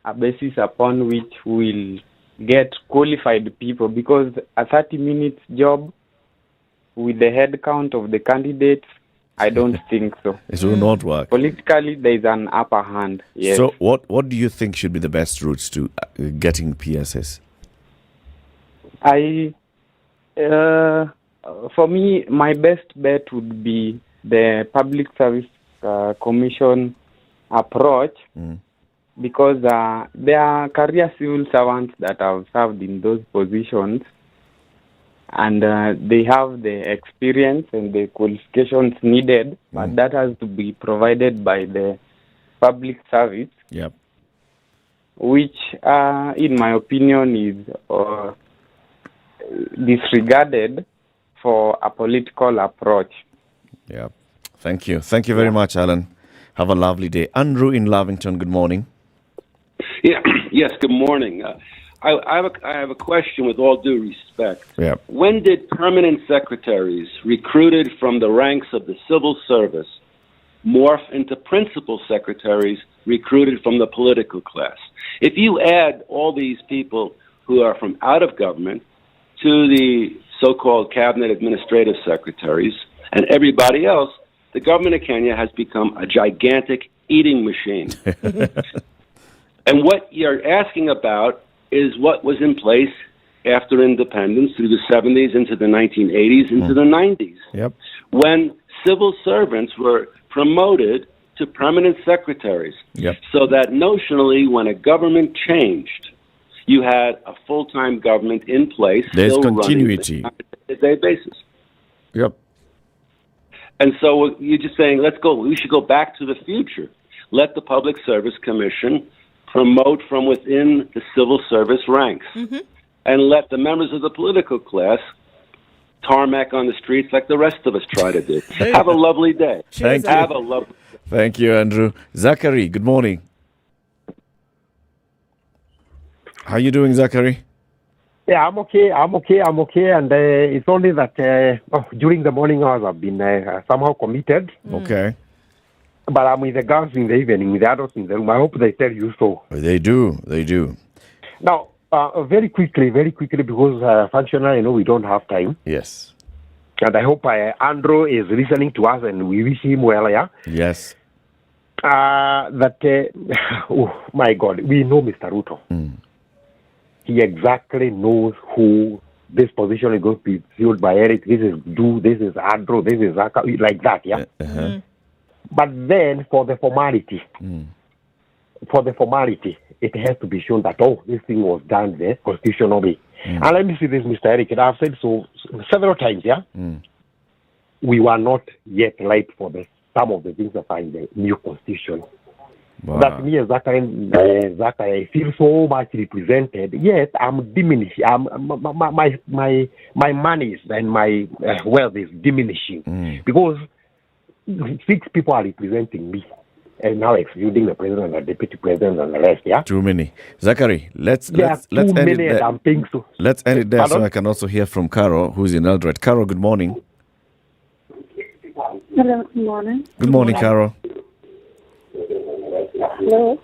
S17: a basis upon which we'll get qualified people, because a 30-minute job with the head count of the candidates, I don't think so.
S9: It will not work.
S17: Politically, there is an upper hand. Yes.
S9: So what do you think should be the best routes to getting PSS?
S17: For me, my best bet would be the Public Service Commission approach, because there are career civil servants that have served in those positions, and they have the experience and the qualifications needed, but that has to be provided by the public service, which, in my opinion, is disregarded for a political approach.
S9: Yeah. Thank you. Thank you very much, Alan. Have a lovely day. Andrew in Lavington, good morning.
S18: Yeah. Yes, good morning. I have a question with all due respect.
S9: Yeah.
S18: When did permanent secretaries recruited from the ranks of the civil service morph into principal secretaries recruited from the political class? If you add all these people who are from out of government to the so-called cabinet administrative secretaries and everybody else, the government of Kenya has become a gigantic eating machine. And what you're asking about is what was in place after independence through the 70s into the 1980s, into the 90s, when civil servants were promoted to permanent secretaries. So that notionally, when a government changed, you had a full-time government in place.
S9: There's
S18: still
S9: continuity.
S18: running on a day basis.
S9: Yep.
S18: And so you're just saying, we should go back to the future. Let the Public Service Commission promote from within the civil service ranks, and let the members of the political class tarmac on the streets like the rest of us try to do. Have a lovely day. Have a lovely day.
S9: Thank you, Andrew. Zachary, good morning. How are you doing, Zachary?
S19: Yeah, I'm okay. And it's only that during the morning hours I've been somehow committed.
S9: Okay.
S19: But I'm with the girls in the evening, with the adults in the room. I hope they tell you so.
S9: They do.
S19: Now, very quickly, because functionally, we don't have time.
S9: Yes.
S19: And I hope Andrew is listening to us, and we wish him well, yeah?
S9: Yes.
S19: Oh, my God, we know Mr. Ruto. He exactly knows who this position is going to be filled by Eric. This is this is Andrew, this is Zaka, like that, yeah? But then, for the formality, it has to be shown that, this thing was done there constitutionally. And let me see this, Mr. Eric, and I've said so several times, yeah? We were not yet ripe for some of the things that are in the new constitution. Wow. That me as Zachary, I feel so much represented, yet I'm diminished. My money and my wealth is diminishing because 6 people are representing me, and now excluding the president and the deputy president and the rest. Yeah,
S9: too many. Zachary, let's end it there. Let's end it there. Pardon? So I can also hear from Caro, who's in Eldoret. Caro, good morning.
S20: Hello, good morning.
S9: Good morning, Caro.
S20: Hello.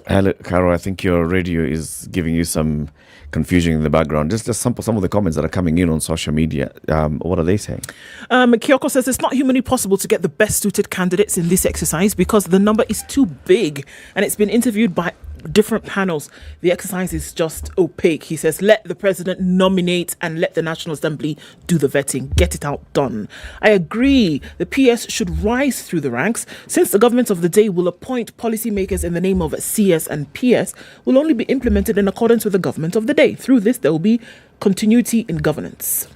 S9: Hello, Caro. I think your radio is giving you some confusion in the background. Just some of the comments that are coming in on social media. What are they saying?
S11: Kyoko says it's not humanly possible to get the best suited candidates in this exercise because the number is too big, and it's been interviewed by different panels. The exercise is just opaque. He says, let the president nominate and let the National Assembly do the vetting. Get it out done. I agree. The PS should rise through the ranks. Since the government of the day will appoint policymakers in the name of CS and PS, will only be implemented in accordance with the government of the day. Through this, there will be continuity in governance.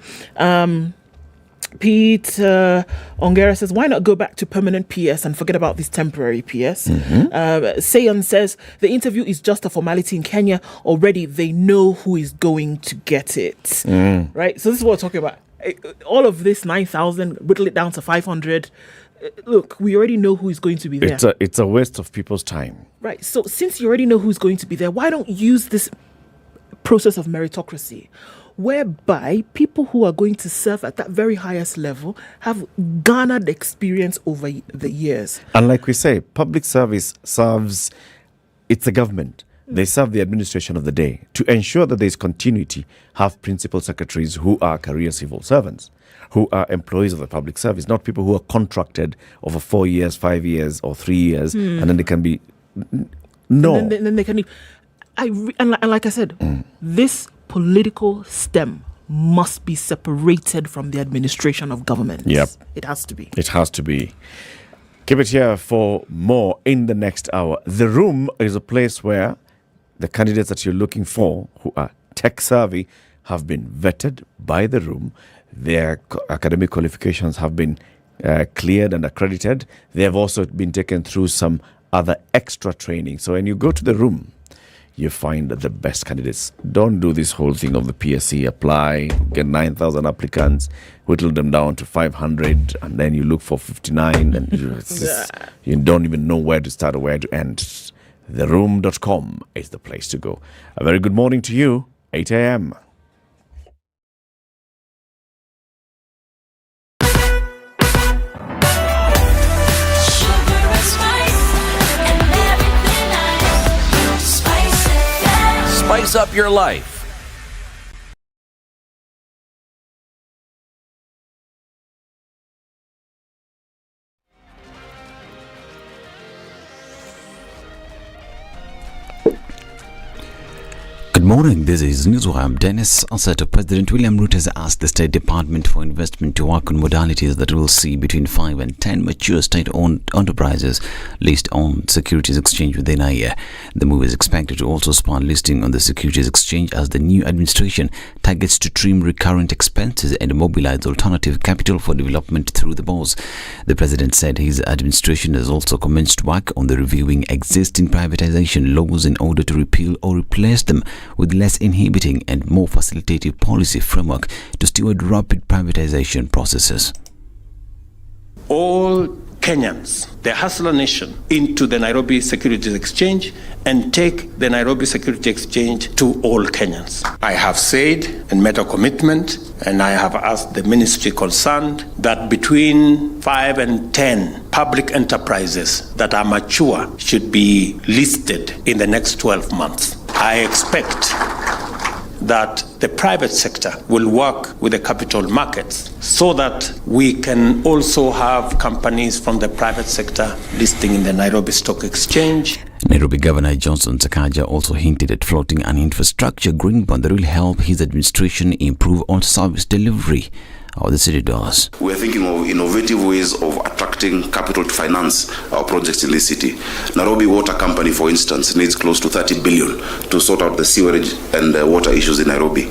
S11: Pete Ongera says, why not go back to permanent PS and forget about this temporary PS? Sayan says, the interview is just a formality in Kenya. Already, they know who is going to get it. Right? So this is what we're talking about. All of this 9,000, whittle it down to 500. look, we already know who is going to be there.
S9: It's a waste of people's time.
S11: Right. So since you already know who's going to be there, why don't you use this process of meritocracy, whereby people who are going to serve at that very highest level have garnered experience over the years.
S9: And like we say, public service serves, it's a government. They serve the administration of the day. To ensure that there is continuity, have principal secretaries who are career civil servants, who are employees of the public service, not people who are contracted over 4 years, 5 years, or 3 years, and then they can be... No.
S11: And then they can... And like I said, this political stem must be separated from the administration of government.
S9: Yep.
S11: It has to be.
S9: It has to be. Keep it here for more in the next hour. The Room is a place where the candidates that you're looking for, who are tech savvy, have been vetted by The Room. Their academic qualifications have been cleared and accredited. They have also been taken through some other extra training. So when you go to The Room, you find the best candidates. Don't do this whole thing of the PSC, apply, get 9,000 applicants, whittle them down to 500, and then you look for 59, and you don't even know where to start or where to end. TheRoom.com is the place to go. A very good morning to you, 8 a.m.
S5: Spice up your life.
S1: Good morning, this is Newswire. I'm Dennis Asseto. President William Ruto has asked the State Department for Investment to work on modalities that will see between 5 and 10 mature state-owned enterprises list on Securities Exchange within a year. The move is expected to also spawn listing on the Securities Exchange as the new administration targets to trim recurrent expenses and mobilize alternative capital for development through the bourse. The president said his administration has also commenced work on the reviewing existing privatization laws in order to repeal or replace them with less inhibiting and more facilitative policy framework to steward rapid privatization processes.
S2: All Kenyans, the hustler nation, into the Nairobi Securities Exchange and take the Nairobi Securities Exchange to all Kenyans. I have said and made a commitment, and I have asked the ministry concerned that between 5 and 10 public enterprises that are mature should be listed in the next 12 months. I expect that the private sector will work with the capital markets so that we can also have companies from the private sector listing in the Nairobi Stock Exchange.
S1: Nairobi Governor Johnson Sakaja also hinted at floating an infrastructure green bond that will help his administration improve on service delivery. How the city does.
S20: We are thinking of innovative ways of attracting capital to finance our projects in this city. Nairobi Water Company, for instance, needs close to 30 billion to sort out the sewerage and water issues in Nairobi.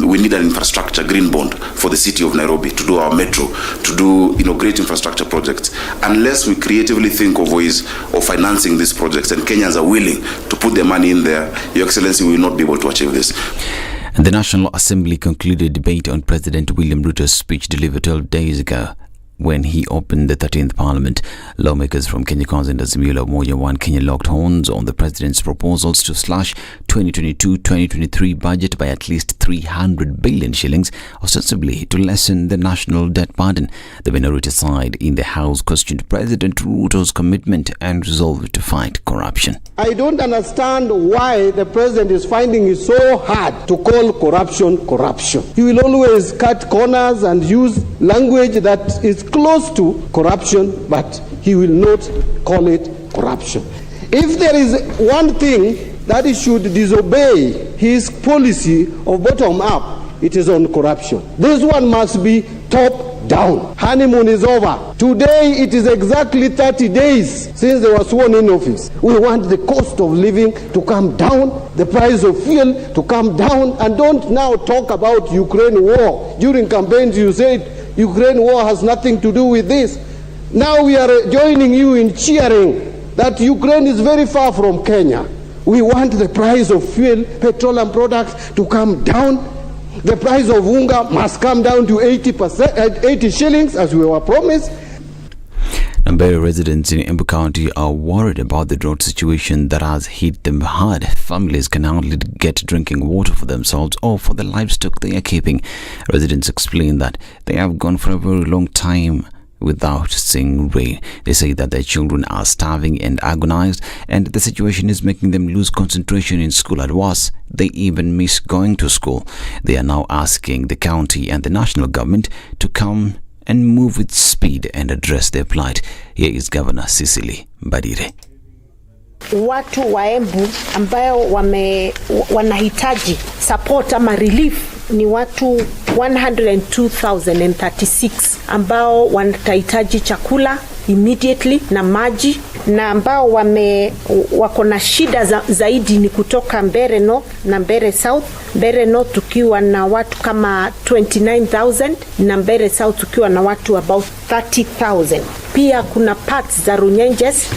S20: We need an infrastructure green bond for the city of Nairobi to do our metro, to do great infrastructure projects. Unless we creatively think of ways of financing these projects and Kenyans are willing to put their money in there, Your Excellency, we will not be able to achieve this.
S1: And the National Assembly concluded debate on President William Ruto's speech delivered 12 days ago when he opened the 13th Parliament. Lawmakers from Kenya Kwanza and Azimio la Umoja One Kenya locked horns on the president's proposals to slash 2022-2023 budget by at least 300 billion shillings, ostensibly to lessen the national debt burden. The minority side in the House questioned President Ruto's commitment and resolve to fight corruption.
S21: I don't understand why the president is finding it so hard to call corruption corruption. He will always cut corners and use language that is close to corruption, but he will not call it corruption. If there is one thing that he should disobey his policy of bottom up, it is on corruption. This one must be top down. Honeymoon is over. Today it is exactly 30 days since they were sworn in office. We want the cost of living to come down, the price of fuel to come down, and don't now talk about Ukraine war. During campaigns you said Ukraine war has nothing to do with this. Now we are joining you in cheering that Ukraine is very far from Kenya. We want the price of fuel, petroleum products to come down. The price of unga must come down to 80 shillings as we were promised.
S1: Namibia residents in Embu County are worried about the drought situation that has hit them hard. Families can hardly get drinking water for themselves or for the livestock they are keeping. Residents explain that they have gone for a very long time without seeing rain. They say that their children are starving and agonized, and the situation is making them lose concentration in school. At worst, they even miss going to school. They are now asking the county and the national government to come and move with speed and address their plight. Here is Governor Cecily Mbadire.
S4: Watu wa Embu ambayo wanahitaji support ama relief ni watu 102,036 ambao wanahitaji chakula immediately na maji, na ambao wako na shida zaidi ni kutoka Mbere North na Mbere South. Mbere North tukiwa na watu kama 29,000 na Mbere South tukiwa na watu about 30,000. Pia kuna parts za Runyenjes.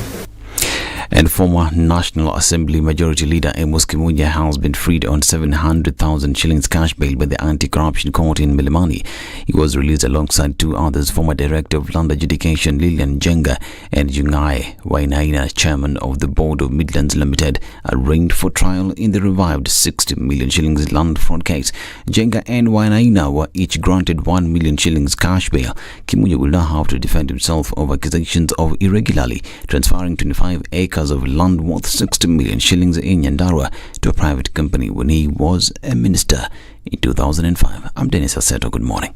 S1: And former National Assembly Majority Leader Amos Kimunya has been freed on 700,000 shillings cash bail by the Anti-Corruption Court in Milimani. He was released alongside two others, former Director of Land Adjudication Lilian Jenga and Jungai Wainaina, Chairman of the Board of Midlands Limited, arraigned for trial in the revived 60 million shillings land fraud case. Jenga and Wainaina were each granted 1 million shillings cash bail. Kimunya will now have to defend himself over accusations of irregularly transferring 25 acres of land worth 60 million shillings in Nyandarua to a private company when he was a minister in 2005. I'm Dennis Aseto. Good morning.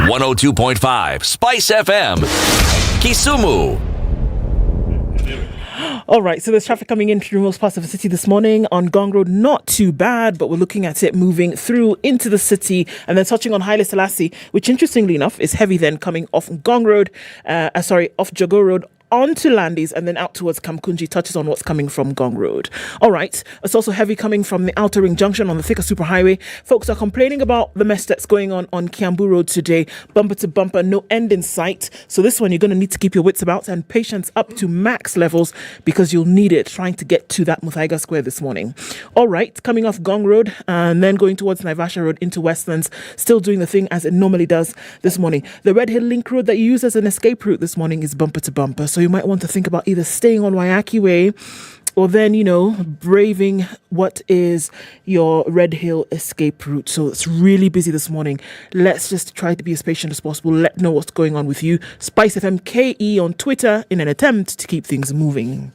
S5: .5 Spice FM, Kisumu.
S11: All right, so there's traffic coming in through most parts of the city this morning on Gong Road. Not too bad, but we're looking at it moving through into the city and then touching on Haile Selassie, which interestingly enough is heavy then coming off Gong Road, off Jogo Road, onto Landis and then out towards Kamkunji, touches on what's coming from Gong Road. All right, it's also heavy coming from the Outer Ring Junction on the Thika Superhighway. Folks are complaining about the mess that's going on Kiambu Road today. Bumper to bumper, no end in sight. So this one, you're going to need to keep your wits about and patience up to max levels because you'll need it trying to get to that Muthaiga Square this morning. All right, coming off Gong Road and then going towards Naivasha Road into Westlands, still doing the thing as it normally does this morning. The Red Hill Link Road that you use as an escape route this morning is bumper to bumper. So you might want to think about either staying on Waiyaki Way or then, braving what is your Red Hill escape route. So it's really busy this morning. Let's just try to be as patient as possible. Let know what's going on with you. SpiceFM KE on Twitter in an attempt to keep things moving.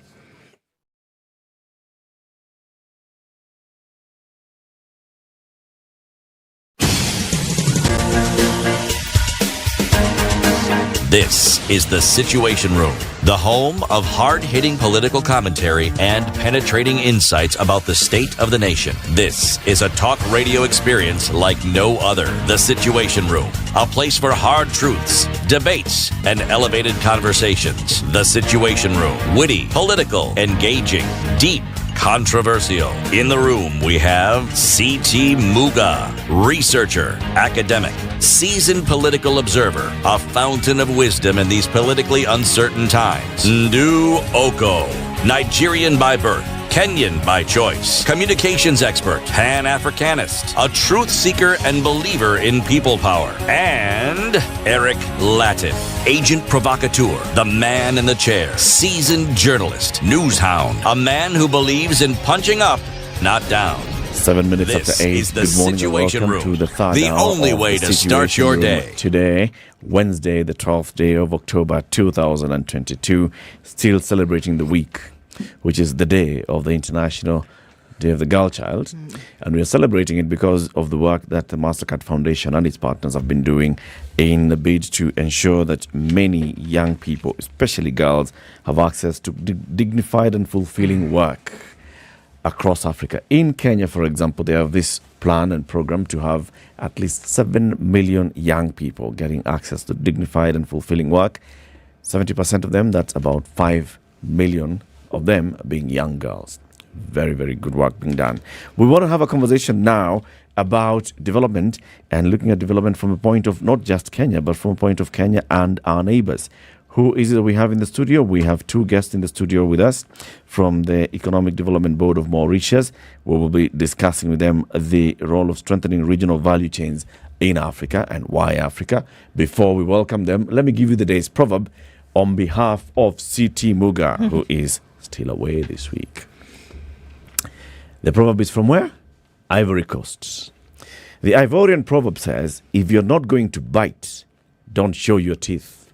S5: This is The Situation Room, the home of hard-hitting political commentary and penetrating insights about the state of the nation. This is a talk radio experience like no other. The Situation Room, a place for hard truths, debates, and elevated conversations. The Situation Room, witty, political, engaging, deep, controversial. In the room, we have C.T. Muga, researcher, academic, seasoned political observer, a fountain of wisdom in these politically uncertain times. Ndu Oko, Nigerian by birth, Kenyan by choice, communications expert, Pan-Africanist, a truth seeker and believer in people power, and Eric Latin, agent provocateur, the man in the chair, seasoned journalist, news hound, a man who believes in punching up, not down.
S9: 7 minutes
S5: This
S9: after 8.
S5: is the
S9: Good morning and
S5: Situation
S9: welcome
S5: Room,
S9: to the third
S5: the
S9: hour
S5: only
S9: of
S5: way
S9: the
S5: to start
S9: Situation
S5: your
S9: Room.
S5: day.
S9: Today, Wednesday, the 12th day of October 2022, still celebrating the week, which is the day of the International Day of the Girl Child. And we are celebrating it because of the work that the MasterCard Foundation and its partners have been doing in the bid to ensure that many young people, especially girls, have access to dignified and fulfilling work across Africa. In Kenya, for example, they have this plan and program to have at least 7 million young people getting access to dignified and fulfilling work. 70% of them, that's about 5 million of them being young girls. Very, very good work being done. We want to have a conversation now about development and looking at development from a point of not just Kenya, but from a point of Kenya and our neighbors. Who is it that we have in the studio? We have two guests in the studio with us from the Economic Development Board of Mauritius. We will be discussing with them the role of strengthening regional value chains in Africa and why Africa. Before we welcome them, let me give you the day's proverb on behalf of CT Muga, who is still away this week. The proverb is from where? Ivory Coast. The Ivorian proverb says, if you're not going to bite, don't show your teeth.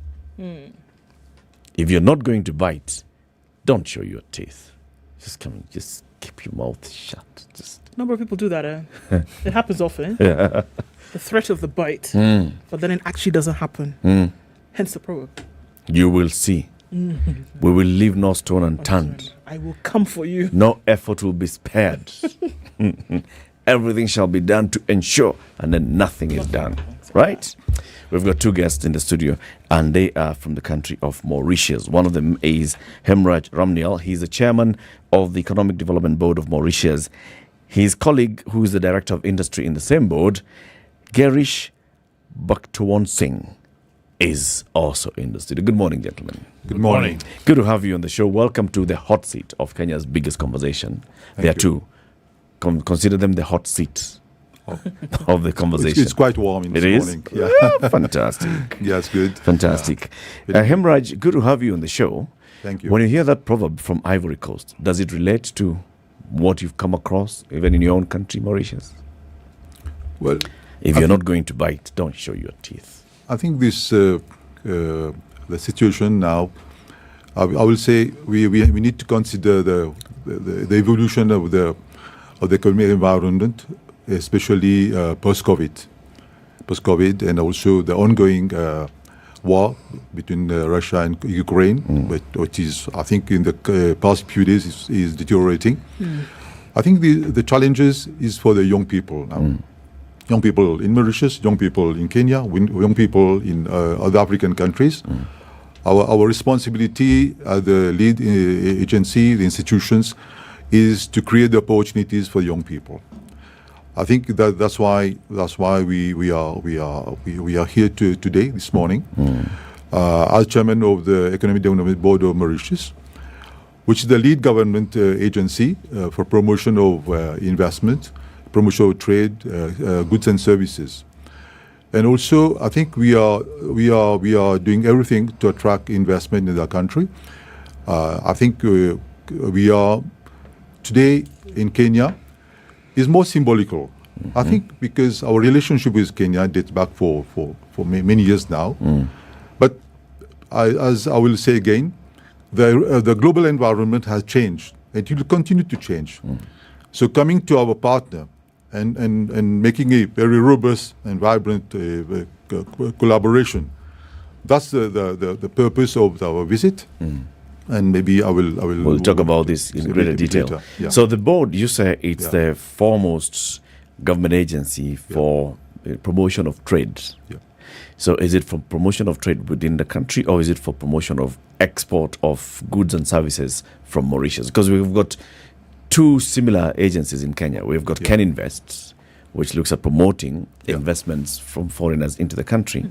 S9: If you're not going to bite, don't show your teeth. Just keep your mouth shut.
S11: A number of people do that. It happens often.
S9: Yeah.
S11: The threat of the bite, but then it actually doesn't happen. Hence the proverb.
S9: You will see. We will leave no stone unturned.
S11: I will come for you.
S9: No effort will be spared. Everything shall be done to ensure, and then nothing is done. Right? We've got two guests in the studio, and they are from the country of Mauritius. One of them is Hemraj Ramnial. He's the chairman of the Economic Development Board of Mauritius. His colleague, who is the director of industry in the same board, Gerish Bhaktawan Singh, is also in the studio. Good morning, gentlemen.
S8: Good morning.
S9: Good to have you on the show. Welcome to the hot seat of Kenya's biggest conversation. There are two. Consider them the hot seat of the conversation.
S8: It's quite warm in this morning.
S9: Yeah. Fantastic.
S8: Yeah, it's good.
S9: Fantastic. Hemraj, good to have you on the show.
S8: Thank you.
S9: When you hear that proverb from Ivory Coast, does it relate to what you've come across, even in your own country, Mauritius?
S8: Well,
S9: if you're not going to bite, don't show your teeth.
S8: I think this the situation now, I will say we need to consider the evolution of the economic environment, especially post-COVID, and also the ongoing war between Russia and Ukraine, which is, I think, in the past few days is deteriorating. I think the challenges is for the young people now. Young people in Mauritius, young people in Kenya, young people in other African countries. Our responsibility as the lead agency, the institutions, is to create the opportunities for young people. I think that's why we are here today, this morning, as chairman of the Economic Development Board of Mauritius, which is the lead government agency for promotion of investment, promotion of trade, goods and services. And also, I think we are doing everything to attract investment in the country. I think we are today in Kenya is more symbolical. I think because our relationship with Kenya dates back for many years now. But as I will say again, the global environment has changed. It will continue to change. So coming to our partner and making a very robust and vibrant collaboration, that's the purpose of our visit. And maybe we'll
S9: talk about this in greater detail.
S8: Yeah.
S9: So the board, you say it's the foremost government agency for promotion of trade.
S8: Yeah.
S9: So is it for promotion of trade within the country, or is it for promotion of export of goods and services from Mauritius? Because we've got two similar agencies in Kenya. We've got KenInvest, which looks at promoting investments from foreigners into the country.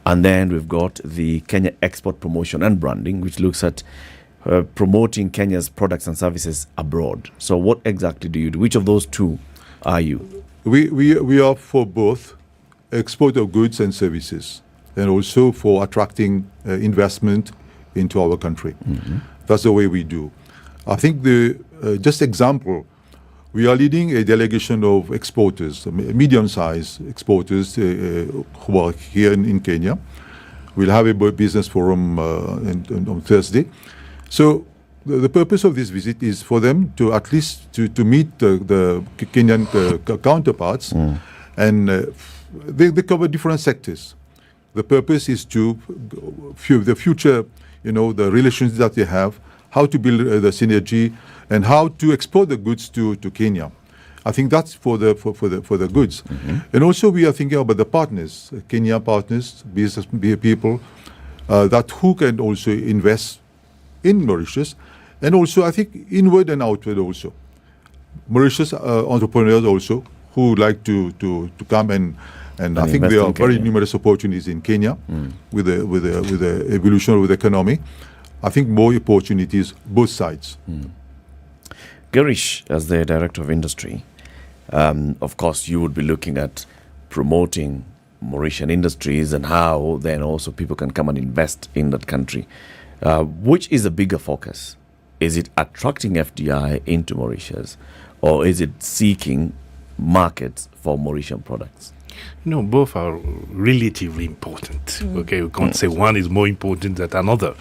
S9: And then we've got the Kenya Export Promotion and Branding, which looks at promoting Kenya's products and services abroad. So what exactly do you do? Which of those two are you?
S8: We are for both export of goods and services, and also for attracting investment into our country. That's the way we do. I think just example, we are leading a delegation of exporters, medium-sized exporters who are here in Kenya. We'll have a business forum on Thursday. So the purpose of this visit is for them to at least to meet the Kenyan counterparts, and they cover different sectors. The purpose is to the future, the relations that they have, how to build the synergy, and how to export the goods to Kenya. I think that's for the goods. And also we are thinking about the partners, Kenya partners, business people, that who can also invest in Mauritius, and also I think inward and outward also. Mauritius entrepreneurs also who like to come and And I think there are very numerous opportunities in Kenya with the evolution of the economy. I think more opportunities, both sides.
S9: Garish, as the Director of Industry, of course, you would be looking at promoting Mauritian industries and how then also people can come and invest in that country. Which is a bigger focus? Is it attracting FDI into Mauritius, or is it seeking markets for Mauritian products?
S6: No, both are relatively important. Okay, we can't say one is more important than another.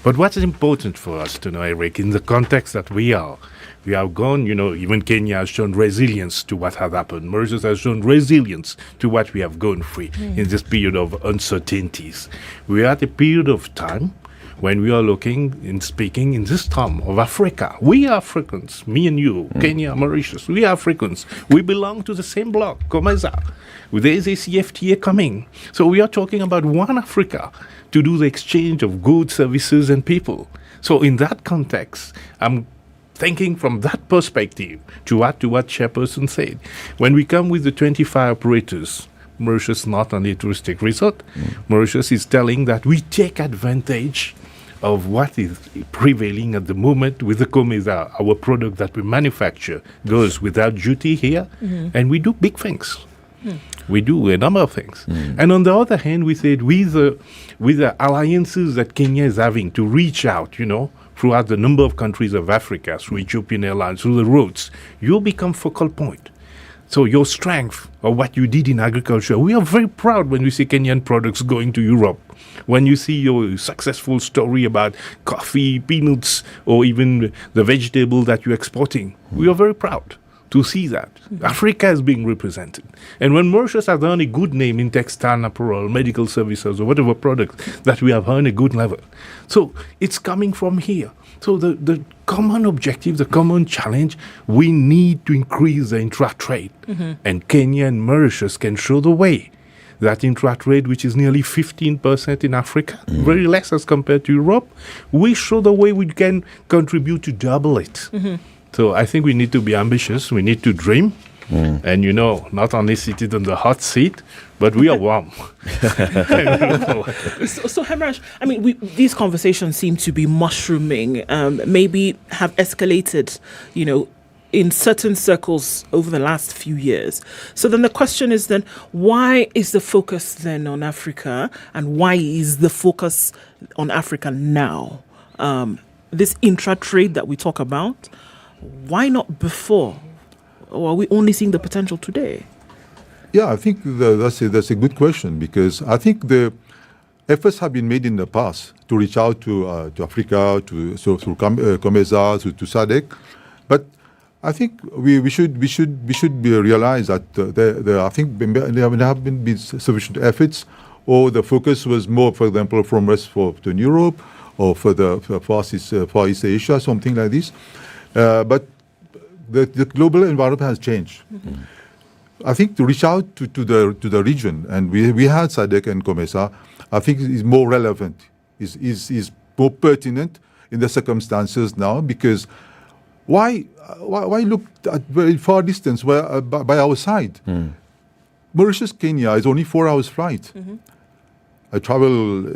S6: But what's important for us to know, Eric, in the context that we have gone, even Kenya has shown resilience to what has happened. Mauritius has shown resilience to what we have gone through in this period of uncertainties. We are at a period of time when we are looking and speaking in this term of Africa. We are Africans, me and you, Kenya, Mauritius, we are Africans. We belong to the same bloc, Comesa. There is a CFTA coming. So we are talking about one Africa to do the exchange of goods, services, and people. So in that context, I'm thinking from that perspective to add to what Chairperson said. When we come with the 25 operators, Mauritius is not only a touristic resort. Mauritius is telling that we take advantage of what is prevailing at the moment with the Comesa. Our product that we manufacture goes without duty here, and we do big things. We do a number of things. And on the other hand, we said with the alliances that Kenya is having to reach out, throughout the number of countries of Africa, through Ethiopian Airlines, through the roads, you'll become focal point. So your strength or what you did in agriculture, we are very proud when we see Kenyan products going to Europe. When you see your successful story about coffee, peanuts, or even the vegetable that you're exporting, we are very proud to see that. Africa is being represented. And when Mauritius has earned a good name in textile, apparel, medical services, or whatever products that we have earned a good level. So it's coming from here. So the common objective, the common challenge, we need to increase the intra-trade. And Kenya and Mauritius can show the way. That intra-trade, which is nearly 15% in Africa, very less as compared to Europe, we show the way we can contribute to double it. So I think we need to be ambitious. We need to dream. And, not only seated on the hot seat, but we are warm.
S11: So Hemraj, these conversations seem to be mushrooming, maybe have escalated, in certain circles over the last few years. So then the question is then, why is the focus then on Africa, and why is the focus on Africa now? This intra-trade that we talk about, why not before? Or are we only seeing the potential today?
S8: Yeah, I think that's a good question, because I think the efforts have been made in the past to reach out to Africa, through Comesa, to SADC, but I think we should realize that there haven't been sufficient efforts, or the focus was more, for example, from Western Europe or for Far East Asia, something like this. But the global environment has changed. I think to reach out to the region, and we had SADC and COMESA, I think is more relevant, is more pertinent in the circumstances now, because why look at very far distance by our side? Mauritius, Kenya is only 4 hours flight. I travel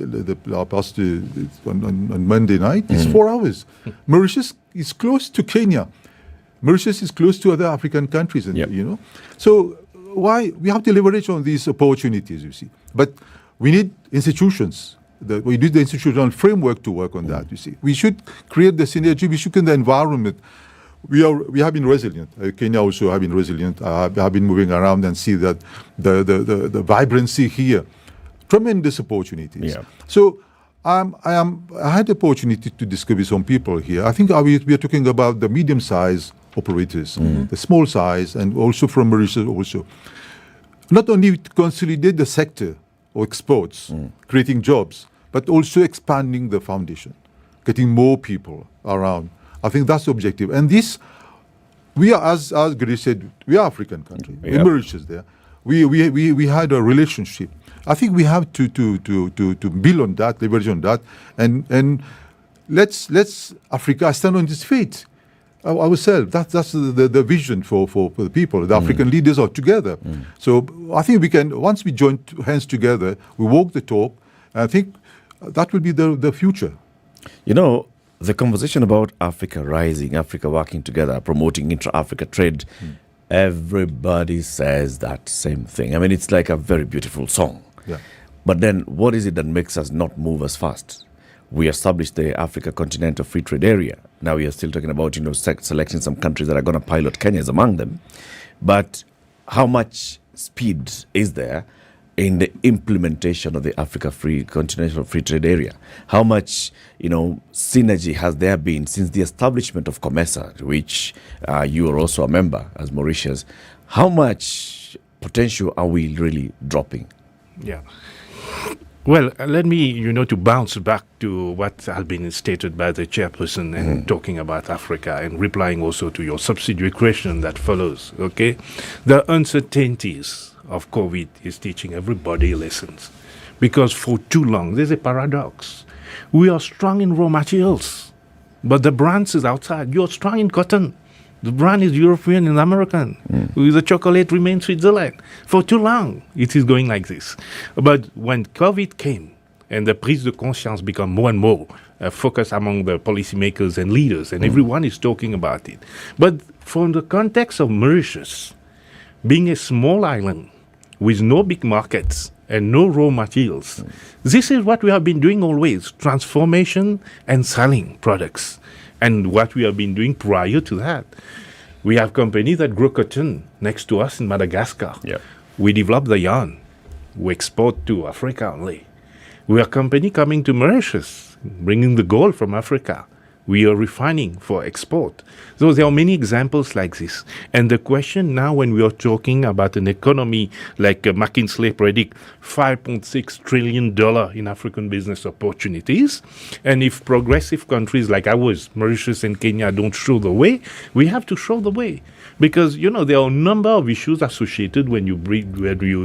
S8: on Monday night. It's 4 hours. Mauritius is close to Kenya. Mauritius is close to other African countries, So why we have to leverage on these opportunities, you see. But we need institutions. We need the institutional framework to work on that, you see. We should create the synergy. We should create the environment. We have been resilient. Kenya also have been resilient. I have been moving around and see that the vibrancy here. Tremendous opportunities. Yeah. So I had the opportunity to discover some people here. I think we are talking about the medium-sized operators, the small size, and also from Mauritius also. Not only to consolidate the sector or exports, creating jobs, but also expanding the foundation, getting more people around. I think that's the objective. And this, we are, as Gary said, we are African country. Yep. Mauritius there. We had a relationship. I think we have to build on that, leverage on that, and let's Africa stand on its feet. ourselves. That's the vision for the people. The African leaders are together. So I think we can, once we join hands together, we walk the talk, and I think that will be the future.
S9: You know, the conversation about Africa rising, Africa working together, promoting intra-Africa trade, everybody says that same thing. I mean, it's like a very beautiful song.
S8: Yeah.
S9: But then what is it that makes us not move as fast? We established the Africa Continental Free Trade Area. Now we are still talking about, selecting some countries that are going to pilot. Kenya is among them. But how much speed is there in the implementation of the Africa Continental Free Trade Area? How much, synergy has there been since the establishment of COMESA, which you are also a member as Mauritius? How much potential are we really dropping?
S6: Yeah. Well, let me, to bounce back to what has been stated by the chairperson and talking about Africa and replying also to your subsidiary question that follows, okay? The uncertainties of COVID is teaching everybody lessons. Because for too long, there's a paradox. We are strong in raw materials, but the brands is outside. You're strong in cotton. The brand is European and American. The chocolate remains Switzerland. For too long, it is going like this. But when COVID came and the prise de conscience become more and more focused among the policymakers and leaders, and everyone is talking about it. But from the context of Mauritius, being a small island with no big markets and no raw materials, this is what we have been doing always, transformation and selling products. And what we have been doing prior to that. We have companies that grow cotton next to us in Madagascar.
S9: Yeah.
S6: We develop the yarn. We export to Africa only. We are a company coming to Mauritius, bringing the gold from Africa. We are refining for export. So there are many examples like this. And the question now when we are talking about an economy like McKinsey predict $5.6 trillion in African business opportunities, and if progressive countries like ours, Mauritius and Kenya, don't show the way, we have to show the way. Because, there are a number of issues associated when you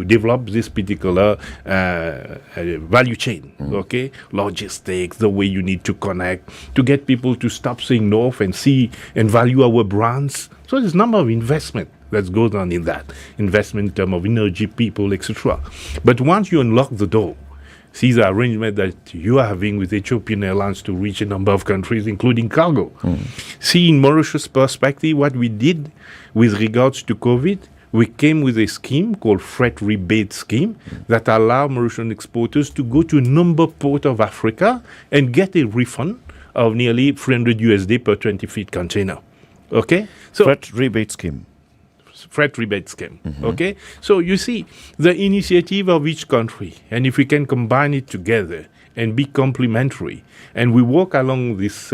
S6: develop this particular value chain, okay? Logistics, the way you need to connect, to get people to stop saying no and see and value our brands. So there's a number of investment that goes on in that. Investment in terms of energy, people, etc. But once you unlock the door, see the arrangement that you are having with Ethiopian Airlines to reach a number of countries, including cargo. See, in Mauritius' perspective, what we did with regards to COVID, we came with a scheme called freight rebate scheme that allowed Mauritian exporters to go to a number of ports of Africa and get a refund of nearly $300 per 20-feet container. Okay? So
S9: Freight rebate scheme.
S6: Okay? So you see, the initiative of each country, and if we can combine it together and be complementary, and we walk along this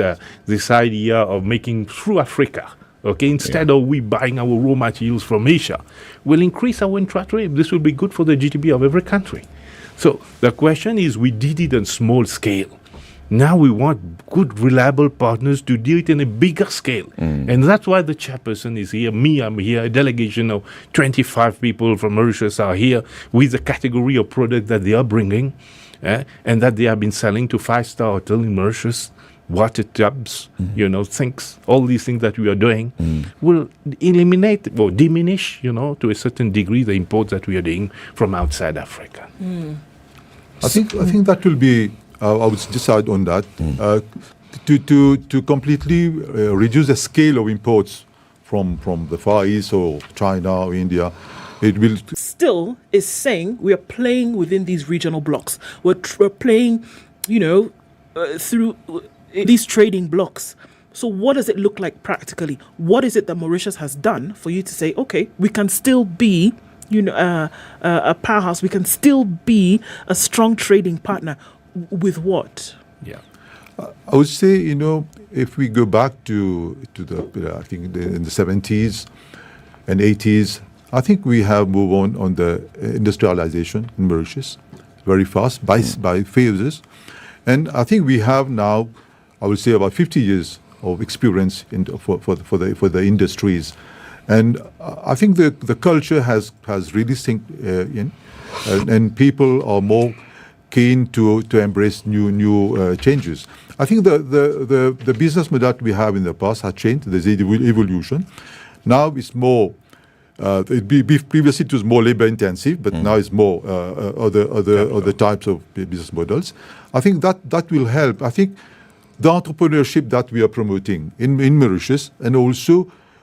S6: idea of making through Africa, okay, instead of we buying our raw materials from Asia, we'll increase our intra-trade. This will be good for the GDP of every country. So the question is, we did it on small scale. Now we want good, reliable partners to do it in a bigger scale. And that's why the chairperson is here. Me, I'm here. A delegation of 25 people from Mauritius are here with the category of product that they are bringing and that they have been selling to five-star hotel in Mauritius, water tubs, things, all these things that we are doing will eliminate or diminish, to a certain degree, the imports that we are doing from outside Africa.
S8: I think that will be... I would just add on that to completely reduce the scale of imports from the Far East or China or India. It will
S11: still is saying we are playing within these regional blocks. We're playing, through these trading blocks. So what does it look like practically? What is it that Mauritius has done for you to say, okay, we can still be a powerhouse. We can still be a strong trading partner. With what?
S6: Yeah,
S8: I would say, if we go back to the, I think in the 70s and 80s, I think we have moved on the industrialization in Mauritius very fast by phases, and I think we have now, I would say, about 50 years of experience for the industries, and I think the culture has really synced in, and people are more keen to embrace new changes. I think the business model that we have in the past has changed. There's evolution. Now it's more. Previously it was more labor intensive, but now it's more other types of business models. I think that will help. I think the entrepreneurship that we are promoting in Mauritius, and also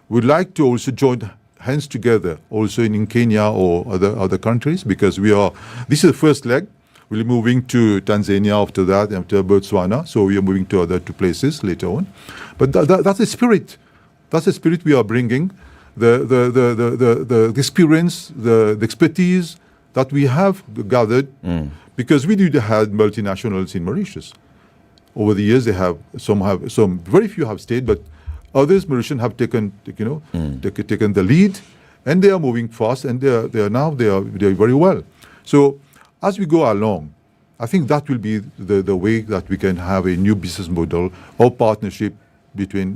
S8: would like to also join hands together also in Kenya or other countries, because this is the first leg. We're moving to Tanzania after that, after Botswana, so we are moving to other two places later on. But that's the spirit. That's the spirit we are bringing. The experience, the expertise that we have gathered, because we do have multinationals in Mauritius. Over the years, some very few have stayed, but others, Mauritians, have taken the lead, and they are moving fast, and they are doing very well. So as we go along, I think that will be the way that we can have a new business model or partnership between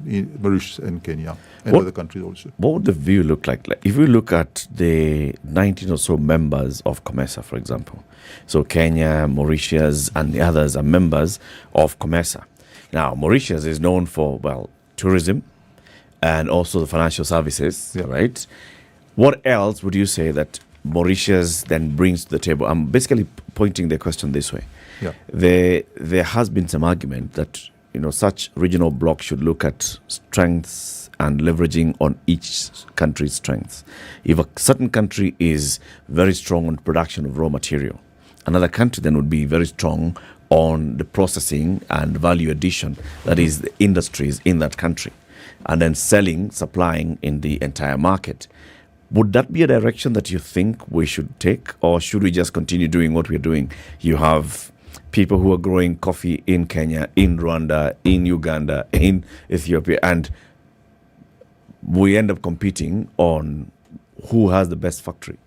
S8: Mauritius and Kenya and other countries also.
S9: What would the view look like? If we look at the 19 or so members of COMESA, for example, so Kenya, Mauritius, and the others are members of COMESA. Now, Mauritius is known for, tourism and also the financial services, right? What else would you say that Mauritius then brings to the table? I'm basically pointing the question this way.
S8: Yeah.
S9: There has been some argument that such regional blocks should look at strengths and leveraging on each country's strengths. If a certain country is very strong on production of raw material, another country then would be very strong on the processing and value addition, that is the industries in that country, and then supplying in the entire market. Would that be a direction that you think we should take, or should we just continue doing what we're doing? You have people who are growing coffee in Kenya, in Rwanda, in Uganda, in Ethiopia, and we end up competing on who has the best factory.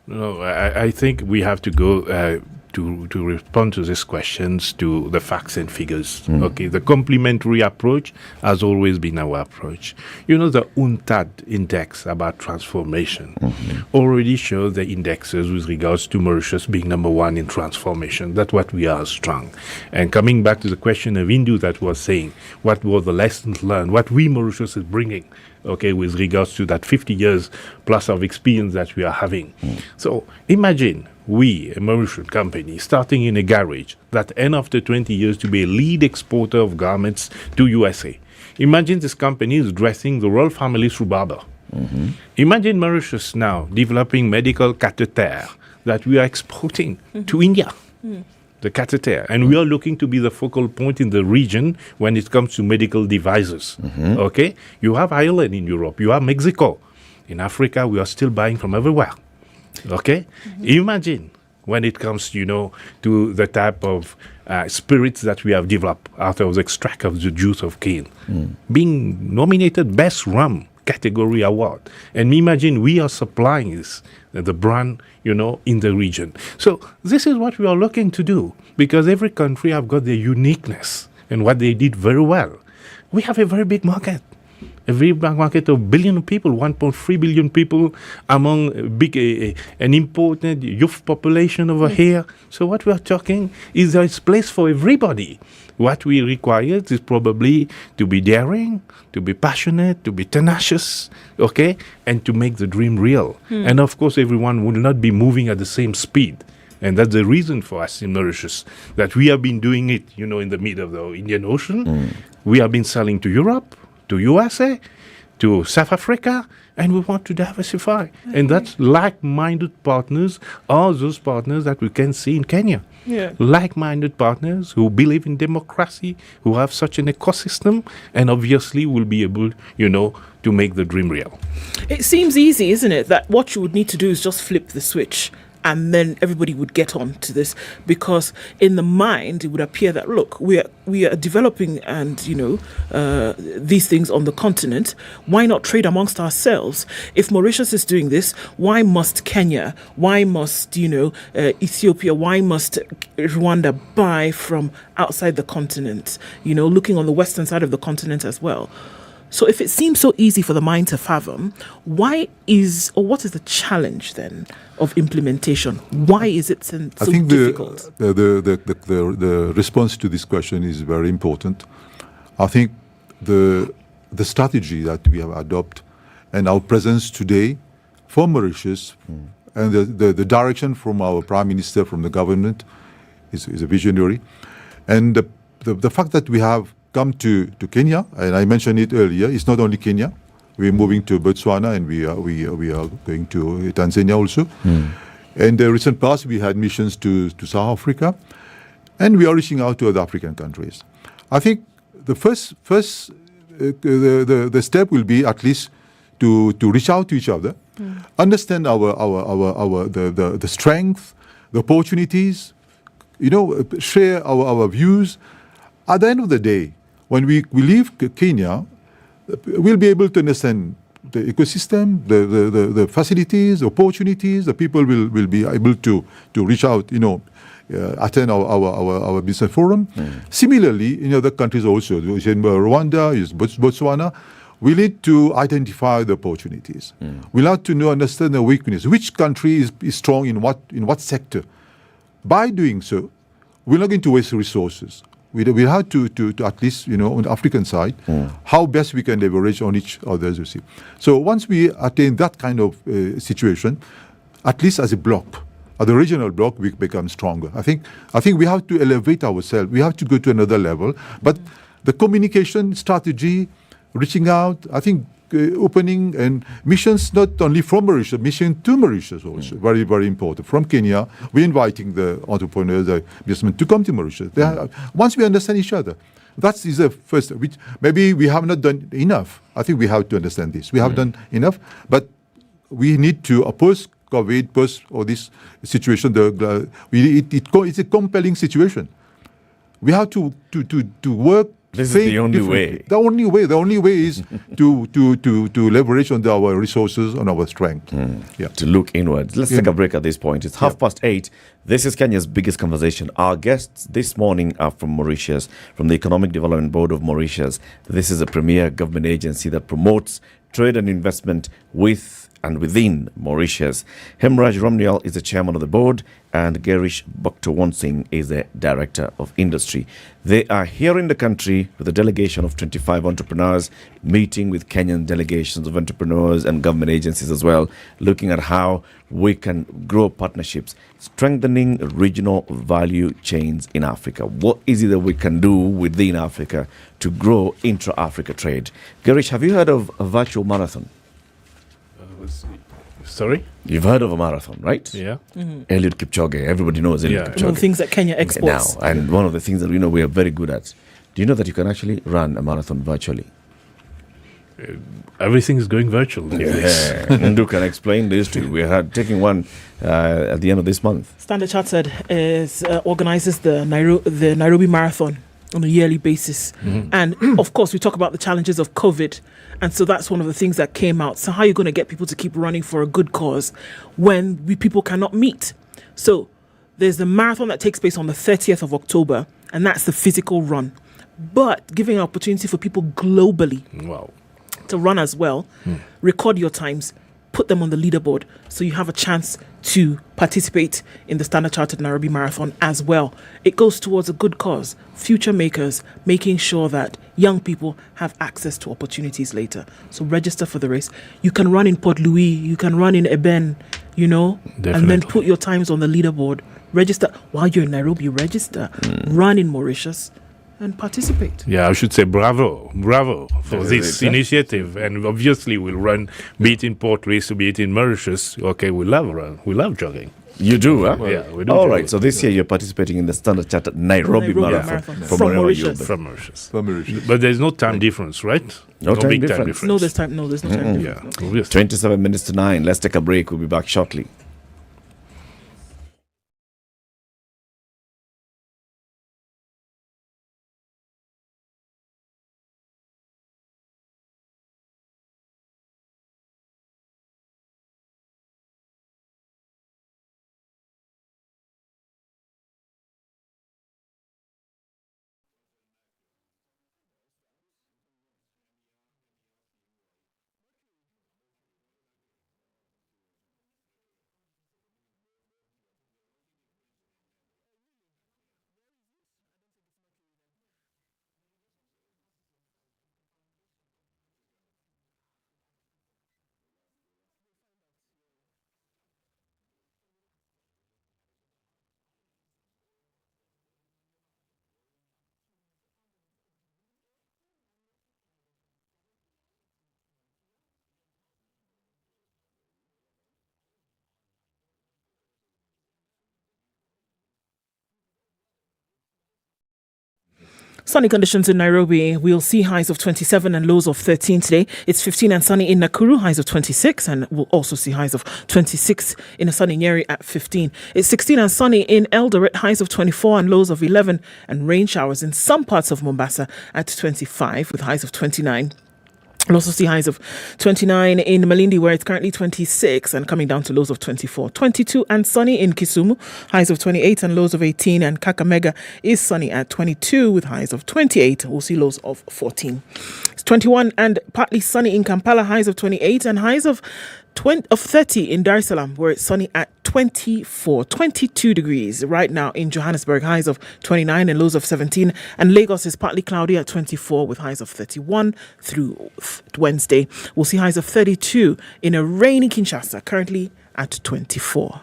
S6: No, I think we have to go to respond to these questions to the facts and figures. Okay, the complementary approach has always been our approach. The UNCTAD index about transformation already shows the indexes with regards to Mauritius being number one in transformation. That's what we are strong. And coming back to the question of Indu that was saying, what were the lessons learned, what we Mauritius is bringing, okay, with regards to that 50 years plus of experience that we are having. So imagine we, a Mauritian company, starting in a garage that end after 20 years to be a lead exporter of garments to USA. Imagine this company is dressing the royal family through barber. Imagine Mauritius now developing medical catheter that we are exporting to India. The catheter, and we are looking to be the focal point in the region when it comes to medical devices. Okay, you have Ireland in Europe, you have Mexico. In Africa, we are still buying from everywhere. Okay, imagine when it comes, to the type of spirits that we have developed out of the extract of the juice of cane, being nominated best rum category award. And imagine we are supplying this, the brand, in the region. So this is what we are looking to do, because every country have got their uniqueness and what they did very well. We have a very big market. A very big market of billion people, 1.3 billion people among an important youth population over here. So what we are talking is there's place for everybody. What we require is probably to be daring, to be passionate, to be tenacious, okay, and to make the dream real. And of course, everyone will not be moving at the same speed. And that's the reason for us in Mauritius, that we have been doing it, in the middle of the Indian Ocean. We have been selling to Europe, to USA, to South Africa, and we want to diversify. And that's like-minded partners are those partners that we can see in Kenya. Like-minded partners who believe in democracy, who have such an ecosystem, and obviously will be able, to make the dream real.
S11: It seems easy, isn't it, that what you would need to do is just flip the switch, and then everybody would get on to this, because in the mind it would appear that, look, we are developing and these things on the continent. Why not trade amongst ourselves? If Mauritius is doing this, why must Kenya, why must Ethiopia, why must Rwanda buy from outside the continent, looking on the western side of the continent as well? So if it seems so easy for the mind to fathom, what is the challenge then of implementation? Why is it so difficult?
S8: The response to this question is very important. I think the strategy that we have adopted and our presence today for Mauritius and the direction from our Prime Minister, from the government, is a visionary. And the fact that we have come to Kenya, and I mentioned it earlier, it's not only Kenya. We're moving to Botswana, and we are going to Tanzania also. In the recent past, we had missions to South Africa, and we are reaching out to other African countries. I think the first the step will be at least to reach out to each other, understand the strength, the opportunities, share our views. At the end of the day, when we leave Kenya, we'll be able to understand the ecosystem, the facilities, the opportunities. The people will be able to reach out, attend our business forum. Similarly, in other countries also, in Rwanda, Botswana, we need to identify the opportunities. We'll have to understand the weakness. Which country is strong in what sector? By doing so, we're not going to waste resources. We have to at least, on the African side, how best we can leverage on each other's receive. So once we attain that kind of situation, at least as a block, at the regional block, we become stronger. I think we have to elevate ourselves. We have to go to another level. But the communication strategy, reaching out, I think opening and missions not only from Mauritius, mission to Mauritius also, very, very important. From Kenya, we're inviting the entrepreneurs, the businessmen to come to Mauritius. Once we understand each other, that is the first, which maybe we have not done enough. I think we have to understand this. We have done enough, but we need to oppose COVID, post all this situation. It's a compelling situation. We have to work.
S9: This is the only way.
S8: The only way is to leverage on our resources, on our strength.
S9: To look inwards. Let's take a break at this point. It's 8:30. This is Kenya's biggest conversation. Our guests this morning are from Mauritius, from the Economic Development Board of Mauritius. This is a premier government agency that promotes trade and investment with and within Mauritius. Hemraj Romnial is the chairman of the board, and Gerish Bhaktawonsing is the director of industry. They are here in the country with a delegation of 25 entrepreneurs, meeting with Kenyan delegations of entrepreneurs and government agencies as well, looking at how we can grow partnerships, strengthening regional value chains in Africa. What is it that we can do within Africa to grow intra-Africa trade? Gerish, have you heard of a virtual marathon?
S6: Sorry?
S9: You've heard of a marathon, right?
S6: Yeah.
S9: Eliud Kipchoge. Everybody knows Eliud Kipchoge.
S11: One of the things that Kenya exports.
S9: Now, and one of the things that we are very good at. Do you know that you can actually run a marathon virtually?
S6: Everything is going virtual.
S9: Yeah. Ndu can explain this to you. We are taking one at the end of this month.
S11: Standard Chartered organizes the Nairobi Marathon on a yearly basis. And of course, we talk about the challenges of COVID. And so that's one of the things that came out. So how are you going to get people to keep running for a good cause when people cannot meet? So there's the marathon that takes place on the 30th of October, and that's the physical run. But giving an opportunity for people globally to run as well, record your times, put them on the leaderboard so you have a chance to participate in the Standard Chartered Nairobi Marathon as well. It goes towards a good cause, future makers, making sure that young people have access to opportunities later. So register for the race. You can run in Port Louis, you can run in Eben,
S6: Definitely.
S11: and then put your times on the leaderboard. Register while you're in Nairobi, register, run in Mauritius, and participate.
S6: Yeah, I should say bravo for this initiative. And obviously we'll run, be it in Port Louis, be it in Mauritius. Okay, we love jogging.
S9: You do, huh?
S6: Yeah, we do.
S9: All right, so this year you're participating in the Standard Chartered Nairobi Marathon.
S11: From Mauritius.
S6: From Mauritius. But there's no time difference, right?
S9: No time
S6: big
S9: difference.
S6: time difference.
S11: No, there's no time difference.
S6: Yeah, obviously.
S9: 27 minutes to 9. Let's take a break. We'll be back shortly.
S11: Sunny conditions in Nairobi. We'll see highs of 27 and lows of 13 today. It's 15 and sunny in Nakuru, highs of 26, and we'll also see highs of 26 in a sunny Nyeri at 15. It's 16 and sunny in Eldoret, highs of 24 and lows of 11, and rain showers in some parts of Mombasa at 25 with highs of 29. We'll also see highs of 29 in Malindi, where it's currently 26 and coming down to lows of 24. 22 and sunny in Kisumu, highs of 28 and lows of 18. And Kakamega is sunny at 22 with highs of 28. We'll see lows of 14. It's 21 and partly sunny in Kampala, highs of 28 and highs of 30 in Dar es Salaam, where it's sunny at 24, 22 degrees right now in Johannesburg, highs of 29 and lows of 17, and Lagos is partly cloudy at 24 with highs of 31 through Wednesday. We'll see highs of 32 in a rainy Kinshasa, currently at 24.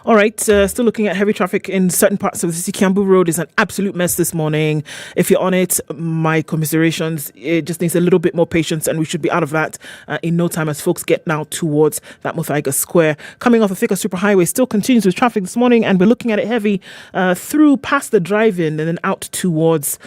S11: All right, still looking at heavy traffic in certain parts of the city. Kiambu Road is an absolute mess this morning. If you're on it, my commiserations. It just needs a little bit more patience, and we should be out of that in no time as folks get now towards that Muthaiga Square. Coming off the Thika Superhighway, still continues with traffic this morning, and we're looking at it heavy through past the drive-in and then out towards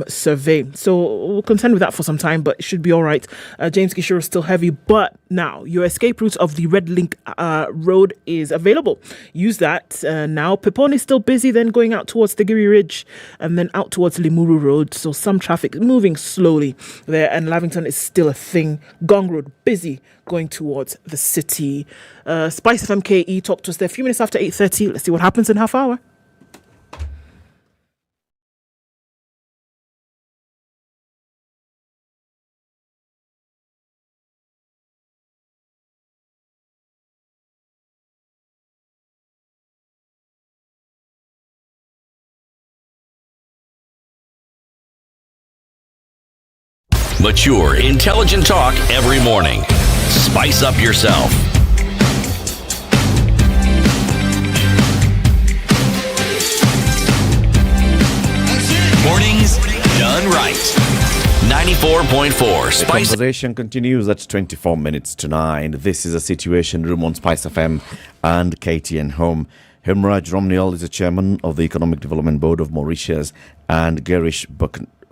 S11: Survey. So we'll contend with that for some time, but it should be all right. James Gishore is still heavy, but now your escape route of the Red Link Road is available. Use that now. Pepon is still busy, then going out towards the Giri Ridge and then out towards Limuru Road. So some traffic moving slowly there, and Lavington is still a thing. Gong Road busy going towards the city. SpiceFM KE talked to us there a few minutes after 8:30. Let's see what happens in half hour.
S5: Mature, intelligent talk every morning. Spice up yourself. Mornings done right. 94.4
S9: The conversation continues at 24 minutes to 9. This is a Situation Room on SpiceFM and KTN Home. Hemraj Romnial is the chairman of the Economic Development Board of Mauritius, and Gerish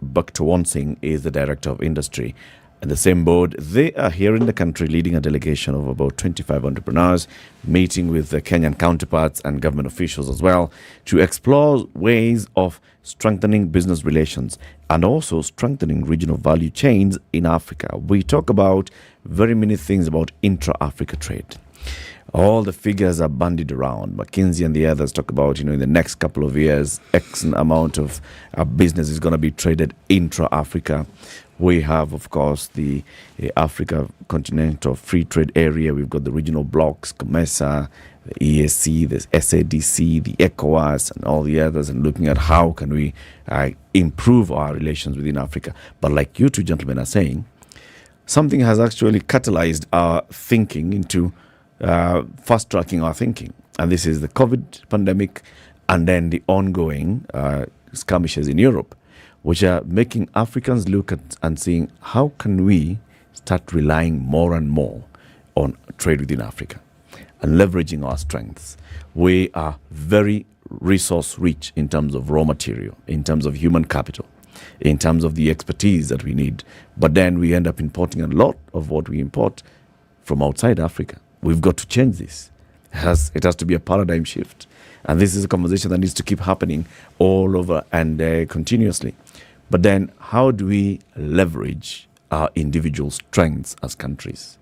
S9: Bhaktawant is the director of industry. And the same board, they are here in the country leading a delegation of about 25 entrepreneurs, meeting with the Kenyan counterparts and government officials as well to explore ways of strengthening business relations and also strengthening regional value chains in Africa. We talk about very many things about intra-Africa trade. All the figures are bandied around. McKinsey and the others talk about, in the next couple of years, X amount of business is going to be traded intra-Africa. We have, of course, the Africa Continental Free Trade Area. We've got the regional blocks, COMESA, the EAC, the SADC, the ECOWAS, and all the others, and looking at how can we improve our relations within Africa. But like you two gentlemen are saying, something has actually catalyzed our thinking into fast-tracking our thinking. And this is the COVID pandemic and then the ongoing skirmishes in Europe, which are making Africans look at and seeing how can we start relying more and more on trade within Africa and leveraging our strengths. We are very resource-rich in terms of raw material, in terms of human capital, in terms of the expertise that we need. But then we end up importing a lot of what we import from outside Africa. We've got to change this. It has to be a paradigm shift. And this is a conversation that needs to keep happening all over and continuously. But then how do we leverage our individual strengths as countries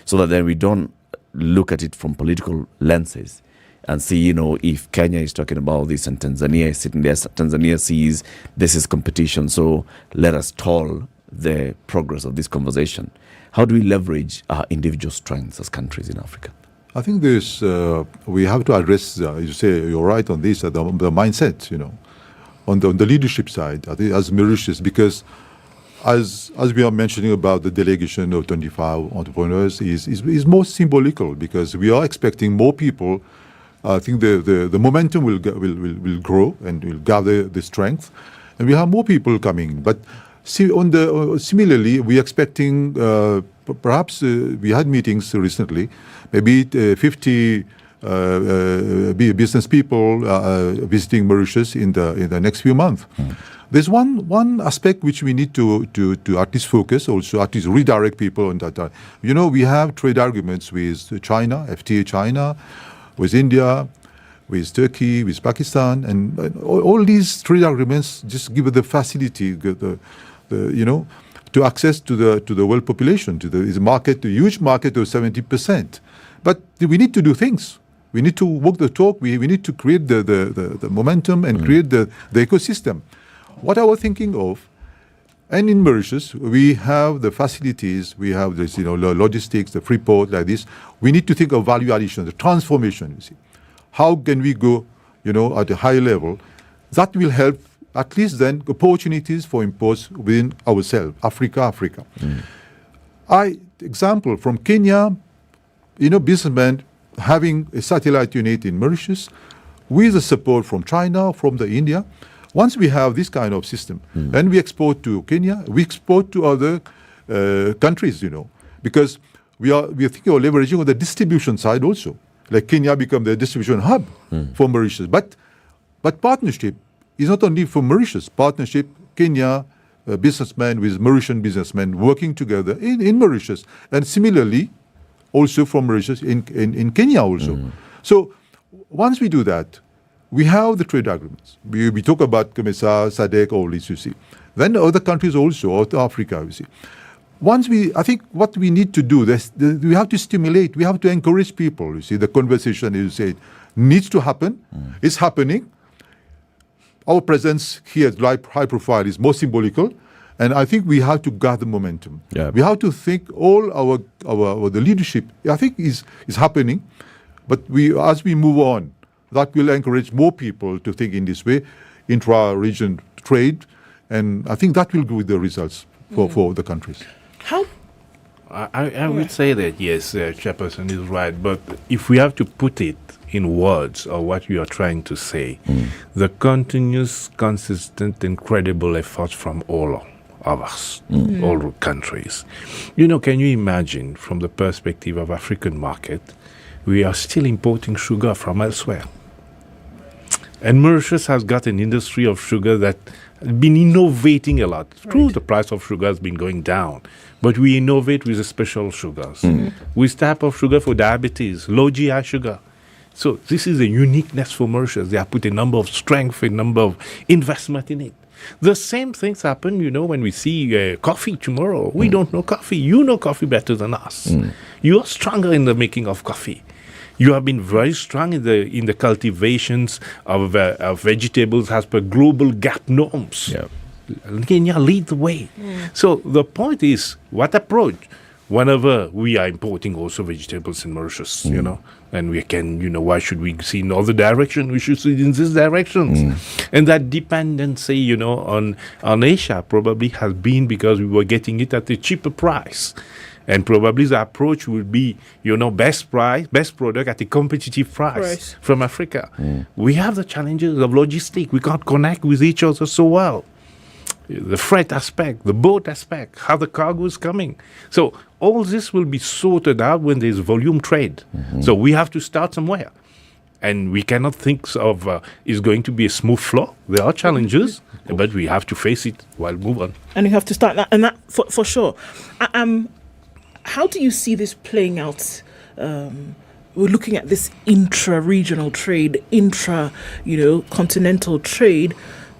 S9: so that then we don't look at it from political lenses and see, if Kenya is talking about this and Tanzania is sitting there, Tanzania sees this is competition, so let us stall the progress of this conversation. How do we leverage our individual strengths as countries in Africa?
S8: I think we have to address, you say you're right on this, the mindset, on the leadership side, I think as Mauritius, because as we are mentioning about the delegation of 25 entrepreneurs is more symbolical, because we are expecting more people I think the momentum will grow and will gather the strength, and we have more people coming. But similarly, we are expecting perhaps we had meetings recently, maybe 50 business people visiting Mauritius in the next few months. There's one aspect which we need to at least focus, also at least redirect people on that. We have trade agreements with China, FTA China, with India, with Turkey, with Pakistan, and all these trade agreements just give the facility, to access to the world population, to the market, a huge market of 70%. But we need to do things. We need to walk the talk. We need to create the momentum and create the ecosystem. What I was thinking of, and in Mauritius, we have the facilities, we have this, logistics, the free port like this. We need to think of value addition, the transformation, you see. How can we go, at a high level? That will help at least then opportunities for imports within ourselves, Africa. Example from Kenya, businessmen having a satellite unit in Mauritius with the support from China, from the India. Once we have this kind of system, and we export to Kenya, we export to other countries, because we are thinking of leveraging on the distribution side also. Like Kenya become the distribution hub for Mauritius. But partnership is not only for Mauritius. Partnership, Kenya businessmen with Mauritian businessmen working together in Mauritius. And similarly, also from Mauritius in Kenya also. So once we do that, we have the trade agreements. We talk about COMESA, SADC, all this, you see. Then other countries also, out Africa, you see. I think what we need to do, we have to stimulate, we have to encourage people, you see. The conversation, you say, needs to happen. It's happening. Our presence here at High Profile is more symbolical. And I think we have to gather momentum. Yeah. We have to think all the leadership, I think, is happening. But as we move on, that will encourage more people to think in this way, intra-region trade, and I think that will give the results for the countries.
S11: How?
S6: I would say that, yes, Chairperson is right, but if we have to put it in words or what you are trying to say, the continuous, consistent, incredible efforts from all of us, all countries. Can you imagine from the perspective of African market, we are still importing sugar from elsewhere. And Mauritius has got an industry of sugar that has been innovating a lot. Right. True, the price of sugar has been going down, but we innovate with the special sugars. With type of sugar for diabetes, low GI sugar. So this is a uniqueness for Mauritius. They have put a number of strength, a number of investment in it. The same things happen, when we see coffee tomorrow. We don't know coffee. You know coffee better than us. You are stronger in the making of coffee. You have been very strong in the cultivations of vegetables as per global GAP norms. Yeah. Kenya lead the way. So the point is, what approach? Whenever we are importing also vegetables in Mauritius, and we can, why should we see in other direction? We should see in this direction. And that dependency, on Asia probably has been because we were getting it at a cheaper price. And probably the approach will be, best product at a competitive price from Africa. We have the challenges of logistics. We can't connect with each other so well. The freight aspect, the boat aspect, how the cargo is coming. So all this will be sorted out when there's volume trade. So we have to start somewhere. And we cannot think of it's going to be a smooth flow. There are challenges, but we have to face it while move on.
S11: And you have to start that, and that for sure. How do you see this playing out? We're looking at this intra-regional trade, continental trade,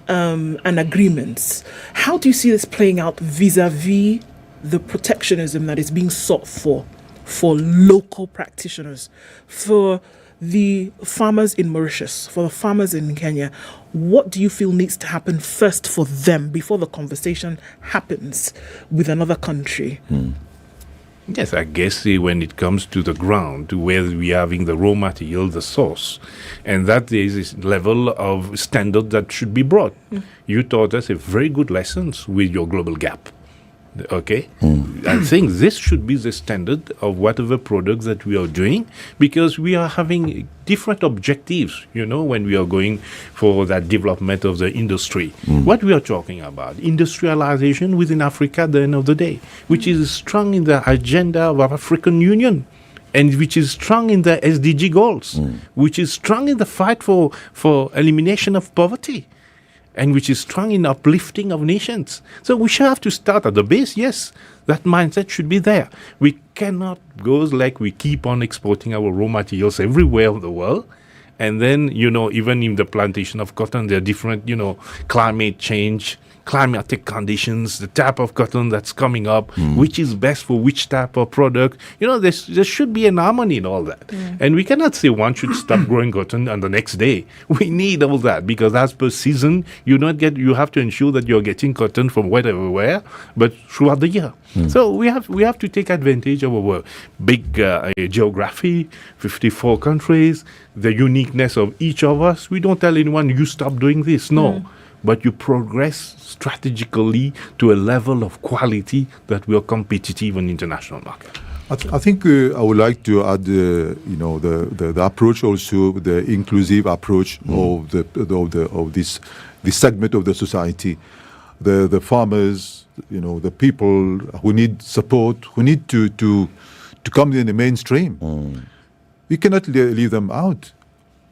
S11: and agreements. How do you see this playing out vis-a-vis the protectionism that is being sought for local practitioners, for the farmers in Mauritius, for the farmers in Kenya? What do you feel needs to happen first for them before the conversation happens with another country?
S6: Yes, I guess when it comes to the ground, to where we are having the raw material, the source, and that there is this level of standard that should be brought. You taught us a very good lessons with your global gap. Okay? I think this should be the standard of whatever products that we are doing, because we are having different objectives, when we are going for that development of the industry. What we are talking about, industrialization within Africa at the end of the day, which is strong in the agenda of our African Union, and which is strong in the SDG goals, which is strong in the fight for elimination of poverty, and which is strong in uplifting of nations. So we should have to start at the base. Yes, that mindset should be there. We cannot go like we keep on exporting our raw materials everywhere in the world. And then, even in the plantation of cotton, there are different, climate change, climatic conditions, the type of cotton that's coming up, which is best for which type of product. There should be an harmony in all that. And we cannot say one should stop growing cotton on the next day. We need all that, because as per season, you have to ensure that you're getting cotton from wherever, but throughout the year. So we have to take advantage of our big geography, 54 countries, the uniqueness of each of us. We don't tell anyone, you stop doing this. No. But you progress strategically to a level of quality that we are competitive in international market.
S8: I think I would like to add, the approach also, the inclusive approach of this segment of the society, the farmers, the people who need support, who need to come in the mainstream. We cannot leave them out.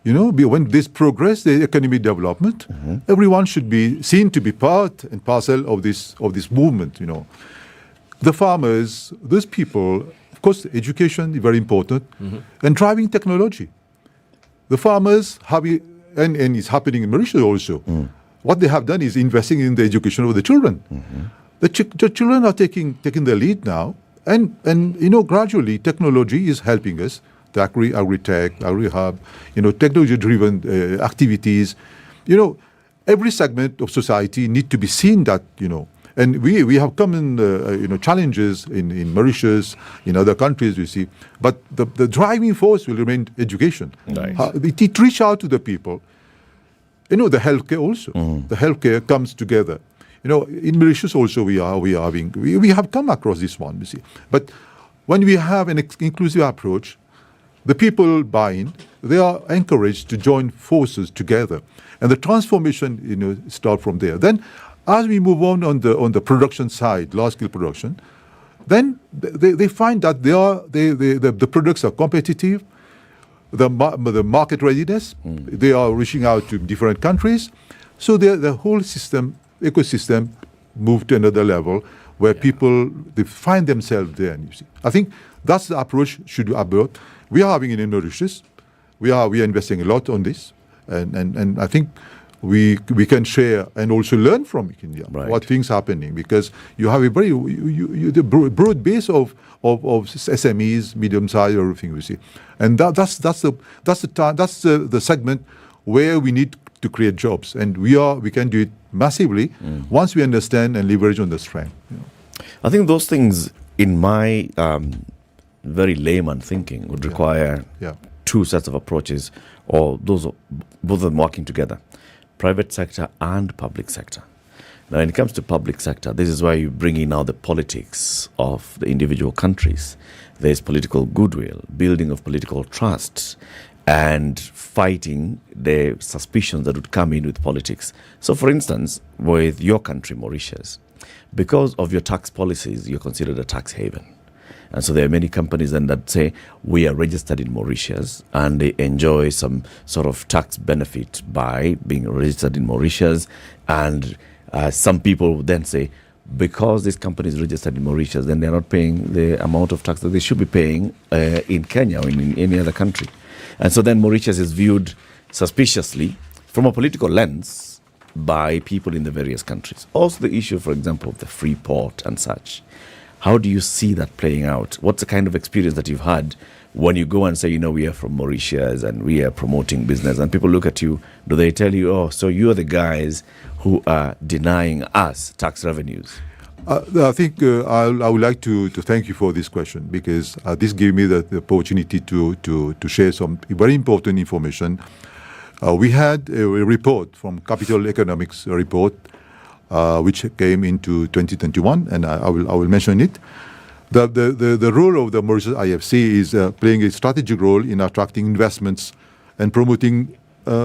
S8: When this progress, the economic development, everyone should be seen to be part and parcel of this movement. The farmers, those people, of course, education is very important, and driving technology. The farmers have, and it's happening in Mauritius also. What they have done is investing in the education of the children. The children are taking the lead now, and gradually technology is helping us. The agri-tech, agri-hub, technology-driven activities. Every segment of society need to be seen that, and we have common, challenges in Mauritius, in other countries, you see. But the driving force will remain education.
S9: Nice.
S8: It reach out to the people. The healthcare also. The healthcare comes together. In Mauritius also we have come across this one, you see. But when we have an inclusive approach, the people buy in, they are encouraged to join forces together. And the transformation, start from there. Then, as we move on the production side, large-scale production, then they find that the products are competitive, the market readiness, they are reaching out to different countries. So the whole ecosystem moved to another level where people, they find themselves there. You see, I think that's the approach should be about. We are having it in Mauritius. We are investing a lot on this, and I think we can share and also learn from Kenya what things happening, because you have a very the broad base of SMEs, medium size, everything, you see, and that's the segment where we need to create jobs, and we can do it massively once we understand and leverage on the strength.
S9: I think those things, in my very layman thinking, would require two sets of approaches, or both of them working together, private sector and public sector. Now, when it comes to public sector, this is why you bring in now the politics of the individual countries. There's political goodwill, building of political trust, and fighting the suspicions that would come in with politics. So, for instance, with your country, Mauritius, because of your tax policies, you're considered a tax haven. And so there are many companies then that say, we are registered in Mauritius, and they enjoy some sort of tax benefit by being registered in Mauritius. And some people would then say, because this company is registered in Mauritius, then they're not paying the amount of tax that they should be paying in Kenya or in any other country. And so then Mauritius is viewed suspiciously from a political lens by people in the various countries. Also the issue, for example, of the free port and such. How do you see that playing out? What's the kind of experience that you've had when you go and say, we are from Mauritius and we are promoting business, and people look at you? Do they tell you, oh, so you're the guys who are denying us tax revenues?
S8: I think I would like to thank you for this question, because this gave me the opportunity to share some very important information. We had a report from Capital Economics report which came into 2021, and I will mention it. The role of the Mauritius IFC is playing a strategic role in attracting investments and promoting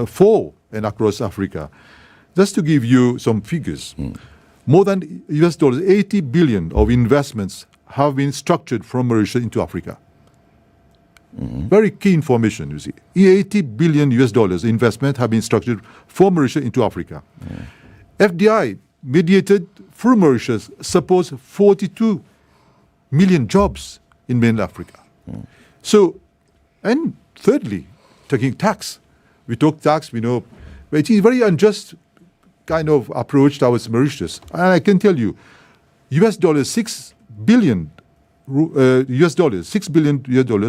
S8: for and across Africa. Just to give you some figures, more than US dollars 80 billion of investments have been structured from Mauritius into Africa. Very key information, you see. 80 billion US dollars investment have been structured from Mauritius into Africa. FDI mediated through Mauritius supports 42 million jobs in mainland Africa. So, and thirdly, taking tax. We talk tax, we know, but it is very unjust kind of approach towards Mauritius. And I can tell you, $6 billion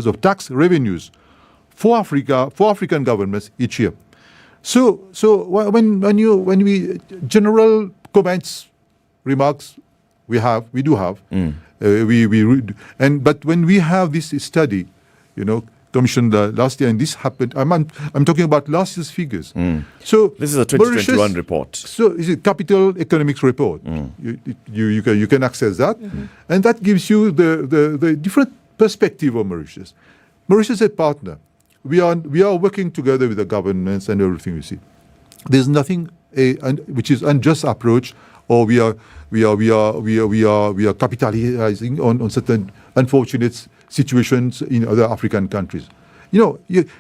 S8: of tax revenues for Africa, for African governments each year. So when we general comments, remarks, we do have. But when we have this study, commissioned last year, and this happened. I'm talking about last year's figures. So
S9: this is a 2021 report.
S8: So is it capital economics report? You can access that, and that gives you the different perspective of Mauritius. Mauritius is a partner. We are working together with the governments and everything. You see, there's nothing which is unjust approach, or we are capitalizing on certain unfortunate situations in other African countries.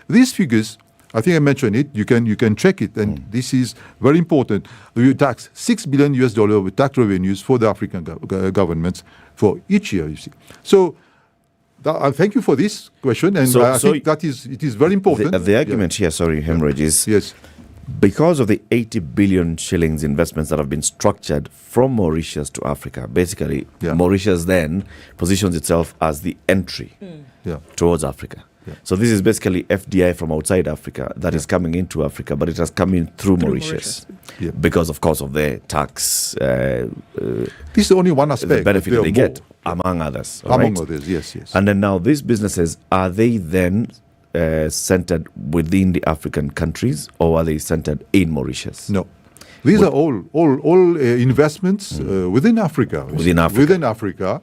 S8: These figures, I think I mentioned it, you can check it, and this is very important. We tax $6 billion of tax revenues for the African governments for each year, you see. So thank you for this question, and I think it is very important.
S9: The argument here, Hemorrhage, is because of the 80 billion shillings investments that have been structured from Mauritius to Africa. Basically, Mauritius then positions itself as the entry towards Africa. So this is basically FDI from outside Africa that is coming into Africa, but it has come in through Mauritius. Because, of course, of their tax.
S8: This is only one aspect.
S9: The benefit they get, among others.
S8: Among others, yes.
S9: And then now these businesses, are they then centered within the African countries, or are they centered in Mauritius?
S8: No. These are all investments within Africa.
S9: Within
S8: Africa,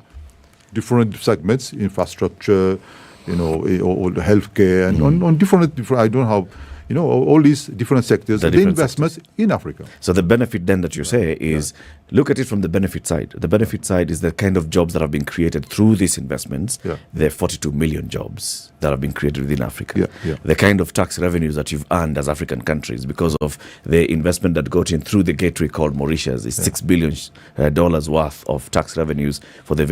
S8: different segments, infrastructure, all the healthcare, and on different. I don't have, all these different sectors. The investments in Africa.
S9: So the benefit then that you say is, look at it from the benefit side. The benefit side is the kind of jobs that have been created through these investments. There are 42 million jobs that have been created within Africa. The kind of tax revenues that you've earned as African countries because of the investment that got in through the gateway called Mauritius is $6 billion worth of tax revenues for the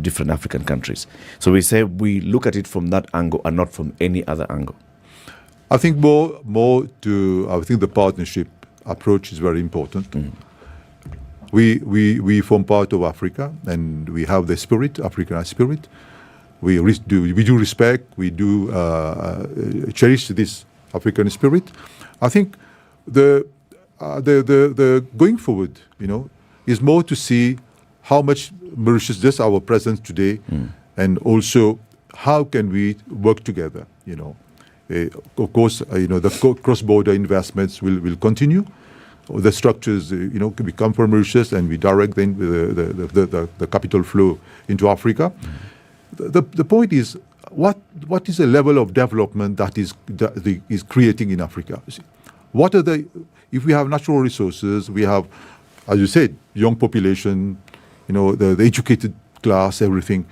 S9: different African countries. So we say we look at it from that angle and not from any other angle.
S8: I think I think the partnership approach is very important. We form part of Africa, and we have the African spirit. We do respect, we do cherish this African spirit. I think the going forward, is more to see how much Mauritius does our presence today, and also how can we work together, Of course, the cross-border investments will continue. The structures, we come from Mauritius, and we direct then the capital flow into Africa. The point is, what is the level of development that is creating in Africa? What are if we have natural resources, we have, as you said, young population, the educated class, everything.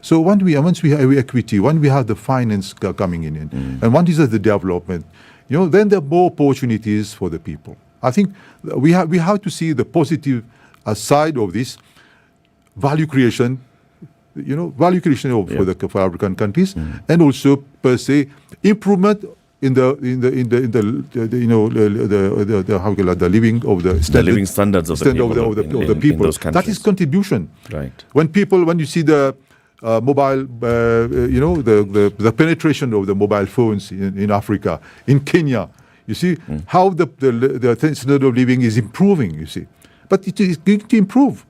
S8: So once we have equity, when we have the finance coming in, and once is the development, then there are more opportunities for the people. I think we have to see the positive side of this value creation, for African countries, and also per se improvement in the living of the
S9: living standards of
S8: the people. That is contribution.
S9: Right.
S8: When you see the mobile, the penetration of the mobile phones in Africa, in Kenya, you see how the standard of living is improving. You see, but it is going to improve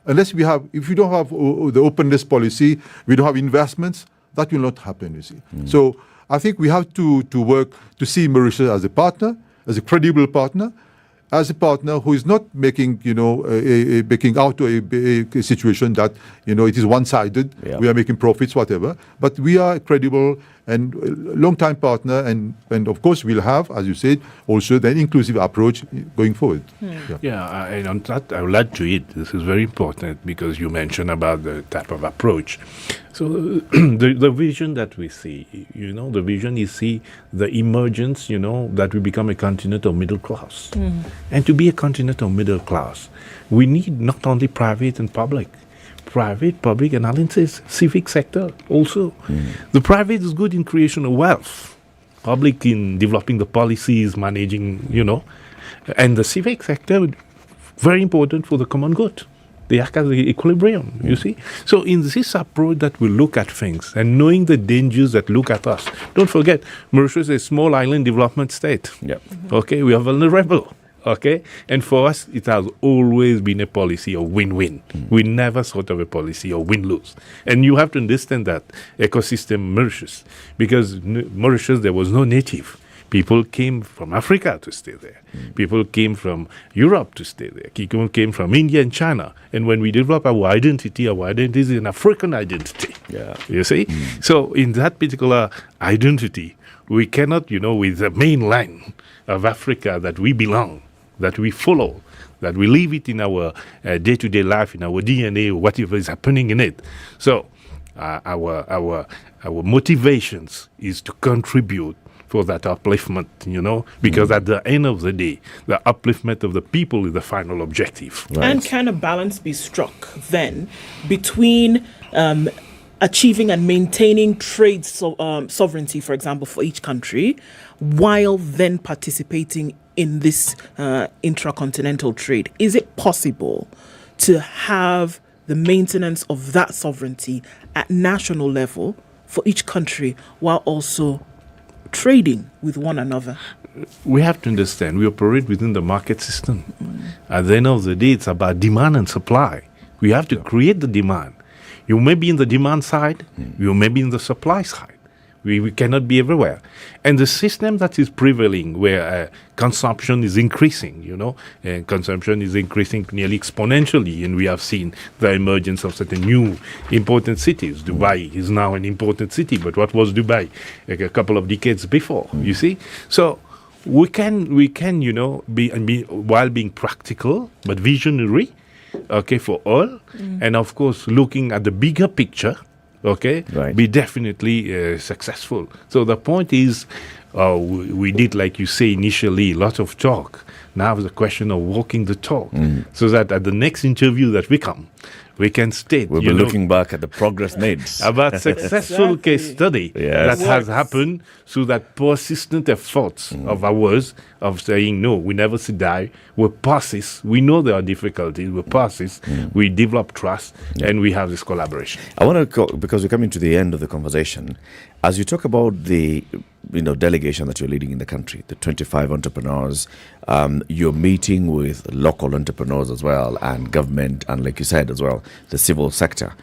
S8: if we don't have the openness policy, we don't have investments. That will not happen. You see, so I think we have to work to see Mauritius as a partner, as a credible partner, as a partner who is not making, making out to a situation that, it is one-sided, we are making profits, whatever, but we are a credible and long-time partner, and of course we'll have, as you said, also the inclusive approach going forward.
S6: And on that, I will add to it. This is very important because you mentioned about the type of approach. So the vision that we see, the vision is see the emergence, that we become a continent of middle class. And to be a continent of middle class, we need not only private and public, public analysis, civic sector also. The private is good in creation of wealth, public in developing the policies, managing, and the civic sector, very important for the common good. They act as the equilibrium, you see. So in this approach that we look at things and knowing the dangers that look at us, don't forget, Mauritius is a small island development state. Okay, we are vulnerable. Okay, and for us, it has always been a policy of win-win. We never thought of a policy of win-lose. And you have to understand that ecosystem Mauritius, because Mauritius, there was no native. People came from Africa to stay there. People came from Europe to stay there. People came from India and China. And when we develop our identity is an African identity. You see? So in that particular identity, we cannot, with the main line of Africa that we belong, that we follow, that we live it in our day-to-day life, in our DNA, whatever is happening in it. So our motivations is to contribute for that upliftment, because at the end of the day, the upliftment of the people is the final objective.
S11: And can a balance be struck then between achieving and maintaining trade sovereignty, for example, for each country, while then participating in this intracontinental trade? Is it possible to have the maintenance of that sovereignty at national level for each country while also trading with one another?
S6: We have to understand, we operate within the market system. At the end of the day, it's about demand and supply. We have to create the demand. You may be in the demand side, you may be in the supply side. We cannot be everywhere. And the system that is prevailing, where consumption is increasing, and consumption is increasing nearly exponentially, and we have seen the emergence of certain new important cities. Dubai is now an important city, but what was Dubai a couple of decades before, you see? So we can be while being practical, but visionary, for all, and of course looking at the bigger picture, be definitely successful. So the point is, we did, like you say initially, lots of talk. Now it's a question of walking the talk, so that at the next interview that we can state.
S9: We'll be looking back at the progress made.
S6: About successful case study that has happened, so that persistent efforts of ours of saying, no, we never say die, we persist. We know there are difficulties, we persist, we develop trust, and we have this collaboration.
S9: I want to, because we're coming to the end of the conversation, as you talk about the delegation that you're leading in the country, the 25 entrepreneurs, you're meeting with local entrepreneurs as well, and government, and like you said as well, the civil sector.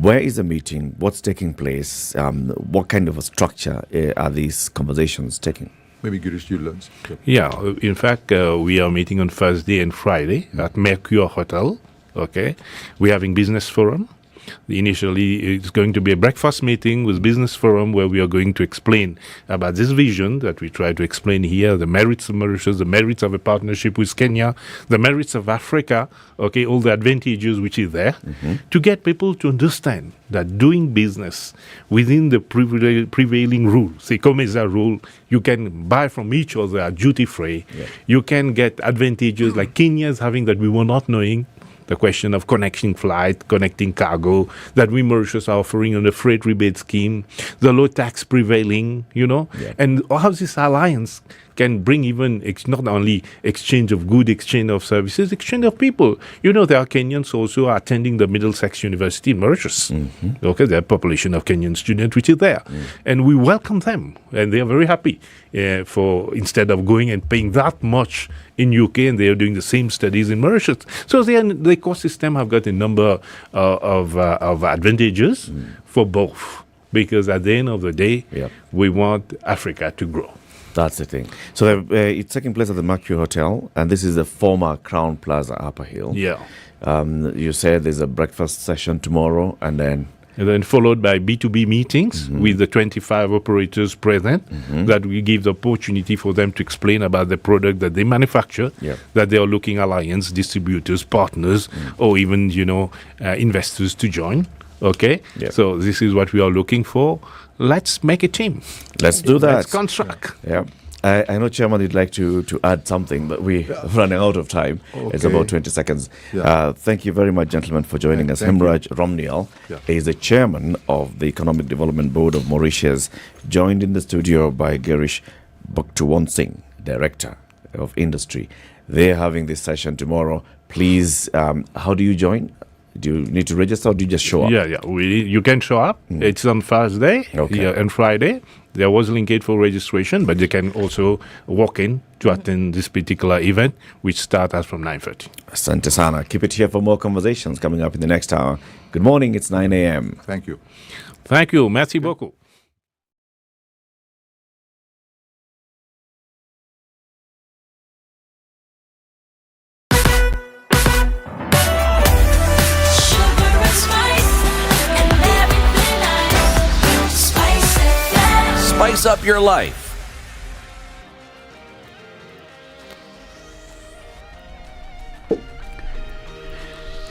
S9: Where is the meeting? What's taking place? What kind of a structure are these conversations taking?
S8: Maybe Girish, you learn.
S6: Yeah, in fact, we are meeting on Thursday and Friday at Mercure Hotel. We're having business forum. Initially, it's going to be a breakfast meeting with business forum where we are going to explain about this vision that we try to explain here, the merits of Mauritius, the merits of a partnership with Kenya, the merits of Africa, all the advantages which is there, to get people to understand that doing business within the prevailing rule, say COMESA rule, you can buy from each other duty-free. You can get advantages like Kenya is having that we were not knowing. The question of connecting flight, connecting cargo, that we Mauritius are offering on the freight rebate scheme, the low tax prevailing, and how this alliance can bring even not only exchange of goods, exchange of services, exchange of people. There are Kenyans also attending the Middlesex University in Mauritius. There are a population of Kenyan students which is there. And we welcome them, and they are very happy for instead of going and paying that much in UK, and they are doing the same studies in Mauritius. So the ecosystem have got a number of advantages for both, because at the end of the day, we want Africa to grow.
S9: That's the thing. So it's taking place at the Mercury Hotel, and this is the former Crown Plaza, Upper Hill.
S6: Yeah.
S9: You said there's a breakfast session tomorrow, and then
S6: followed by B2B meetings with the 25 operators present that will give the opportunity for them to explain about the product that they manufacture, that they are looking alliance, distributors, partners, or even, investors to join. Okay? So this is what we are looking for. Let's make a team.
S9: Let's do that.
S6: Let's construct.
S9: Yeah. I know, Chairman, you'd like to add something, but we're running out of time.
S8: Okay.
S9: It's about 20 seconds. Thank you very much, gentlemen, for joining us. Hemraj Romnial is the chairman of the Economic Development Board of Mauritius, joined in the studio by Girish Bhaktuwansing, Director of Industry. They're having this session tomorrow. Please, how do you join? Do you need to register, or do you just show up?
S6: You can show up. It's on Thursday and Friday. There was a linkage for registration, but you can also walk in to attend this particular event, which starts from 9:30.
S9: Asante sana. Keep it here for more conversations coming up in the next hour. Good morning. It's 9 a.m.
S8: Thank you.
S6: Thank you. Merci beaucoup.
S5: Spice up your life.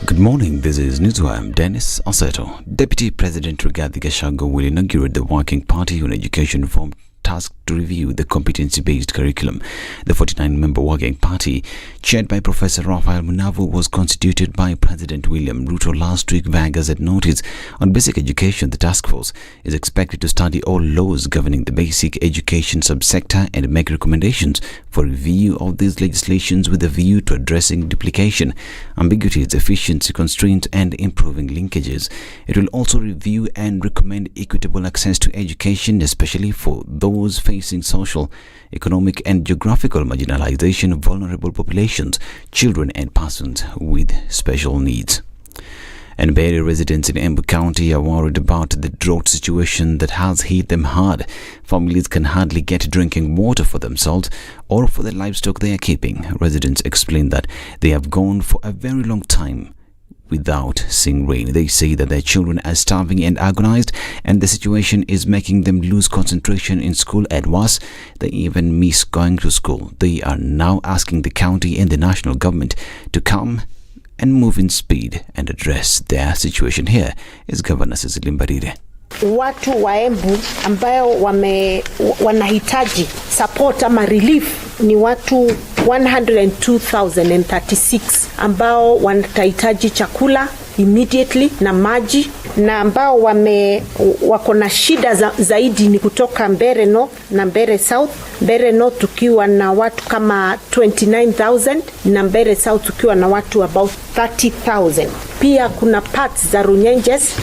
S1: Good morning, this is Newswire. I'm Dennis Oseto. Deputy President Rigathi Gachagua will inaugurate the Working Party on Education Reform tasked to review the competency-based curriculum. The 49-member Working Party, chaired by Professor Raphael Munavu, was constituted by President William Ruto last week. Vagas had notice on basic education. The task force is expected to study all laws governing the basic education subsector and make recommendations for review of these legislations with a view to addressing duplication, ambiguities, efficiency constraints, and improving linkages. It will also review and recommend equitable access to education, especially for those facing social, economic, and geographical marginalization of vulnerable populations, children, and persons with special needs. And Bay Area residents in Embu County are worried about the drought situation that has hit them hard. Families can hardly get drinking water for themselves or for the livestock they are keeping. Residents explain that they have gone for a very long time without seeing rain. They say that their children are starving and agonized, and the situation is making them lose concentration in school. At worst, they even miss going to school. They are now asking the county and the national government to come and move in speed and address their situation. Here is Governor Cecily Mbarire.
S4: Watu wa Embu ambayo wanahitaji support ama relief ni watu 102,036 ambao wanahitaji chakula immediately na maji, na ambao wako na shida zaidi ni kutoka Mbere North na Mbere South. Mbere North tukiwa na watu kama 29,000 na Mbere South tukiwa na watu about 30,000. Pia kuna parts za Runyenjes.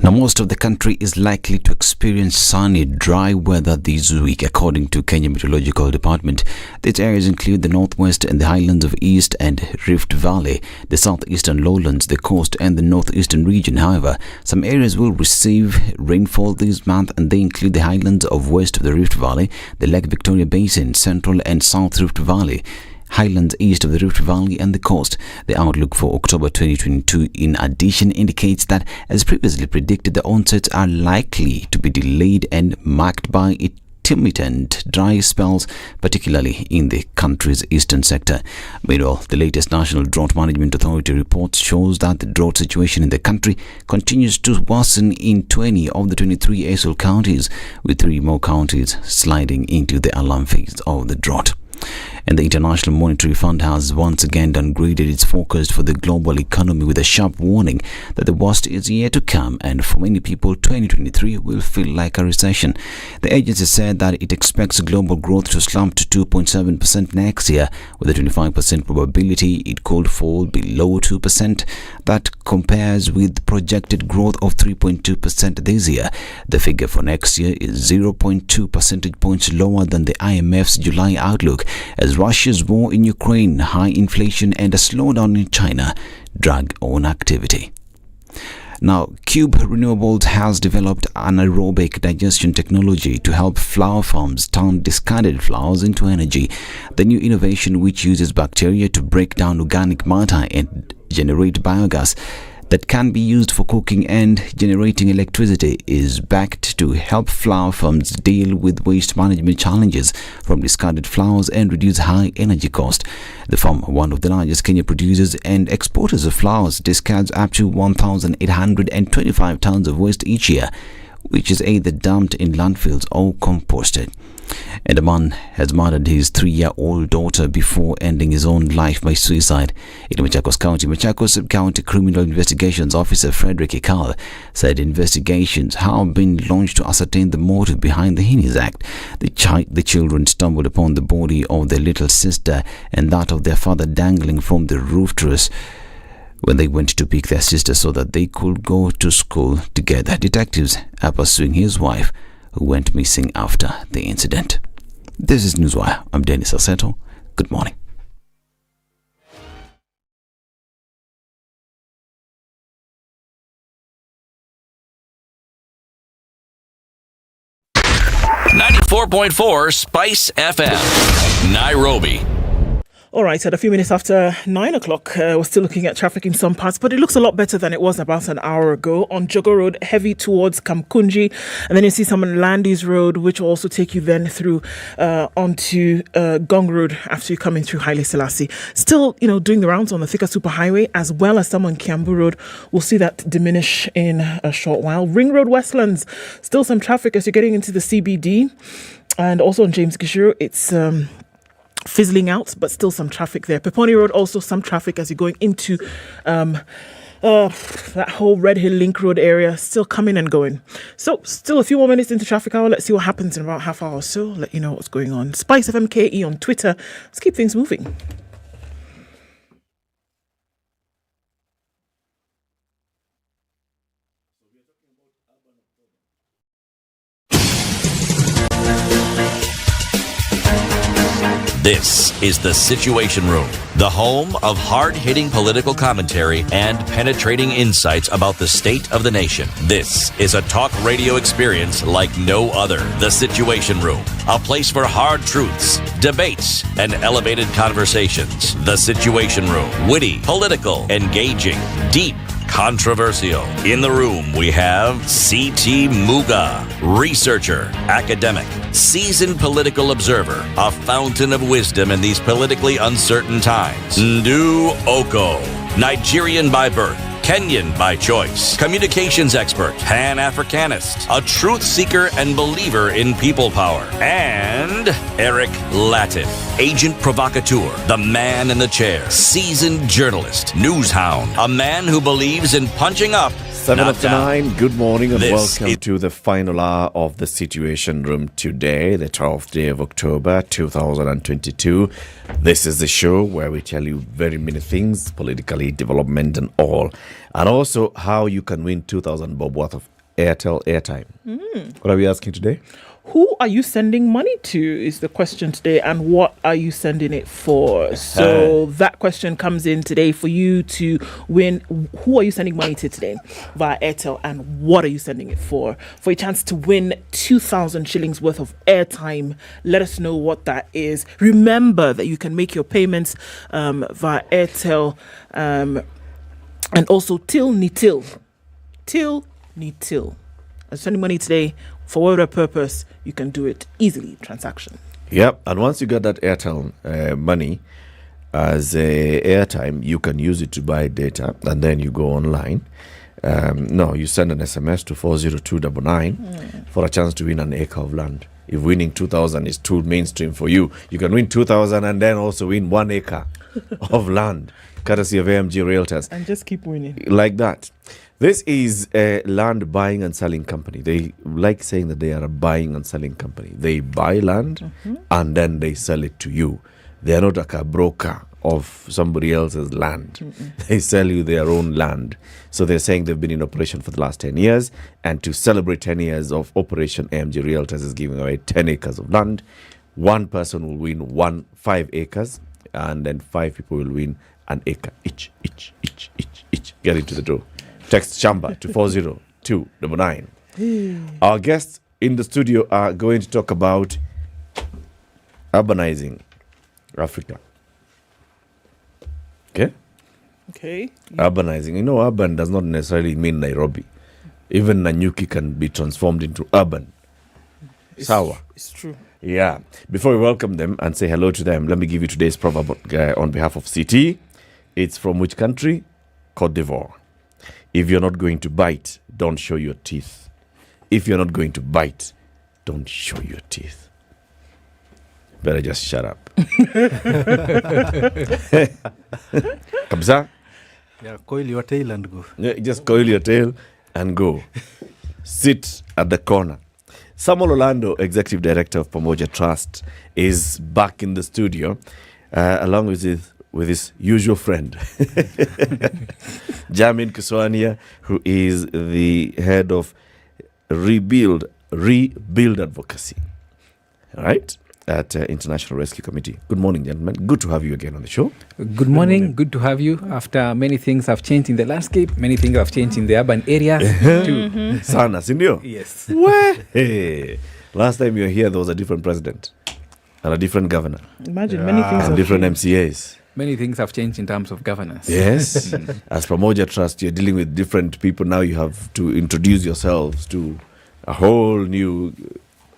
S1: Now, most of the country is likely to experience sunny, dry weather this week, according to Kenya Meteorological Department. These areas include the northwest and the highlands of East and Rift Valley, the southeastern lowlands, the coast, and the northeastern region. However, some areas will receive rainfall this month, and they include the highlands of west of the Rift Valley, the Lake Victoria Basin, central and south Rift Valley, highlands east of the Rift Valley, and the coast. The outlook for October 2022 in addition indicates that, as previously predicted, the onsets are likely to be delayed and marked by intermittent dry spells, particularly in the country's eastern sector. Meanwhile, the latest National Drought Management Authority report shows that the drought situation in the country continues to worsen in 20 of the 23 ASOL counties, with 3 more counties sliding into the alarm phase of the drought. And the International Monetary Fund has once again downgraded its forecast for the global economy, with a sharp warning that the worst is yet to come, and for many people 2023 will feel like a recession. The agency said that it expects global growth to slump to 2.7% next year, with a 25% probability it could fall below 2%. That compares with projected growth of 3.2% this year. The figure for next year is 0.2 percentage points lower than the IMF's July outlook, as Russia's war in Ukraine, high inflation, and a slowdown in China drag on activity. Now, Cube Renewables has developed anaerobic digestion technology to help flower farms turn discarded flowers into energy. The new innovation, which uses bacteria to break down organic matter and generate biogas that can be used for cooking and generating electricity, is backed to help flower farms deal with waste management challenges from discarded flowers and reduce high energy cost. The farm, one of the largest Kenya producers and exporters of flowers, discards up to 1,825 tons of waste each year, which is either dumped in landfills or composted. And a man has murdered his 3-year-old daughter before ending his own life by suicide. In Machakos County, Machakos County Criminal Investigations Officer Frederick Ikal said investigations have been launched to ascertain the motive behind the heinous act. The children stumbled upon the body of their little sister and that of their father dangling from the roof truss when they went to pick their sister so that they could go to school together. Detectives are pursuing his wife, who went missing after the incident. This is Newswire. I'm Dennis Aseto. Good morning.
S5: .4 Spice FM, Nairobi.
S11: All right, at a few minutes after 9 o'clock, we're still looking at traffic in some parts, but it looks a lot better than it was about an hour ago. On Jogo Road, heavy towards Kamkunji, and then you see some on Landis Road, which will also take you then through onto Gong Road after you come in through Haile Selassie. Still, doing the rounds on the Thika Superhighway, as well as some on Kiambu Road. We'll see that diminish in a short while. Ring Road Westlands, still some traffic as you're getting into the CBD, and also on James Gishuru, it's fizzling out, but still some traffic there. Peponi Road, also some traffic as you're going into that whole Red Hill Link Road area, still coming and going. So still a few more minutes into traffic hour. Let's see what happens in about half hour or so. Let you know what's going on. SpiceFM KE on Twitter. Let's keep things moving.
S5: This is The Situation Room, the home of hard-hitting political commentary and penetrating insights about the state of the nation. This is a talk radio experience like no other. The Situation Room, a place for hard truths, debates, and elevated conversations. The Situation Room, witty, political, engaging, deep, controversial. In the room, we have C.T. Muga, researcher, academic, seasoned political observer, a fountain of wisdom in these politically uncertain times. Ndu Oko, Nigerian by birth, Kenyan by choice, communications expert, Pan-Africanist, a truth seeker and believer in people power, and Eric Latin, agent provocateur, the man in the chair, seasoned journalist, news hound, a man who believes in punching up,
S9: 7
S5: not
S9: after
S5: down.
S9: 9, good morning and
S5: This
S9: welcome to the final hour of the Situation Room today, the 12th day of October 2022. This is the show where we tell you very many things, politically, development and all. And also how you can win 2,000 bob worth of Airtel airtime. What are we asking today?
S11: Who are you sending money to is the question today, and what are you sending it for? So that question comes in today for you to win. Who are you sending money to today via Airtel, and what are you sending it for? For a chance to win 2,000 shillings worth of airtime, let us know what that is. Remember that you can make your payments via Airtel and also till ni till. I'm sending money today for whatever purpose. You can do it easily, transaction.
S9: Yep, and once you get that Airtel money as airtime, you can use it to buy data, and then you go online. You send an SMS to 40299 for a chance to win an acre of land. If winning 2,000 is too mainstream for you, you can win 2,000 and then also win 1 acre of land, courtesy of AMG Realtors.
S11: And just keep winning.
S9: Like that. This is a land buying and selling company. They like saying that they are a buying and selling company. They buy land and then they sell it to you. They are not like a broker of somebody else's land. They sell you their own land. So they're saying they've been in operation for the last 10 years. And to celebrate 10 years of operation, AMG Realtors is giving away 10 acres of land. One person will win 5 acres, and then 5 people will win an acre each. Get into the draw. Text Chamba to 40299. Our guests in the studio are going to talk about urbanizing Africa. Okay?
S11: Okay.
S9: Urbanizing. You know, urban does not necessarily mean Nairobi. Even Nanyuki can be transformed into urban. Sawa.
S11: It's true.
S9: Yeah. Before we welcome them and say hello to them, let me give you today's proverb on behalf of CT. It's from which country? Côte d'Ivoire. If you're not going to bite, don't show your teeth. If you're not going to bite, don't show your teeth. Better just shut up. Kabza?
S7: Yeah, coil your tail and go.
S9: Yeah, just coil your tail and go. Sit at the corner. Samuel Orlando, Executive Director of Pamoja Trust, is back in the studio, along with his usual friend, Jamin Kiswania, who is the head of Rebuild Advocacy. All right? At International Rescue Committee. Good morning, gentlemen. Good to have you again on the show.
S22: Good morning. Good to have you. After many things have changed in the landscape, many things have changed in the urban area too.
S9: Sana, sindio?
S22: Yes.
S9: Hey. Last time you were here, there was a different president and a different governor.
S11: Imagine many things
S9: and different MCAs.
S22: Many things have changed in terms of governance.
S9: Yes. As Pamoja Trust, you're dealing with different people. Now you have to introduce yourselves to a whole new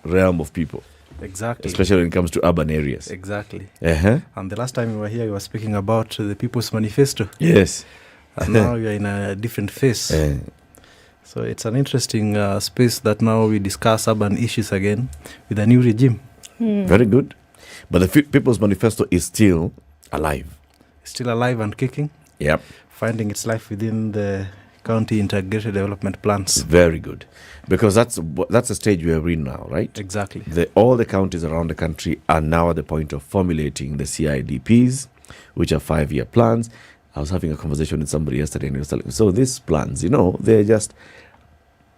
S9: realm of people.
S7: Exactly.
S9: Especially when it comes to urban areas.
S7: Exactly.
S9: Uh-huh.
S7: And the last time you were here, you were speaking about the People's Manifesto.
S9: Yes.
S7: And now you're in a different phase. So it's an interesting space that now we discuss urban issues again with a new regime.
S9: Very good. But the People's Manifesto is still alive.
S7: Still alive and kicking.
S9: Yep.
S7: Finding its life within the county integrated development plans.
S9: Very good. Because that's the stage we are in now, right?
S7: Exactly.
S9: All the counties around the country are now at the point of formulating the CIDPs, which are 5-year plans. I was having a conversation with somebody yesterday and he was telling me, so these plans, they're just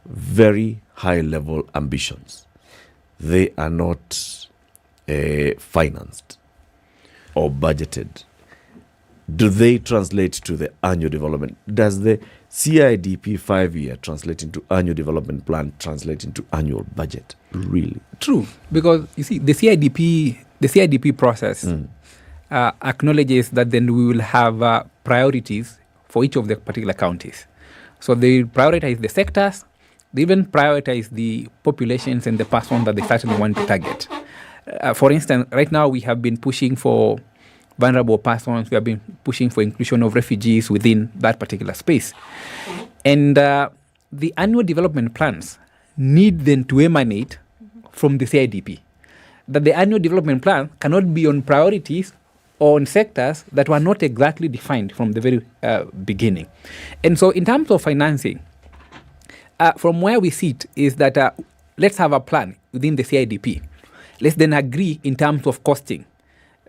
S9: very high-level ambitions. They are not financed or budgeted. Do they translate to the annual development? Does the CIDP 5-year translate into annual development plan, translate into annual budget? Really?
S22: True, because you see, the CIDP process acknowledges that then we will have priorities for each of the particular counties. So they prioritize the sectors, they even prioritize the populations and the persons that they certainly want to target. For instance, right now we have been pushing for vulnerable persons, we have been pushing for inclusion of refugees within that particular space. And the annual development plans need then to emanate from the CIDP. That the annual development plan cannot be on priorities or on sectors that were not exactly defined from the very beginning. And so in terms of financing, from where we sit is that let's have a plan within the CIDP. Let's then agree in terms of costing.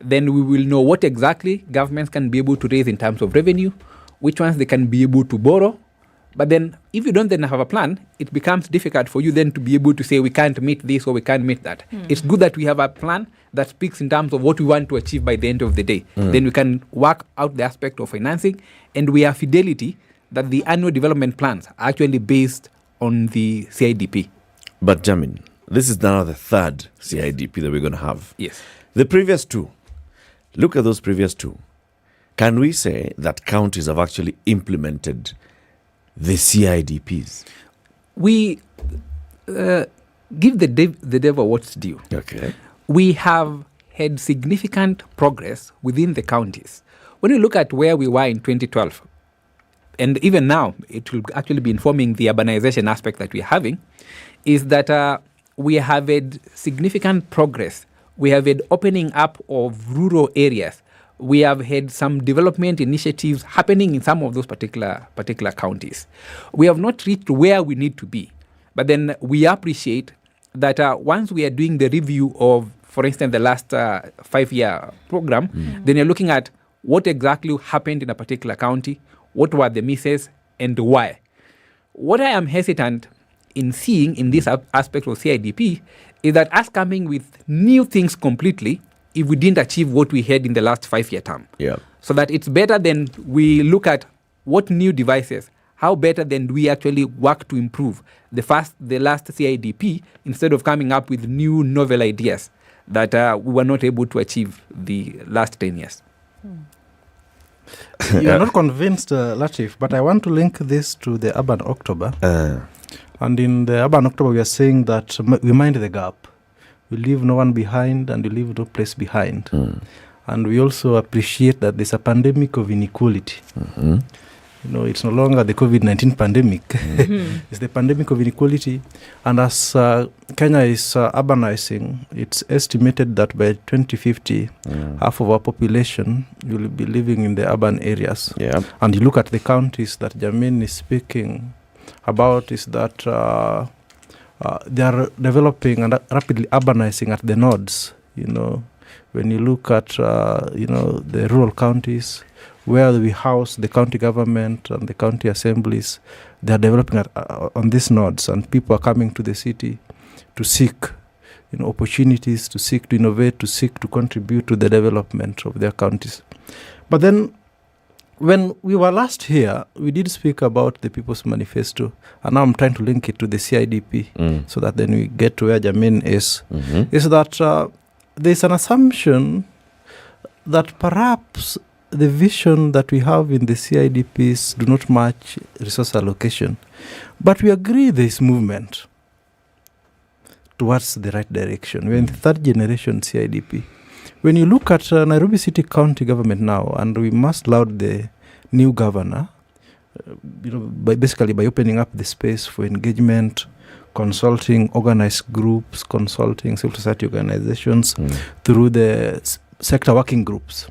S22: Then we will know what exactly governments can be able to raise in terms of revenue, which ones they can be able to borrow. But then if you don't then have a plan, it becomes difficult for you then to be able to say we can't meet this or we can't meet that. It's good that we have a plan that speaks in terms of what we want to achieve by the end of the day. Then we can work out the aspect of financing, and we have fidelity that the annual development plans are actually based on the CIDP.
S9: But Jamin, this is now the third CIDP that we're going to have.
S22: Yes.
S9: The previous two, look at those previous two. Can we say that counties have actually implemented the CIDPs?
S22: We give the devil what's due.
S9: Okay.
S22: We have had significant progress within the counties. When you look at where we were in 2012, and even now, it will actually be informing the urbanization aspect that we're having, is that we have had significant progress. We have had opening up of rural areas. We have had some development initiatives happening in some of those particular counties. We have not reached where we need to be, but then we appreciate that once we are doing the review of, for instance, the last 5-year program, then you're looking at what exactly happened in a particular county, what were the misses, and why. What I am hesitant in seeing in this aspect of CIDP is that us coming with new things completely if we didn't achieve what we had in the last 5-year term.
S9: Yeah.
S22: So that it's better than we look at what new devices, how better then do we actually work to improve the last CIDP instead of coming up with new novel ideas that we were not able to achieve the last 10 years.
S7: You're not convinced, Latif, but I want to link this to the Urban October. And in the Urban October, we are saying that we mind the gap. We leave no one behind and we leave no place behind. And we also appreciate that there's a pandemic of inequality. It's no longer the COVID-19 pandemic. It's the pandemic of inequality. And as Kenya is urbanizing, it's estimated that by 2050, half of our population will be living in the urban areas. And you look at the counties that Jamin is speaking about, is that they are developing and rapidly urbanizing at the nodes. When you look at the rural counties, where we house the county government and the county assemblies, they are developing on these nodes, and people are coming to the city to seek opportunities, to seek to innovate, to seek to contribute to the development of their counties. But then, when we were last here, we did speak about the People's Manifesto, and now I'm trying to link it to the CIDP so that then we get to where Jamin is. Is that there's an assumption that perhaps the vision that we have in the CIDPs do not match resource allocation. But we agree there is movement towards the right direction. We're in the third generation CIDP. When you look at Nairobi City County government now, and we must laud the new governor, by opening up the space for engagement, consulting organized groups, consulting civil society organizations through the sector working groups.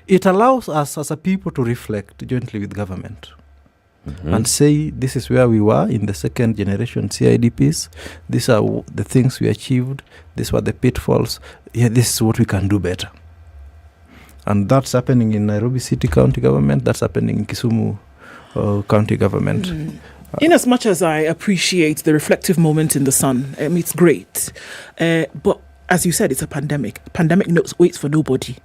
S7: It allows us as a people to reflect jointly with government and say, this is where we were in the second generation CIDPs. These are the things we achieved. These were the pitfalls. This is what we can do better. And that's happening in Nairobi City County government. That's happening in Kisumu County government.
S11: In as much as I appreciate the reflective moment in the sun, it's great. But as you said, it's a pandemic. Pandemic waits for nobody.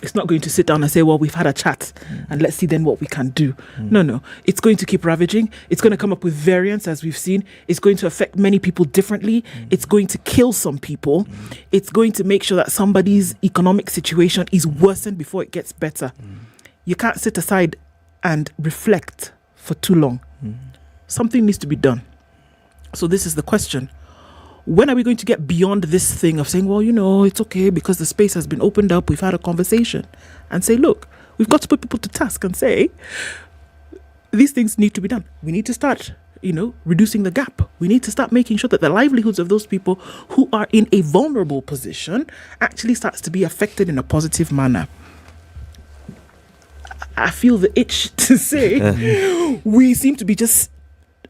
S11: It's not going to sit down and say, well, we've had a chat and let's see then what we can do. No. It's going to keep ravaging. It's going to come up with variants, as we've seen. It's going to affect many people differently. It's going to kill some people. It's going to make sure that somebody's economic situation is worsened before it gets better. You can't sit aside and reflect for too long. Something needs to be done. So this is the question. When are we going to get beyond this thing of saying, well, it's okay because the space has been opened up, we've had a conversation, and say, look, we've got to put people to task and say, these things need to be done. We need to start, reducing the gap. We need to start making sure that the livelihoods of those people who are in a vulnerable position actually starts to be affected in a positive manner. I feel the itch to say, we seem to be just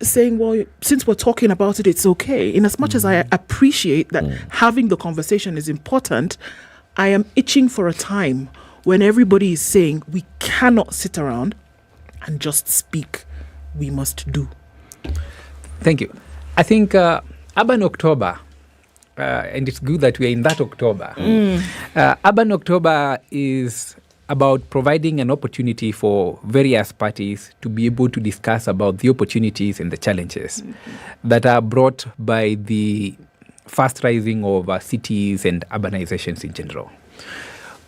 S11: saying, well, since we're talking about it, it's okay. In as much as I appreciate that having the conversation is important, I am itching for a time when everybody is saying we cannot sit around and just speak. We must do.
S22: Thank you. I think Urban October, and it's good that we are in that October. Urban October is about providing an opportunity for various parties to be able to discuss about the opportunities and the challenges that are brought by the fast rising of cities and urbanizations in general.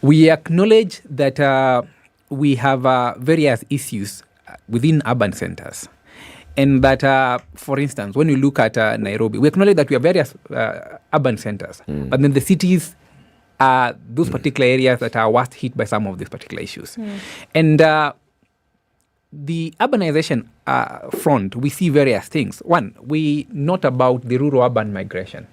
S22: We acknowledge that we have various issues within urban centers. And that, for instance, when you look at Nairobi, we acknowledge that we have various urban centers, but then the cities are those particular areas that are worst hit by some of these particular issues. And the urbanization front, we see various things. One, we note about the rural-urban migration.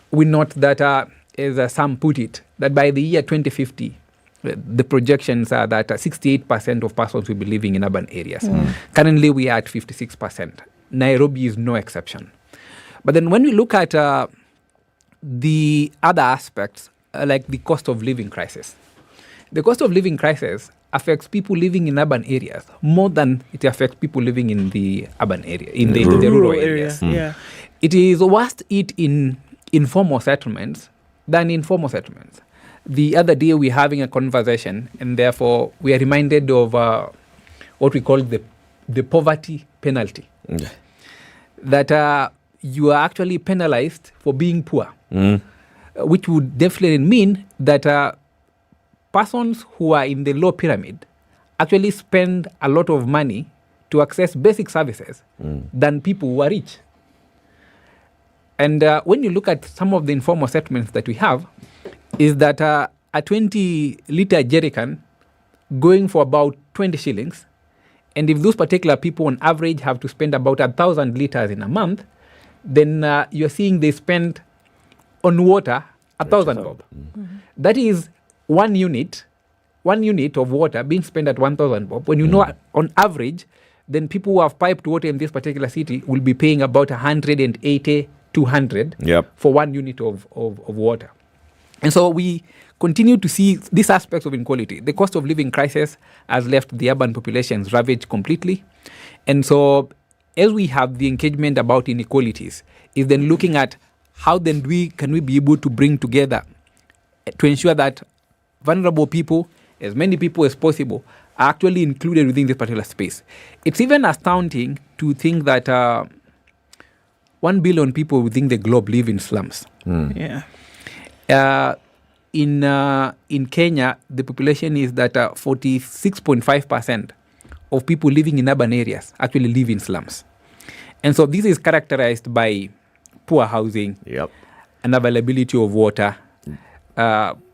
S22: We note that, as some put it, that by the year 2050, the projections are that 68% of persons will be living in urban areas. Currently, we are at 56%. Nairobi is no exception. But then when we look at the other aspects, like the cost of living crisis. The cost of living crisis affects people living in urban areas more than it affects people living in the urban area, in the rural areas. It is worst hit in informal settlements than in formal settlements. The other day we're having a conversation, and therefore we are reminded of what we call the the poverty penalty. That you are actually penalized for being poor, which would definitely mean that persons who are in the low pyramid actually spend a lot of money to access basic services than people who are rich. And when you look at some of the informal settlements that we have, is that a 20-liter jerrycan going for about 20 shillings, and if those particular people on average have to spend about 1,000 liters in a month, then you're seeing they spend on water 1,000 bob. That is one unit of water being spent at 1,000 bob. When you know on average, then people who have piped water in this particular city will be paying about 180, 200 for 1 unit of water. And so we continue to see these aspects of inequality. The cost of living crisis has left the urban populations ravaged completely. And so as we have the engagement about inequalities, is then looking at how then can we be able to bring together to ensure that vulnerable people, as many people as possible, are actually included within this particular space. It's even astounding to think that 1 billion people within the globe live in slums. In Kenya, the population is that 46.5% of people living in urban areas actually live in slums. And so this is characterized by poor housing, unavailability of water,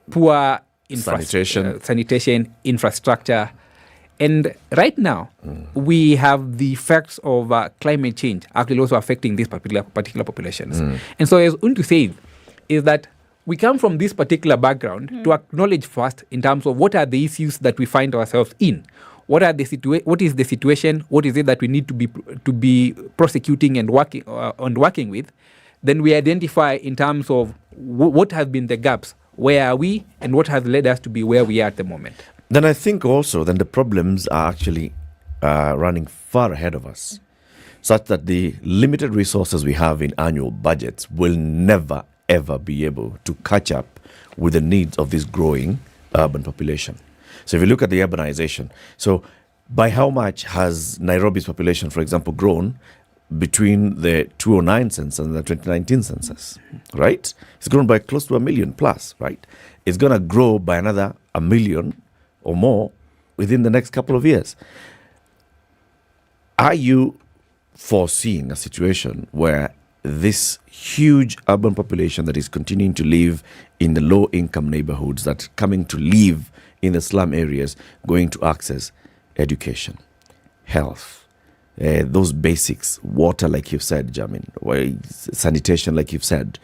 S22: poor sanitation, infrastructure. And right now, we have the effects of climate change actually also affecting these particular populations. And so as Untu said, is that we come from this particular background to acknowledge first in terms of what are the issues that we find ourselves in. What is the situation? What is it that we need to be prosecuting and working with? Then we identify in terms of what have been the gaps, where are we, and what has led us to be where we are at the moment.
S9: Then I think also then the problems are actually running far ahead of us, such that the limited resources we have in annual budgets will never, ever be able to catch up with the needs of this growing urban population. So if you look at the urbanization, so by how much has Nairobi's population, for example, grown between the 2009 census and the 2019 census, right? It's grown by close to 1 million plus, right? It's going to grow by another 1 million or more within the next couple of years. Are you foreseeing a situation where this huge urban population that is continuing to live in the low-income neighborhoods, that coming to live in the slum areas, going to access education, health, those basics, water, like you've said, Jamin, sanitation, like you've said?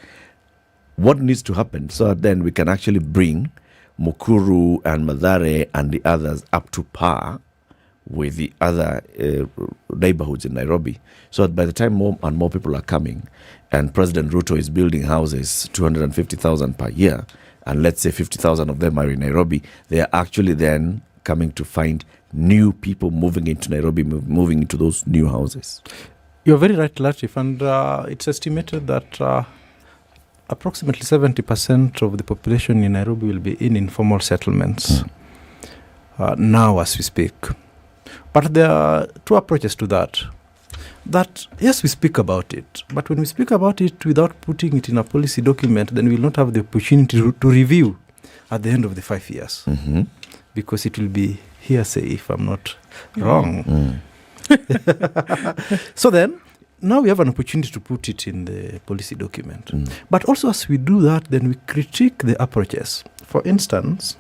S9: What needs to happen so that then we can actually bring Nakuru and Mathare and the others up to par with the other neighborhoods in Nairobi, so that by the time more and more people are coming and President Ruto is building houses, 250,000 per year, and let's say 50,000 of them are in Nairobi, they are actually then coming to find new people moving into Nairobi, moving into those new houses.
S7: You're very right, Latif, and it's estimated that approximately 70% of the population in Nairobi will be in informal settlements now as we speak. But there are two approaches to that. That, yes, we speak about it, but when we speak about it without putting it in a policy document, then we will not have the opportunity to review at the end of the 5 years, because it will be hearsay if I'm not wrong. So then, now we have an opportunity to put it in the policy document. But also as we do that, then we critique the approaches. For instance,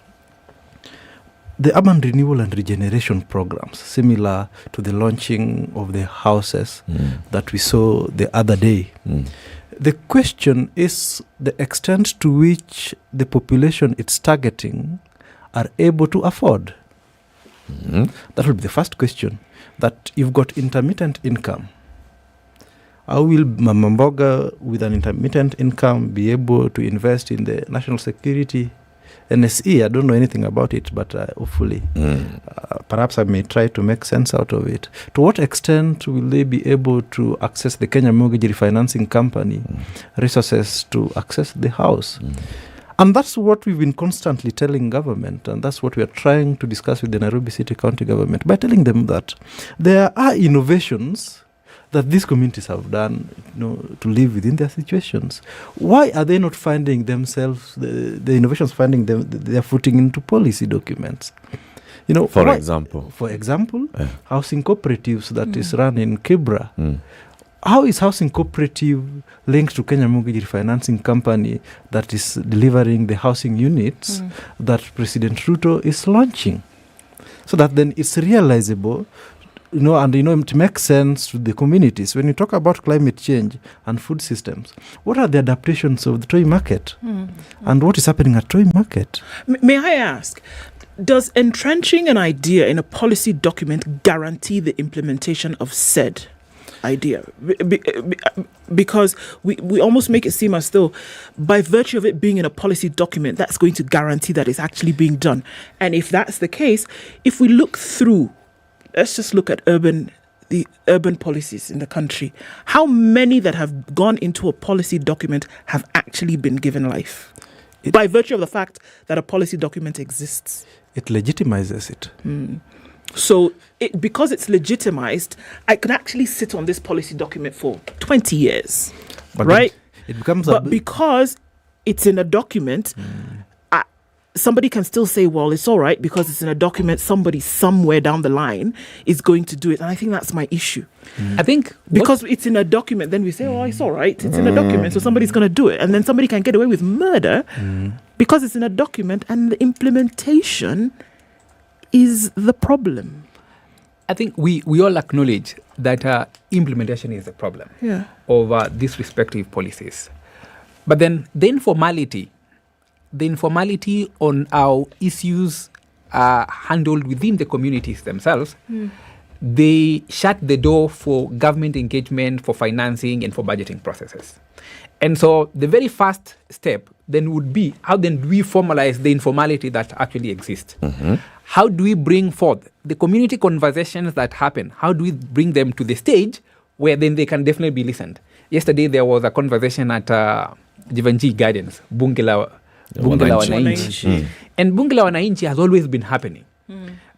S7: the urban renewal and regeneration programs, similar to the launching of the houses that we saw the other day. The question is the extent to which the population it's targeting are able to afford. That will be the first question. That you've got intermittent income. How will Mamamboga with an intermittent income be able to invest in the national security NSE? I don't know anything about it, but hopefully, perhaps I may try to make sense out of it. To what extent will they be able to access the Kenya Mortgage Refinancing Company resources to access the house? And that's what we've been constantly telling government, and that's what we are trying to discuss with the Nairobi City County government, by telling them that there are innovations that these communities have done, to live within their situations. Why are they not finding themselves, the innovations finding their footing into policy documents?
S9: For example,
S7: housing cooperatives that is run in Kibra. How is housing cooperative linked to Kenya Mortgage Refinancing Company that is delivering the housing units that President Ruto is launching? So that then it's realizable, and it makes sense to the communities. When you talk about climate change and food systems, what are the adaptations of the toy market? And what is happening at toy market?
S11: May I ask, does entrenching an idea in a policy document guarantee the implementation of said idea? Because we almost make it seem as though by virtue of it being in a policy document, that's going to guarantee that it's actually being done. And if that's the case, if we look through, let's just look at the urban policies in the country, how many that have gone into a policy document have actually been given life? By virtue of the fact that a policy document exists.
S7: It legitimizes it.
S11: So because it's legitimized, I can actually sit on this policy document for 20 years, right?
S7: It becomes
S11: but because it's in a document, somebody can still say, well, it's all right because it's in a document, somebody somewhere down the line is going to do it. And I think that's my issue.
S22: I think
S11: because it's in a document, then we say, oh, it's all right, it's in a document, so somebody's going to do it. And then somebody can get away with murder because it's in a document and the implementation is the problem.
S22: I think we all acknowledge that implementation is the problem of these respective policies. But then the informality on how issues are handled within the communities themselves, they shut the door for government engagement, for financing and for budgeting processes. And so the very first step then would be, how then do we formalize the informality that actually exists? How do we bring forth the community conversations that happen? How do we bring them to the stage where then they can definitely be listened? Yesterday there was a conversation at Jivanjee Gardens, Bunge la Wananchi. And Bunge la Wananchi has always been happening.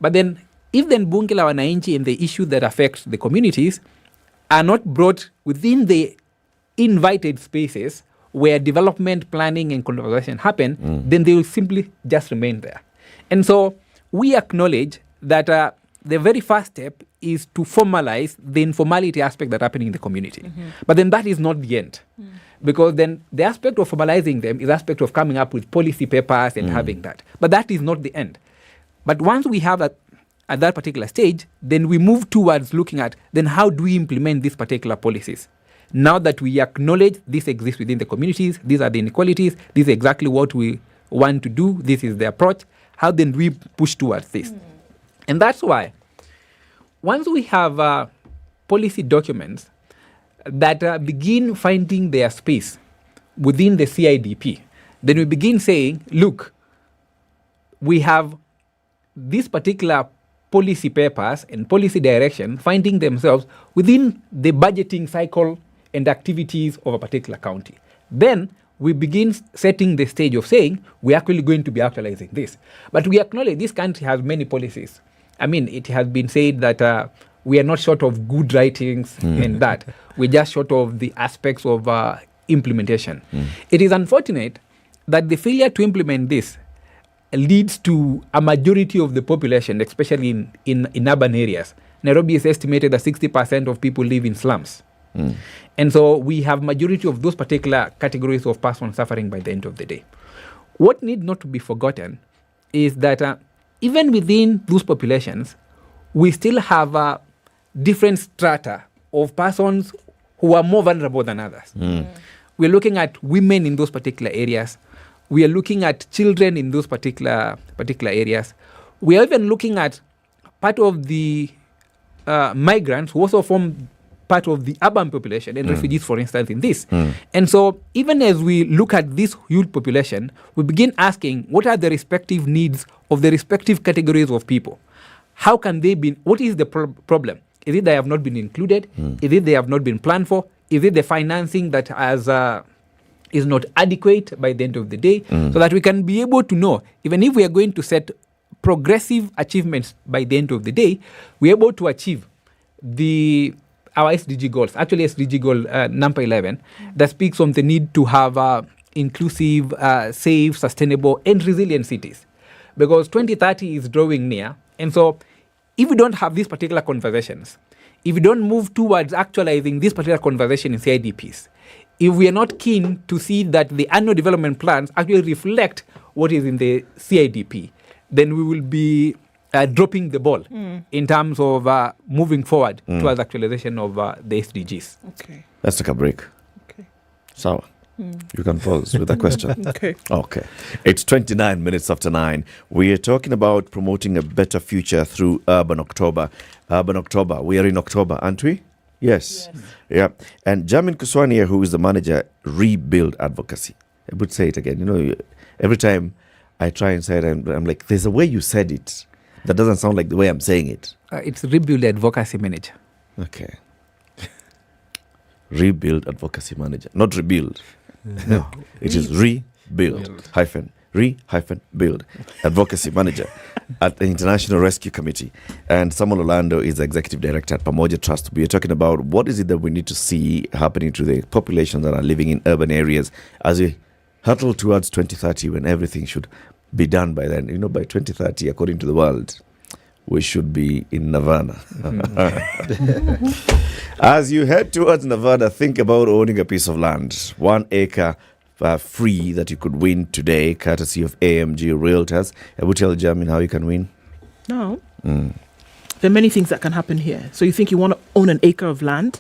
S22: But then if then Bunge la Wananchi and the issues that affect the communities are not brought within the invited spaces where development, planning and conversation happen, then they will simply just remain there. And so we acknowledge that the very first step is to formalize the informality aspect that's happening in the community. But then that is not the end. Because then the aspect of formalizing them is the aspect of coming up with policy papers and having that. But that is not the end. But once we have that at that particular stage, then we move towards looking at then how do we implement these particular policies? Now that we acknowledge this exists within the communities, these are the inequalities, this is exactly what we want to do, this is the approach, how then do we push towards this? And that's why once we have policy documents that begin finding their space within the CIDP, then we begin saying, look, we have these particular policy papers and policy direction finding themselves within the budgeting cycle and activities of a particular county. Then we begin setting the stage of saying, we're actually going to be actualizing this. But we acknowledge this country has many policies. I mean, it has been said that we are not short of good writings and that. We're just short of the aspects of implementation. It is unfortunate that the failure to implement this leads to a majority of the population, especially in urban areas. Nairobi is estimated that 60% of people live in slums. And so we have majority of those particular categories of persons suffering by the end of the day. What need not to be forgotten is that even within those populations, we still have different strata of persons who are more vulnerable than others. We're looking at women in those particular areas. We are looking at children in those particular areas. We are even looking at part of the migrants who also form part of the urban population and refugees, for instance, in this. And so even as we look at this huge population, we begin asking what are the respective needs of the respective categories of people? How can they be, what is the problem? Is it they have not been included? Is it they have not been planned for? Is it the financing that has is not adequate by the end of the day, so that we can be able to know, even if we are going to set progressive achievements by the end of the day, we're able to achieve our SDG goals. Actually, SDG goal number 11, that speaks on the need to have inclusive, safe, sustainable, and resilient cities. Because 2030 is drawing near. And so if we don't have these particular conversations, if we don't move towards actualizing this particular conversation in CIDPs, if we are not keen to see that the annual development plans actually reflect what is in the CIDP, then we will be dropping the ball in terms of moving forward towards actualization of the SDGs.
S11: Okay.
S9: Let's take a break.
S11: Okay.
S9: So, you can pause with a question.
S11: Okay.
S9: Okay. It's 29 minutes after 9. We are talking about promoting a better future through Urban October. Urban October. We are in October, aren't we? Yes. Yeah. And Jamin Kuswania, who is the manager, Rebuild Advocacy. I would say it again. You know, every time I try and say it, I'm like, there's a way you said it that doesn't sound like the way I'm saying it.
S22: It's Rebuild Advocacy Manager.
S9: Okay. Rebuild Advocacy Manager. Not rebuild. No. It is rebuild build Advocacy Manager at the International Rescue Committee. And Samuel Orlando is the Executive Director at Pamoja Trust. We are talking about what is it that we need to see happening to the population that are living in urban areas as we hurtle towards 2030, when everything should be done by then. You know, by 2030, according to the world, we should be in Nirvana. As you head towards Nirvana, think about owning a piece of land, 1 acre free that you could win today, courtesy of AMG Realtors. I would tell Jamin how you can win.
S11: No. There are many things that can happen here. So you think you want to own an acre of land,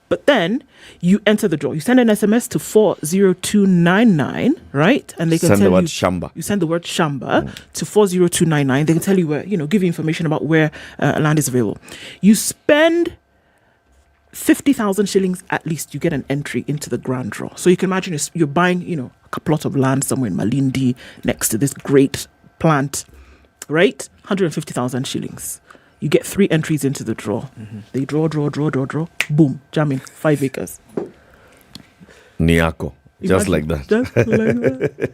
S11: but then you enter the draw. You send an SMS to 40299, right? And they can
S9: send
S11: tell
S9: the word
S11: you,
S9: Shamba.
S11: You send the word Shamba to 40299. They can tell you where, give you information about where land is available. You spend 50,000 shillings at least, you get an entry into the grand draw. So you can imagine you're buying, a plot of land somewhere in Malindi next to this great plant, right? 150,000 shillings. You get 3 entries into the draw. They draw. Boom, jamming, 5 acres.
S9: Niako. Just like that.
S11: Just like that.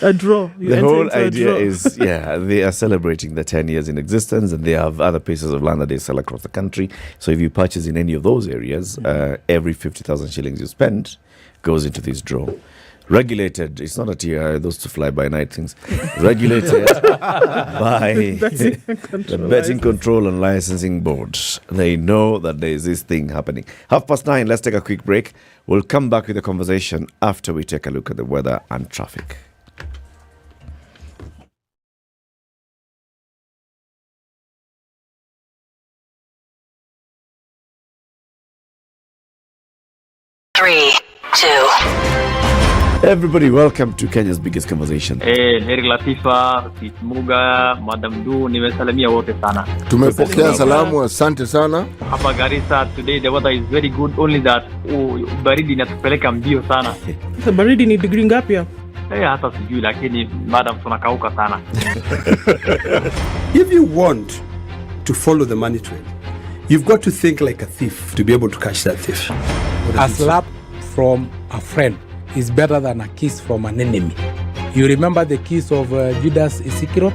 S11: A draw.
S9: The whole idea is, they are celebrating the 10 years in existence, and they have other pieces of land that they sell across the country. So if you purchase in any of those areas, every 50,000 shillings you spend goes into this draw. Regulated, it's not a TR, those two fly-by-night things. Regulated by the Betting Control and Licensing Board. They know that there is this thing happening. 9:30, let's take a quick break. We'll come back with the conversation after we take a look at the weather and traffic.
S3: Three, 2.
S9: Everybody, welcome to Kenya's biggest conversation.
S12: Heri Latifa, Muga, Madam Du, nimesalimia wote sana.
S23: Tumepokea salamu, asante sana.
S12: Hapa Garissa today the weather is very good, only that baridi inatupeleka mbio sana.
S11: Baridi ni degree ngapi hapo?
S12: Hata sijui, lakini madam tunakauka sana.
S24: If you want to follow the money trail, you've got to think like a thief to be able to catch that thief.
S25: A slap from a friend is better than a kiss from an enemy. You remember the kiss of Judas Iscariot?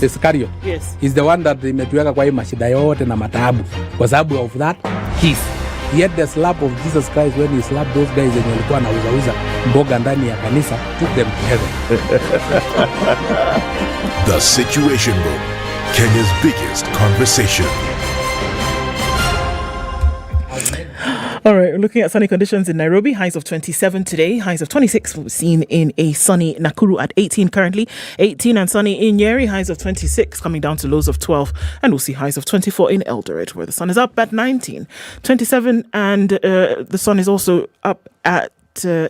S25: Iscariot.
S11: Yes.
S25: Is the one that imetuweka kwa hii mashida yote na mataabu kwa sababu of that kiss. Yet the slap of Jesus Christ, when he slapped those guys wenye walikuwa wanauza mboga ndani ya kanisa, took them to heaven.
S10: The Situation Room, Kenya's biggest conversation.
S11: All right, we're looking at sunny conditions in Nairobi. Highs of 27 today. Highs of 26 will be seen in a sunny Nakuru at 18 currently. 18 and sunny in Nyeri. Highs of 26 coming down to lows of 12. And we'll see highs of 24 in Eldoret, where the sun is up at 19. 27 and the sun is also up at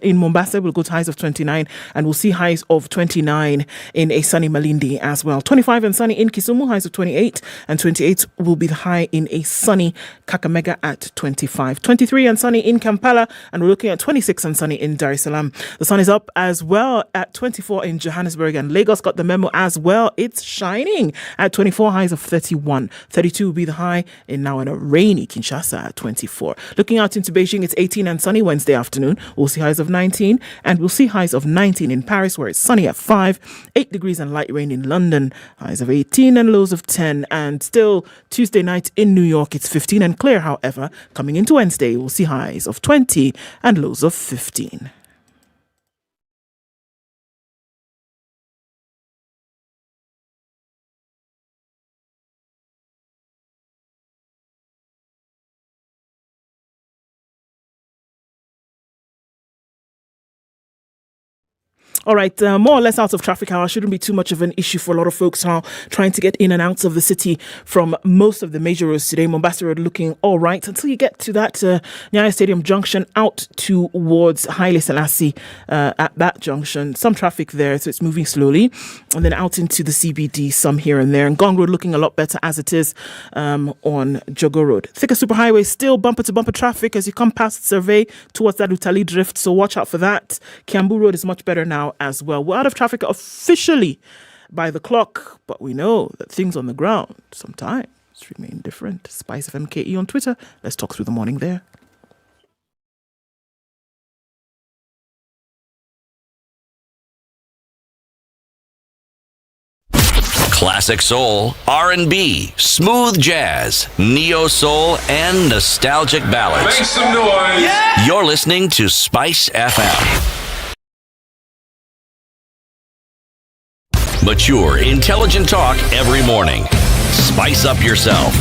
S11: in Mombasa. We'll go to highs of 29 and we'll see highs of 29 in a sunny Malindi as well. 25 and sunny in Kisumu, highs of 28, and 28 will be the high in a sunny Kakamega at 25. 23 and sunny in Kampala, and we're looking at 26 and sunny in Dar es Salaam. The sun is up as well at 24 in Johannesburg, and Lagos got the memo as well. It's shining at 24, highs of 31. 32 will be the high in a rainy Kinshasa at 24. Looking out into Beijing, it's 18 and sunny Wednesday afternoon. We'll see see highs of 19, and we'll see highs of 19 in Paris, where it's sunny at 5, 8 degrees and light rain in London, highs of 18 and lows of 10, and still Tuesday night in New York, it's 15 and clear. However, coming into Wednesday, we'll see highs of 20 and lows of 15. All right, more or less out of traffic hour shouldn't be too much of an issue for a lot of folks now trying to get in and out of the city from most of the major roads today. Mombasa Road looking all right until you get to that Nyeri Stadium junction out towards Haile Selassie at that junction. Some traffic there, so it's moving slowly. And then out into the CBD, some here and there. And Gong Road looking a lot better as it is on Jogo Road. Thika Superhighway still bumper-to-bumper traffic as you come past Survey towards that Utali Drift, so watch out for that. Kiambu Road is much better now as well. We're out of traffic officially by the clock, but we know that things on the ground sometimes remain different. SpiceFM KE on Twitter. Let's talk through the morning there.
S5: Classic soul, R&B, smooth jazz, neo soul, and nostalgic ballads.
S10: Make some noise. Yeah.
S5: You're listening to Spice FM. Mature, intelligent talk every morning. Spice up yourself.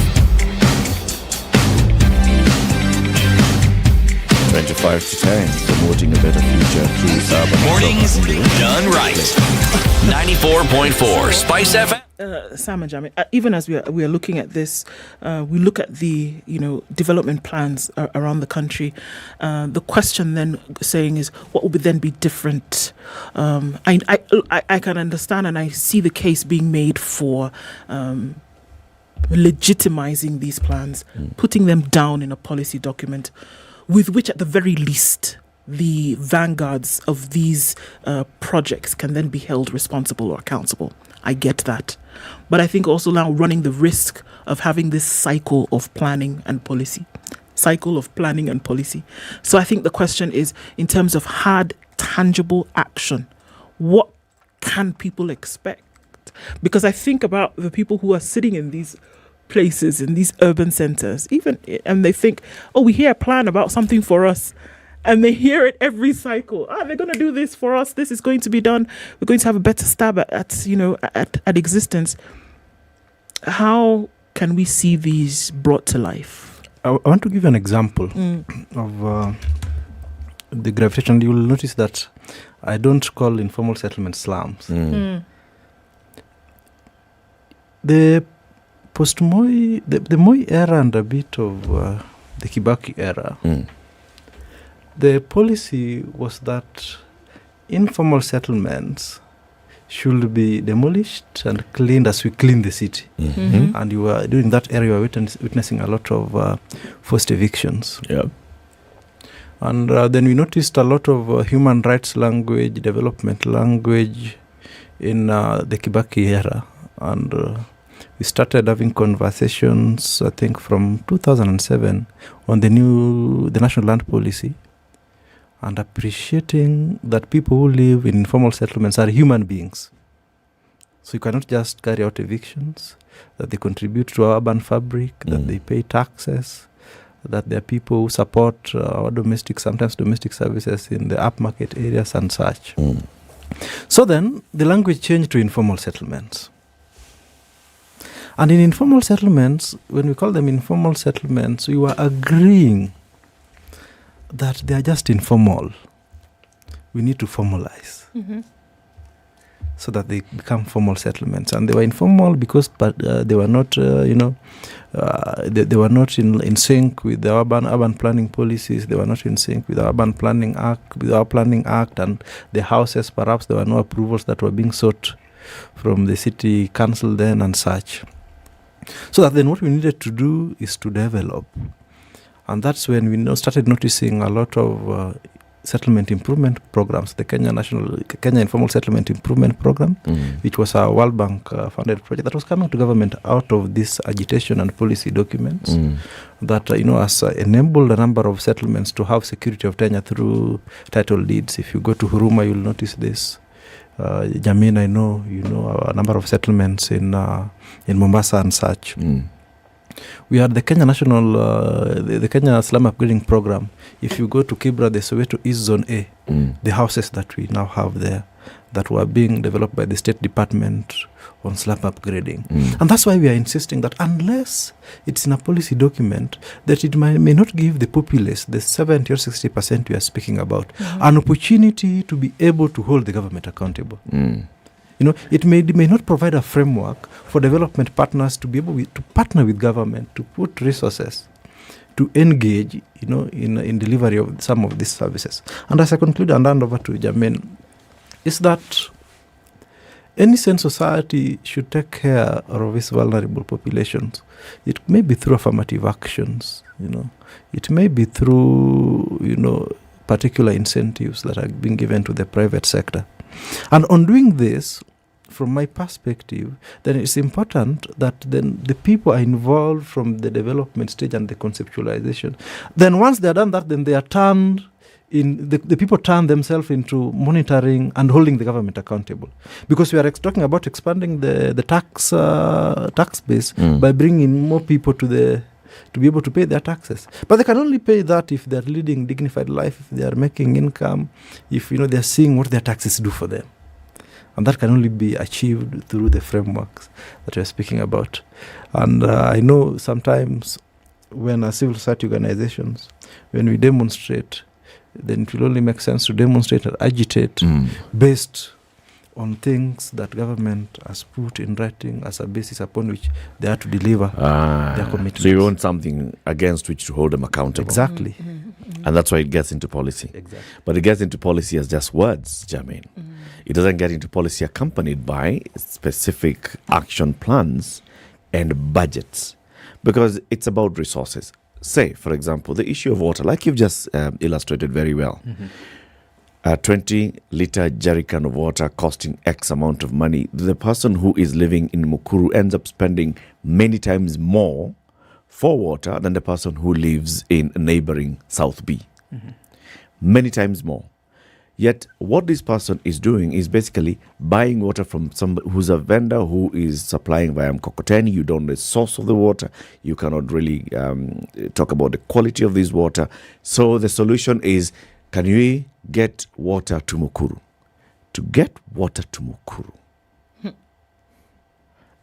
S9: 25 to 10, promoting a better future through urban
S5: Mornings done right. 94.4 Spice FM.
S11: Sam and Jamie, even as we are looking at this, we look at the development plans around the country. The question then saying is, what would then be different? I can understand and I see the case being made for legitimizing these plans, putting them down in a policy document, with which at the very least the vanguards of these projects can then be held responsible or accountable. I get that. But I think also now running the risk of having this cycle of planning and policy. So I think the question is, in terms of hard, tangible action, what can people expect? Because I think about the people who are sitting in these places, in these urban centers, and they think, oh, we hear a plan about something for us. And they hear it every cycle. They're going to do this for us. This is going to be done. We're going to have a better stab at existence. How can we see these brought to life?
S7: I want to give you an example of the gravitation. You will notice that I don't call informal settlement slums. The post-Moi, the Moi era and a bit of the Kibaki era, the policy was that informal settlements should be demolished and cleaned as we clean the city. And you were during that era, you were witnessing a lot of forced evictions. And then we noticed a lot of human rights language, development language in the Kibaki era. And we started having conversations, I think, from 2007 on the National Land Policy, and appreciating that people who live in informal settlements are human beings. So you cannot just carry out evictions, that they contribute to our urban fabric, that they pay taxes, that there are people who support our sometimes domestic services in the upmarket areas and such. So then the language changed to informal settlements. And in informal settlements, when we call them informal settlements, we were agreeing that they are just informal. We need to formalize so that they become formal settlements. And they were informal because they were not, they were not in sync with the urban planning policies. They were not in sync with the urban planning act, and the houses. Perhaps there were no approvals that were being sought from the city council then and such. So that then what we needed to do is to develop. And that's when we started noticing a lot of settlement improvement programs, the Kenya Informal Settlement Improvement Program, which was a World Bank funded project that was coming to government out of this agitation and policy documents that, has enabled a number of settlements to have security of tenure through title deeds. If you go to Huruma, you'll notice this. Jamin, I know, a number of settlements in Mombasa and such. We had the Kenya the Kenya Slum Upgrading Program. If you go to Kibra, the Soweto East Zone A, the houses that we now have there that were being developed by the State Department on slum upgrading. And that's why we are insisting that unless it's in a policy document, that it may not give the populace, the 70 or 60% we are speaking about, an opportunity to be able to hold the government accountable. It may not provide a framework for development partners to be able to partner with government, to put resources, to engage, in delivery of some of these services. And as I conclude and hand over to Jamin, is that any sane society should take care of its vulnerable populations. It may be through affirmative actions, It may be through, particular incentives that are being given to the private sector. And on doing this, from my perspective, then it's important that then the people are involved from the development stage and the conceptualization. Then once they are done that, then they are turned in the people turn themselves into monitoring and holding the government accountable, because we are talking about expanding the tax base by bringing more people to be able to pay their taxes. But they can only pay that if they are leading dignified life, if they are making income, if they are seeing what their taxes do for them. And that can only be achieved through the frameworks that we are speaking about. And I know sometimes when our civil society organizations, when we demonstrate, then it will only make sense to demonstrate and agitate based on things that government has put in writing as a basis upon which they are to deliver their commitments.
S9: So you want something against which to hold them accountable.
S7: Exactly.
S9: And that's why it gets into policy.
S7: Exactly.
S9: But it gets into policy as just words, Jamin. It doesn't get into policy accompanied by specific action plans and budgets, because it's about resources. Say, for example, the issue of water, like you've just illustrated very well. A 20-liter jerrycan of water costing X amount of money. The person who is living in Nakuru ends up spending many times more for water than the person who lives in neighboring South B. Many times more. Yet what this person is doing is basically buying water from somebody who's a vendor who is supplying via Mkokoteni. You don't know the source of the water. You cannot really talk about the quality of this water. So the solution is, can we get water to Nakuru? To get water to Nakuru,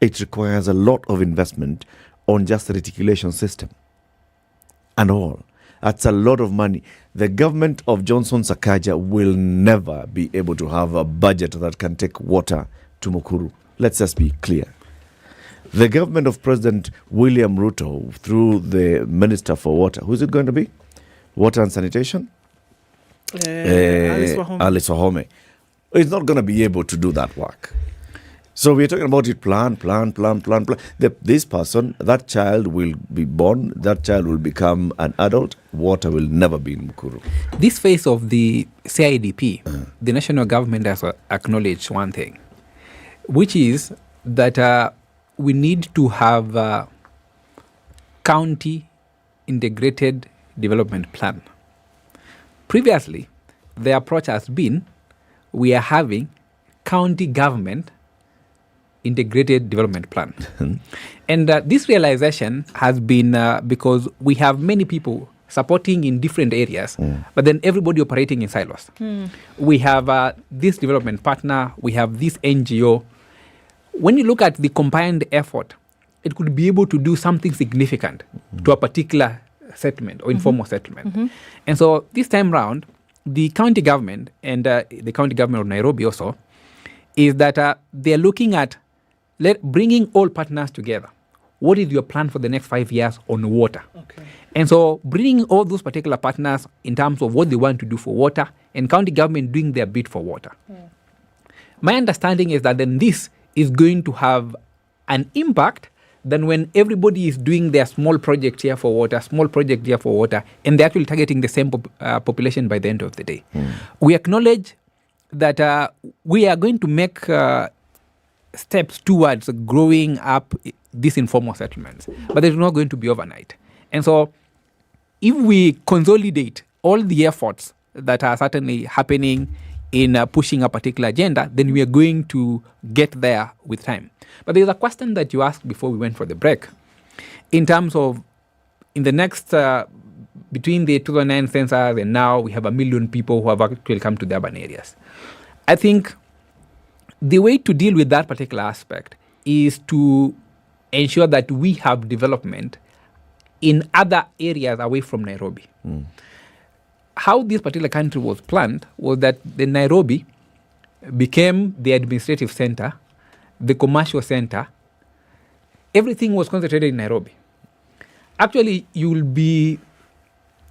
S9: it requires a lot of investment on just the reticulation system and all. That's a lot of money. The government of Johnson Sakaja will never be able to have a budget that can take water to Nakuru. Let's just be clear. The government of President William Ruto, through the Minister for Water, who's it going to be? Water and Sanitation? Alice Wahome. Is not going to be able to do that work. So we're talking about it, plan. This person, that child will be born, that child will become an adult, water will never be in Nakuru.
S22: This phase of the CIDP, the national government has acknowledged one thing, which is that we need to have county integrated development plan. Previously, the approach has been, we are having county government integrated development plan. And this realization has been because we have many people supporting in different areas, but then everybody operating in silos. We have this development partner, we have this NGO. When you look at the combined effort, it could be able to do something significant to a particular settlement or informal settlement. And so this time round, the county government and the county government of Nairobi also is that they're looking at bringing all partners together. What is your plan for the next 5 years on water? And so bringing all those particular partners in terms of what they want to do for water and county government doing their bit for water. My understanding is that then this is going to have an impact than when everybody is doing their small project here for water, small project here for water, and they're actually targeting the same population by the end of the day. We acknowledge that we are going to make steps towards growing up these informal settlements, but they're not going to be overnight. And so if we consolidate all the efforts that are certainly happening in pushing a particular agenda, then we are going to get there with time. But there's a question that you asked before we went for the break, in terms of in the next, between the 2009 census and now, we have 1 million people who have actually come to the urban areas. I think the way to deal with that particular aspect is to ensure that we have development in other areas away from Nairobi. How this particular country was planned was that the Nairobi became the administrative center, the commercial center. Everything was concentrated in Nairobi. Actually, you will be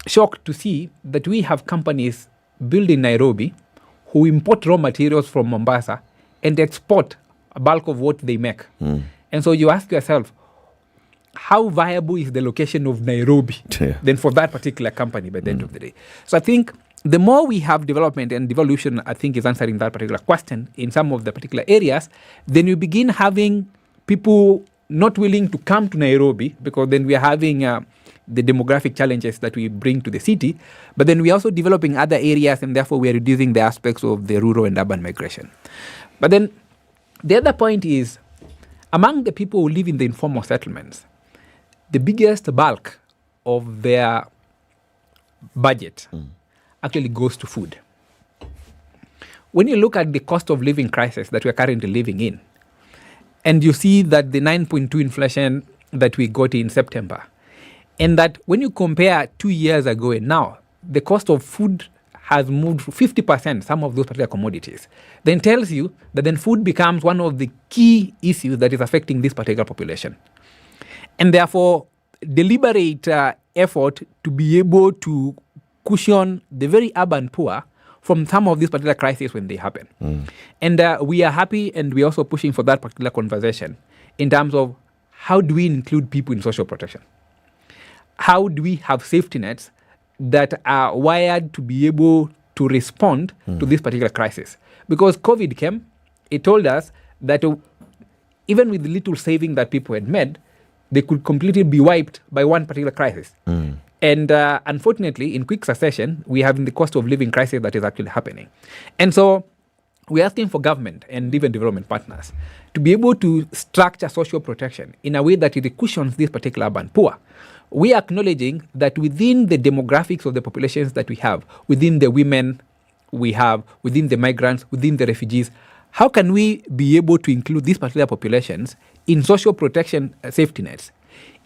S22: shocked to see that we have companies built in Nairobi who import raw materials from Mombasa and export a bulk of what they make. And so you ask yourself, how viable is the location of Nairobi then for that particular company by the end of the day? So I think the more we have development, and devolution, I think, is answering that particular question in some of the particular areas, then you begin having people not willing to come to Nairobi, because then we are having the demographic challenges that we bring to the city, but then we are also developing other areas, and therefore we are reducing the aspects of the rural and urban migration. But then the other point is, among the people who live in the informal settlements, the biggest bulk of their budget actually goes to food. When you look at the cost of living crisis that we are currently living in, and you see that the 9.2 inflation that we got in September, and that when you compare 2 years ago and now, the cost of food has moved 50%, some of those particular commodities, then tells you that then food becomes one of the key issues that is affecting this particular population. And therefore, deliberate effort to be able to cushion the very urban poor from some of these particular crises when they happen. And we are happy, and we're also pushing for that particular conversation in terms of how do we include people in social protection? How do we have safety nets that are wired to be able to respond to this particular crisis? Because COVID came, it told us that even with the little saving that people had made, they could completely be wiped by one particular crisis. And unfortunately, in quick succession, we have the cost of living crisis that is actually happening. And so we're asking for government and even development partners to be able to structure social protection in a way that it cushions this particular urban poor. We are acknowledging that within the demographics of the populations that we have, within the women we have, within the migrants, within the refugees, how can we be able to include these particular populations in social protection safety nets,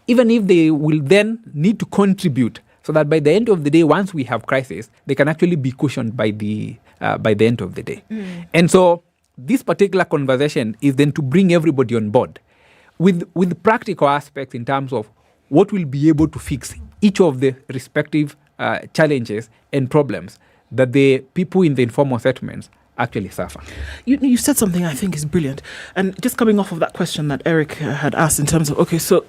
S22: even if they will then need to contribute, so that by the end of the day, once we have crisis, they can actually be cushioned by the end of the day. And so this particular conversation is then to bring everybody on board with practical aspects in terms of what will be able to fix each of the respective challenges and problems that the people in the informal settlements actually suffer.
S11: You said something I think is brilliant. And just coming off of that question that Eric had asked in terms of, okay, so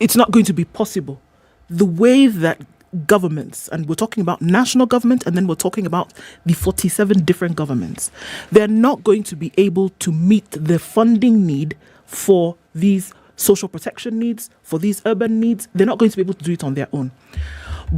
S11: it's not going to be possible. The way that governments, and we're talking about national government, and then we're talking about the 47 different governments, they're not going to be able to meet the funding need for these social protection needs, for these urban needs. They're not going to be able to do it on their own.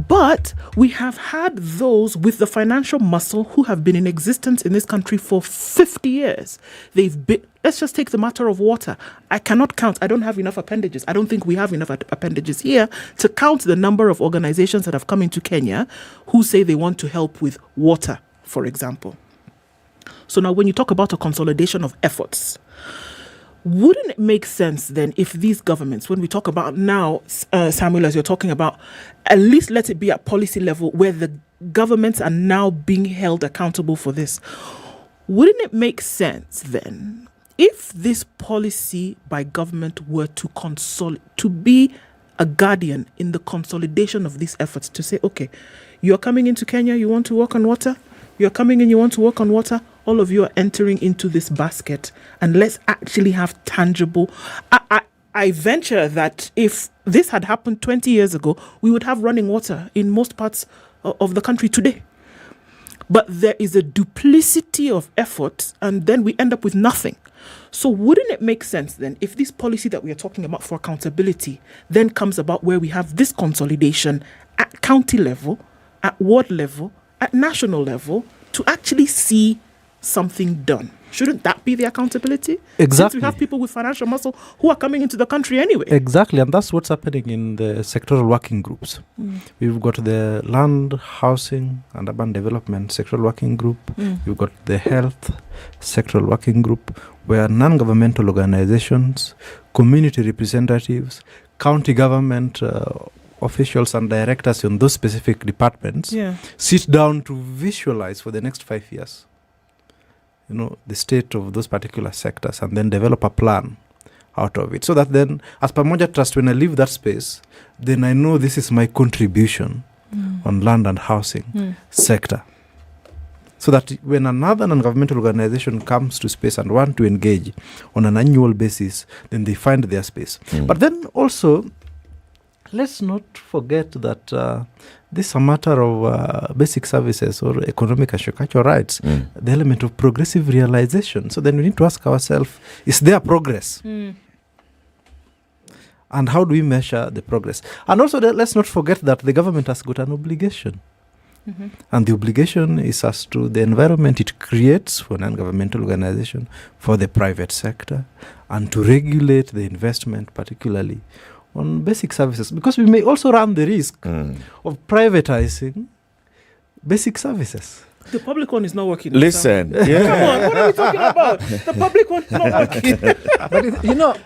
S11: But we have had those with the financial muscle who have been in existence in this country for 50 years. They've been, let's just take the matter of water. I cannot count. I don't have enough appendages. I don't think we have enough appendages here to count the number of organizations that have come into Kenya who say they want to help with water, for example. So now when you talk about a consolidation of efforts, wouldn't it make sense then if these governments, when we talk about now, Samuel, as you're talking about, at least let it be at policy level where the governments are now being held accountable for this? Wouldn't it make sense then if this policy by government were to be a guardian in the consolidation of these efforts, to say, okay, you're coming into Kenya, you want to work on water? You're coming in, you want to work on water? All of you are entering into this basket, and let's actually have tangible. I venture that if this had happened 20 years ago, we would have running water in most parts of the country today. But there is a duplicity of effort, and then we end up with nothing. So wouldn't it make sense then, if this policy that we are talking about for accountability then comes about where we have this consolidation at county level, at ward level, at national level, to actually see something done? Shouldn't that be the accountability?
S7: Exactly.
S11: Since we have people with financial muscle who are coming into the country anyway.
S7: Exactly, and that's what's happening in the sectoral working groups. We've got the land, housing, and urban development sectoral working group. We've got the health sectoral working group, where non-governmental organizations, community representatives, county government officials and directors in those specific departments sit down to visualize for the next 5 years, the state of those particular sectors, and then develop a plan out of it. So that then, as per Moja Trust, when I leave that space, then I know this is my contribution on land and housing sector. So that when another non-governmental organization comes to space and want to engage on an annual basis, then they find their space. But then also, let's not forget that this is a matter of basic services or economic and social rights, the element of progressive realization. So then we need to ask ourselves, is there progress? And how do we measure the progress? And also, let's not forget that the government has got an obligation. And the obligation is as to the environment it creates for non-governmental organization, for the private sector, and to regulate the investment, particularly on basic services, because we may also run the risk of privatizing basic services.
S11: The public one is not working.
S9: Listen,
S11: Come on, what are we talking about? The public one is not working.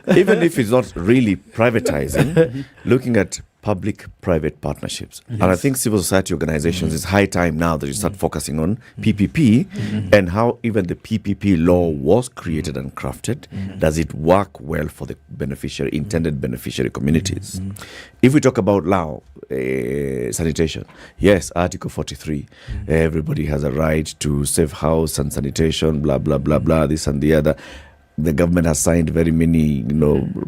S9: But even if it's not really privatizing, looking at public-private partnerships. And I think civil society organizations, it's high time now that you start focusing on PPP and how even the PPP law was created and crafted. Does it work well for the intended beneficiary communities? If we talk about now, sanitation, yes, Article 43, everybody has a right to safe house and sanitation, blah, blah, blah, blah, this and the other. The government has signed very many,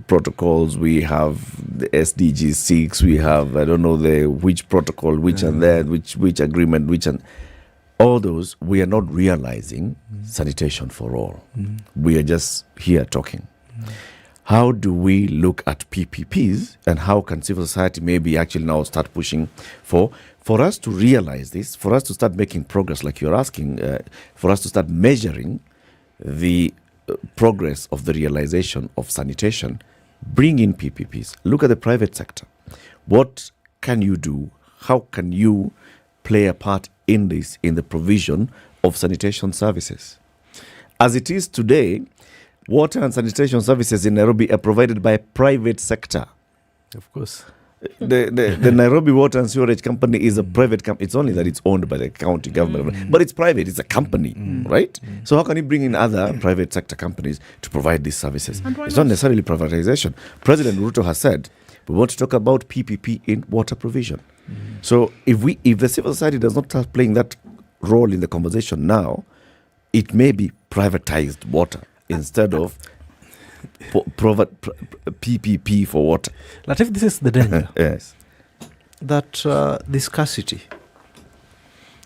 S9: protocols. We have the SDG 6. We have, I don't know, which protocol, which and that, which agreement, which and all those. We are not realizing sanitation for all. We are just here talking. How do we look at PPPs, and how can civil society maybe actually now start pushing for us to realize this, for us to start making progress, like you're asking, for us to start measuring the progress of the realization of sanitation? Bring in PPPs. Look at the private sector. What can you do? How can you play a part in this, in the provision of sanitation services? As it is today, water and sanitation services in Nairobi are provided by a private sector.
S7: Of course.
S9: The Nairobi Water and Sewerage Company is a private company. It's only that it's owned by the county government, but it's private. It's a company, right? So how can you bring in other private sector companies to provide these services? It's not necessarily privatization. President Ruto has said we want to talk about PPP in water provision. So if the civil society does not start playing that role in the conversation now, it may be privatized water instead of PPP for water.
S7: Latif, this is the danger.
S9: Yes.
S7: That the scarcity.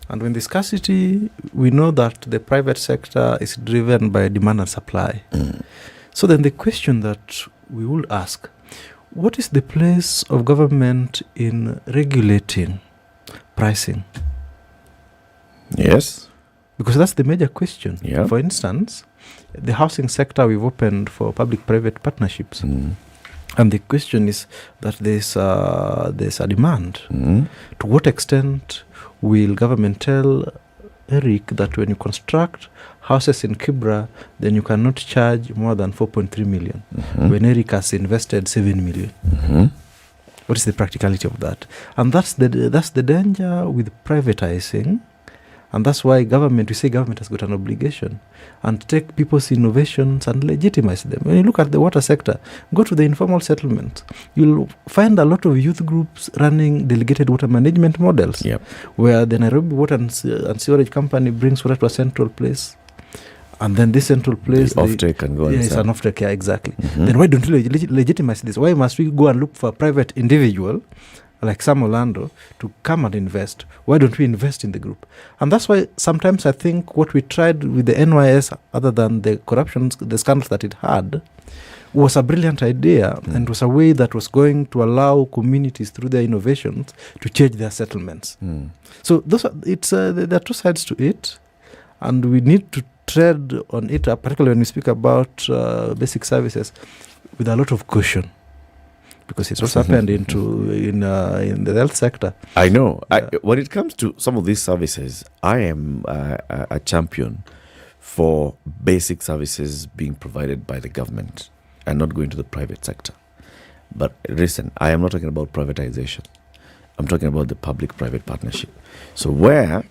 S7: And when the scarcity, we know that the private sector is driven by demand and supply. So then the question that we will ask, what is the place of government in regulating pricing?
S9: Yes.
S7: Because that's the major question.
S9: Yeah.
S7: For instance, the housing sector we've opened for public-private partnerships. And the question is that there's a demand. To what extent will government tell Eric that when you construct houses in Kibra, then you cannot charge more than 4.3 million, when Eric has invested 7 million? What is the practicality of that? And that's the danger with privatizing. And that's why we say government has got an obligation and take people's innovations and legitimize them. When you look at the water sector, go to the informal settlement, you'll find a lot of youth groups running delegated water management models, where the Nairobi Water and Sewerage Company brings water to a central place And then this central place,
S9: offtake can go.
S7: It's an offtake, yeah, exactly. Then why don't we legitimize this? Why must we go and look for a private individual like Sam Orlando to come and invest? Why don't we invest in the group? And that's why sometimes I think what we tried with the NYS, other than the corruption, the scandals that it had, was a brilliant idea and was a way that was going to allow communities through their innovations to change their settlements. So there are two sides to it, and we need to tread on it, particularly when we speak about basic services, with a lot of caution, because it's what's happened in the health sector.
S9: I know. When it comes to some of these services, I am a champion for basic services being provided by the government and not going to the private sector. But listen, I am not talking about privatization. I'm talking about the public-private partnership. So where,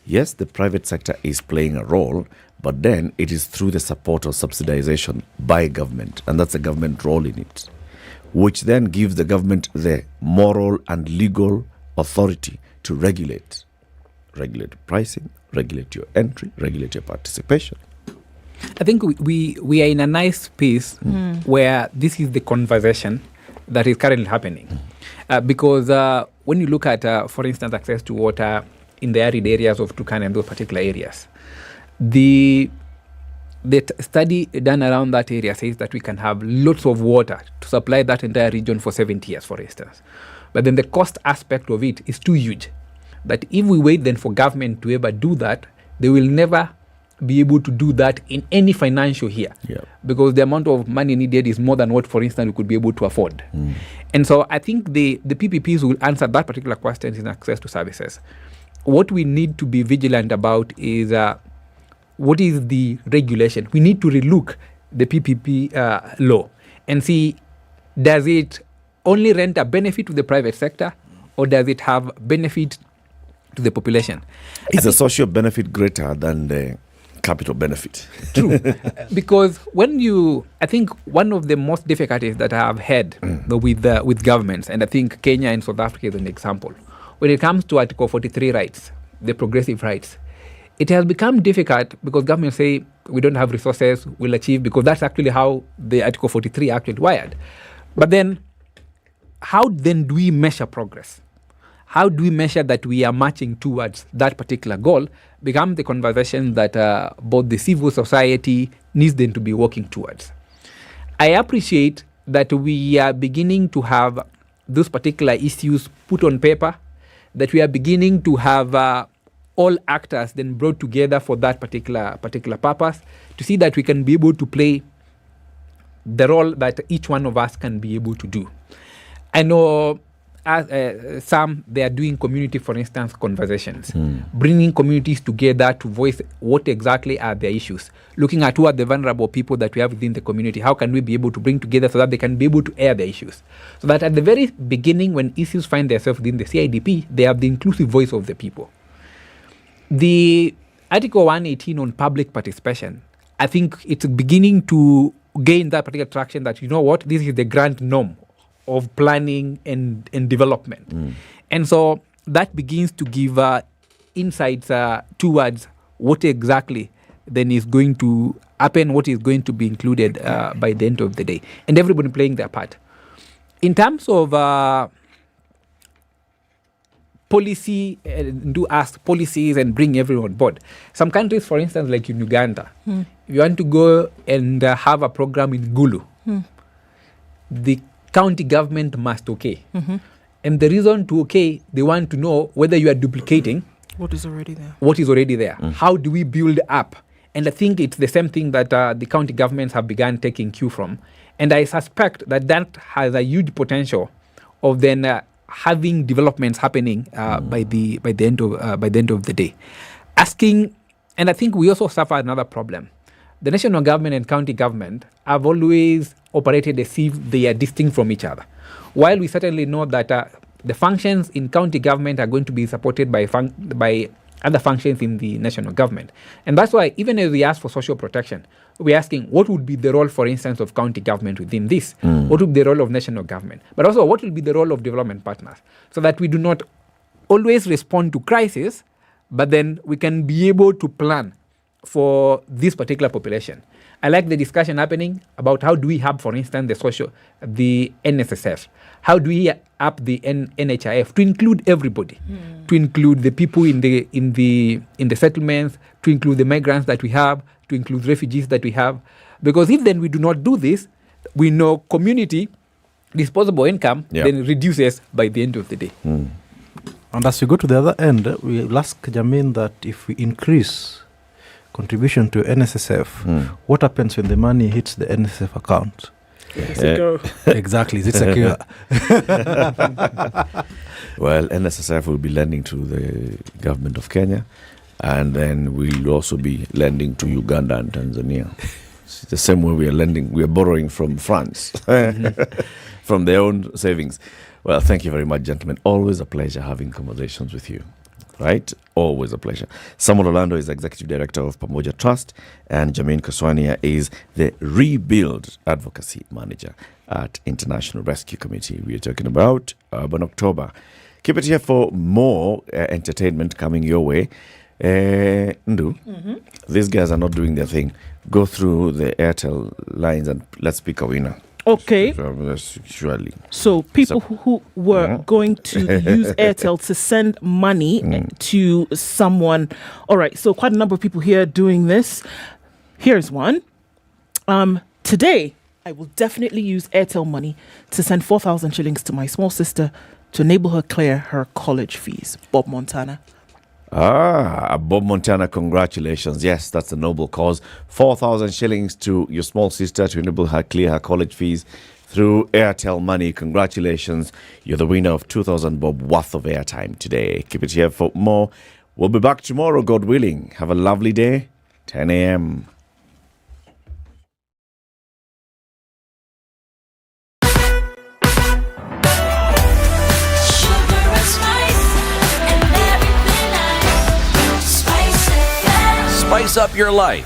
S9: yes, the private sector is playing a role, but then it is through the support or subsidization by government, and that's a government role in it, which then gives the government the moral and legal authority to regulate pricing, regulate your entry, regulate your participation.
S22: I think we are in a nice space where this is the conversation that is currently happening. Because when you look at, for instance, access to water in the arid areas of Turkana and those particular areas, the study done around that area says that we can have lots of water to supply that entire region for 70 years, for instance. But then the cost aspect of it is too huge. That if we wait then for government to ever do that, they will never be able to do that in any financial year, because the amount of money needed is more than what, for instance, we could be able to afford. And so I think the PPPs will answer that particular question in access to services. What we need to be vigilant about is what is the regulation. We need to relook the PPP law and see, does it only render benefit to the private sector, or does it have benefit to the population?
S9: Is the social benefit greater than the capital benefit?
S22: True. Because I think one of the most difficulties that I have had with governments, and I think Kenya and South Africa is an example, when it comes to Article 43 rights, the progressive rights, it has become difficult because governments say we don't have resources, we'll achieve, because that's actually how the Article 43 actually wired. But then, how then do we measure progress? How do we measure that we are marching towards that particular goal? Become the conversation that both the civil society needs them to be working towards. I appreciate that we are beginning to have those particular issues put on paper, that we are beginning to have all actors then brought together for that particular purpose, to see that we can be able to play the role that each one of us can be able to do. I know some, they are doing community, for instance, conversations, bringing communities together to voice what exactly are their issues, looking at who are the vulnerable people that we have within the community. How can we be able to bring together so that they can be able to air their issues? So that at the very beginning, when issues find themselves within the CIDP, they have the inclusive voice of the people. The Article 118 on public participation, I think it's beginning to gain that particular traction that, you know what, this is the grand norm of planning and development. And so that begins to give insights towards what exactly then is going to happen, what is going to be included by the end of the day, and everybody playing their part. In terms of policy, do ask policies and bring everyone on board. Some countries, for instance, like in Uganda, if you want to go and have a program in Gulu, the county government must okay. And the reason to okay, they want to know whether you are duplicating
S11: what is already there. How do we build up? And I think it's the same thing that the county governments have begun taking cue from. And I suspect that that has a huge potential of then having developments happening by the end of the day. Asking, and I think we also suffer another problem. The national government and county government have always operated as if they are distinct from each other. While we certainly know that the functions in county government are going to be supported by other functions in the national government. And that's why even as we ask for social protection, we're asking what would be the role, for instance, of county government within this? What would be the role of national government? But also what will be the role of development partners? So that we do not always respond to crisis, but then we can be able to plan
S22: for this particular population. I like the discussion happening about how do we have, for instance, the NSSF. How do we up the NHIF to include everybody, to include the people in the settlements, to include the migrants that we have, to include refugees that we have. Because if then we do not do this, we know community disposable income then reduces by the end of the day.
S7: And as we go to the other end, we'll ask Jamin that if we increase contribution to NSSF, what happens when the money hits the NSSF account? Exactly, is it secure?
S9: Well, NSSF will be lending to the government of Kenya, and then we'll also be lending to Uganda and Tanzania. It's the same way we are borrowing from France, from their own savings. Well, thank you very much, gentlemen. Always a pleasure having conversations with you. Right? Always a pleasure. Samuel Orlando is Executive Director of Pamoja Trust, and Jamin Kaswania is the Rebuild Advocacy Manager at International Rescue Committee. We are talking about Urban October. Keep it here for more entertainment coming your way. Ndu, these guys are not doing their thing. Go through the Airtel lines and let's pick a winner.
S11: Okay.
S9: Surely.
S11: So people who were going to use Airtel to send money to someone. All right. So quite a number of people here doing this. Here's one. Today, I will definitely use Airtel money to send 4,000 shillings to my small sister to enable her clear her college fees. Bob Montana.
S9: Bob Montana, congratulations. Yes, that's a noble cause. 4,000 shillings to your small sister to enable her clear her college fees through Airtel money. Congratulations. You're the winner of 2,000 bob worth of airtime today. Keep it here for more. We'll be back tomorrow, God willing. Have a lovely day. 10 a.m.
S5: Spice up your life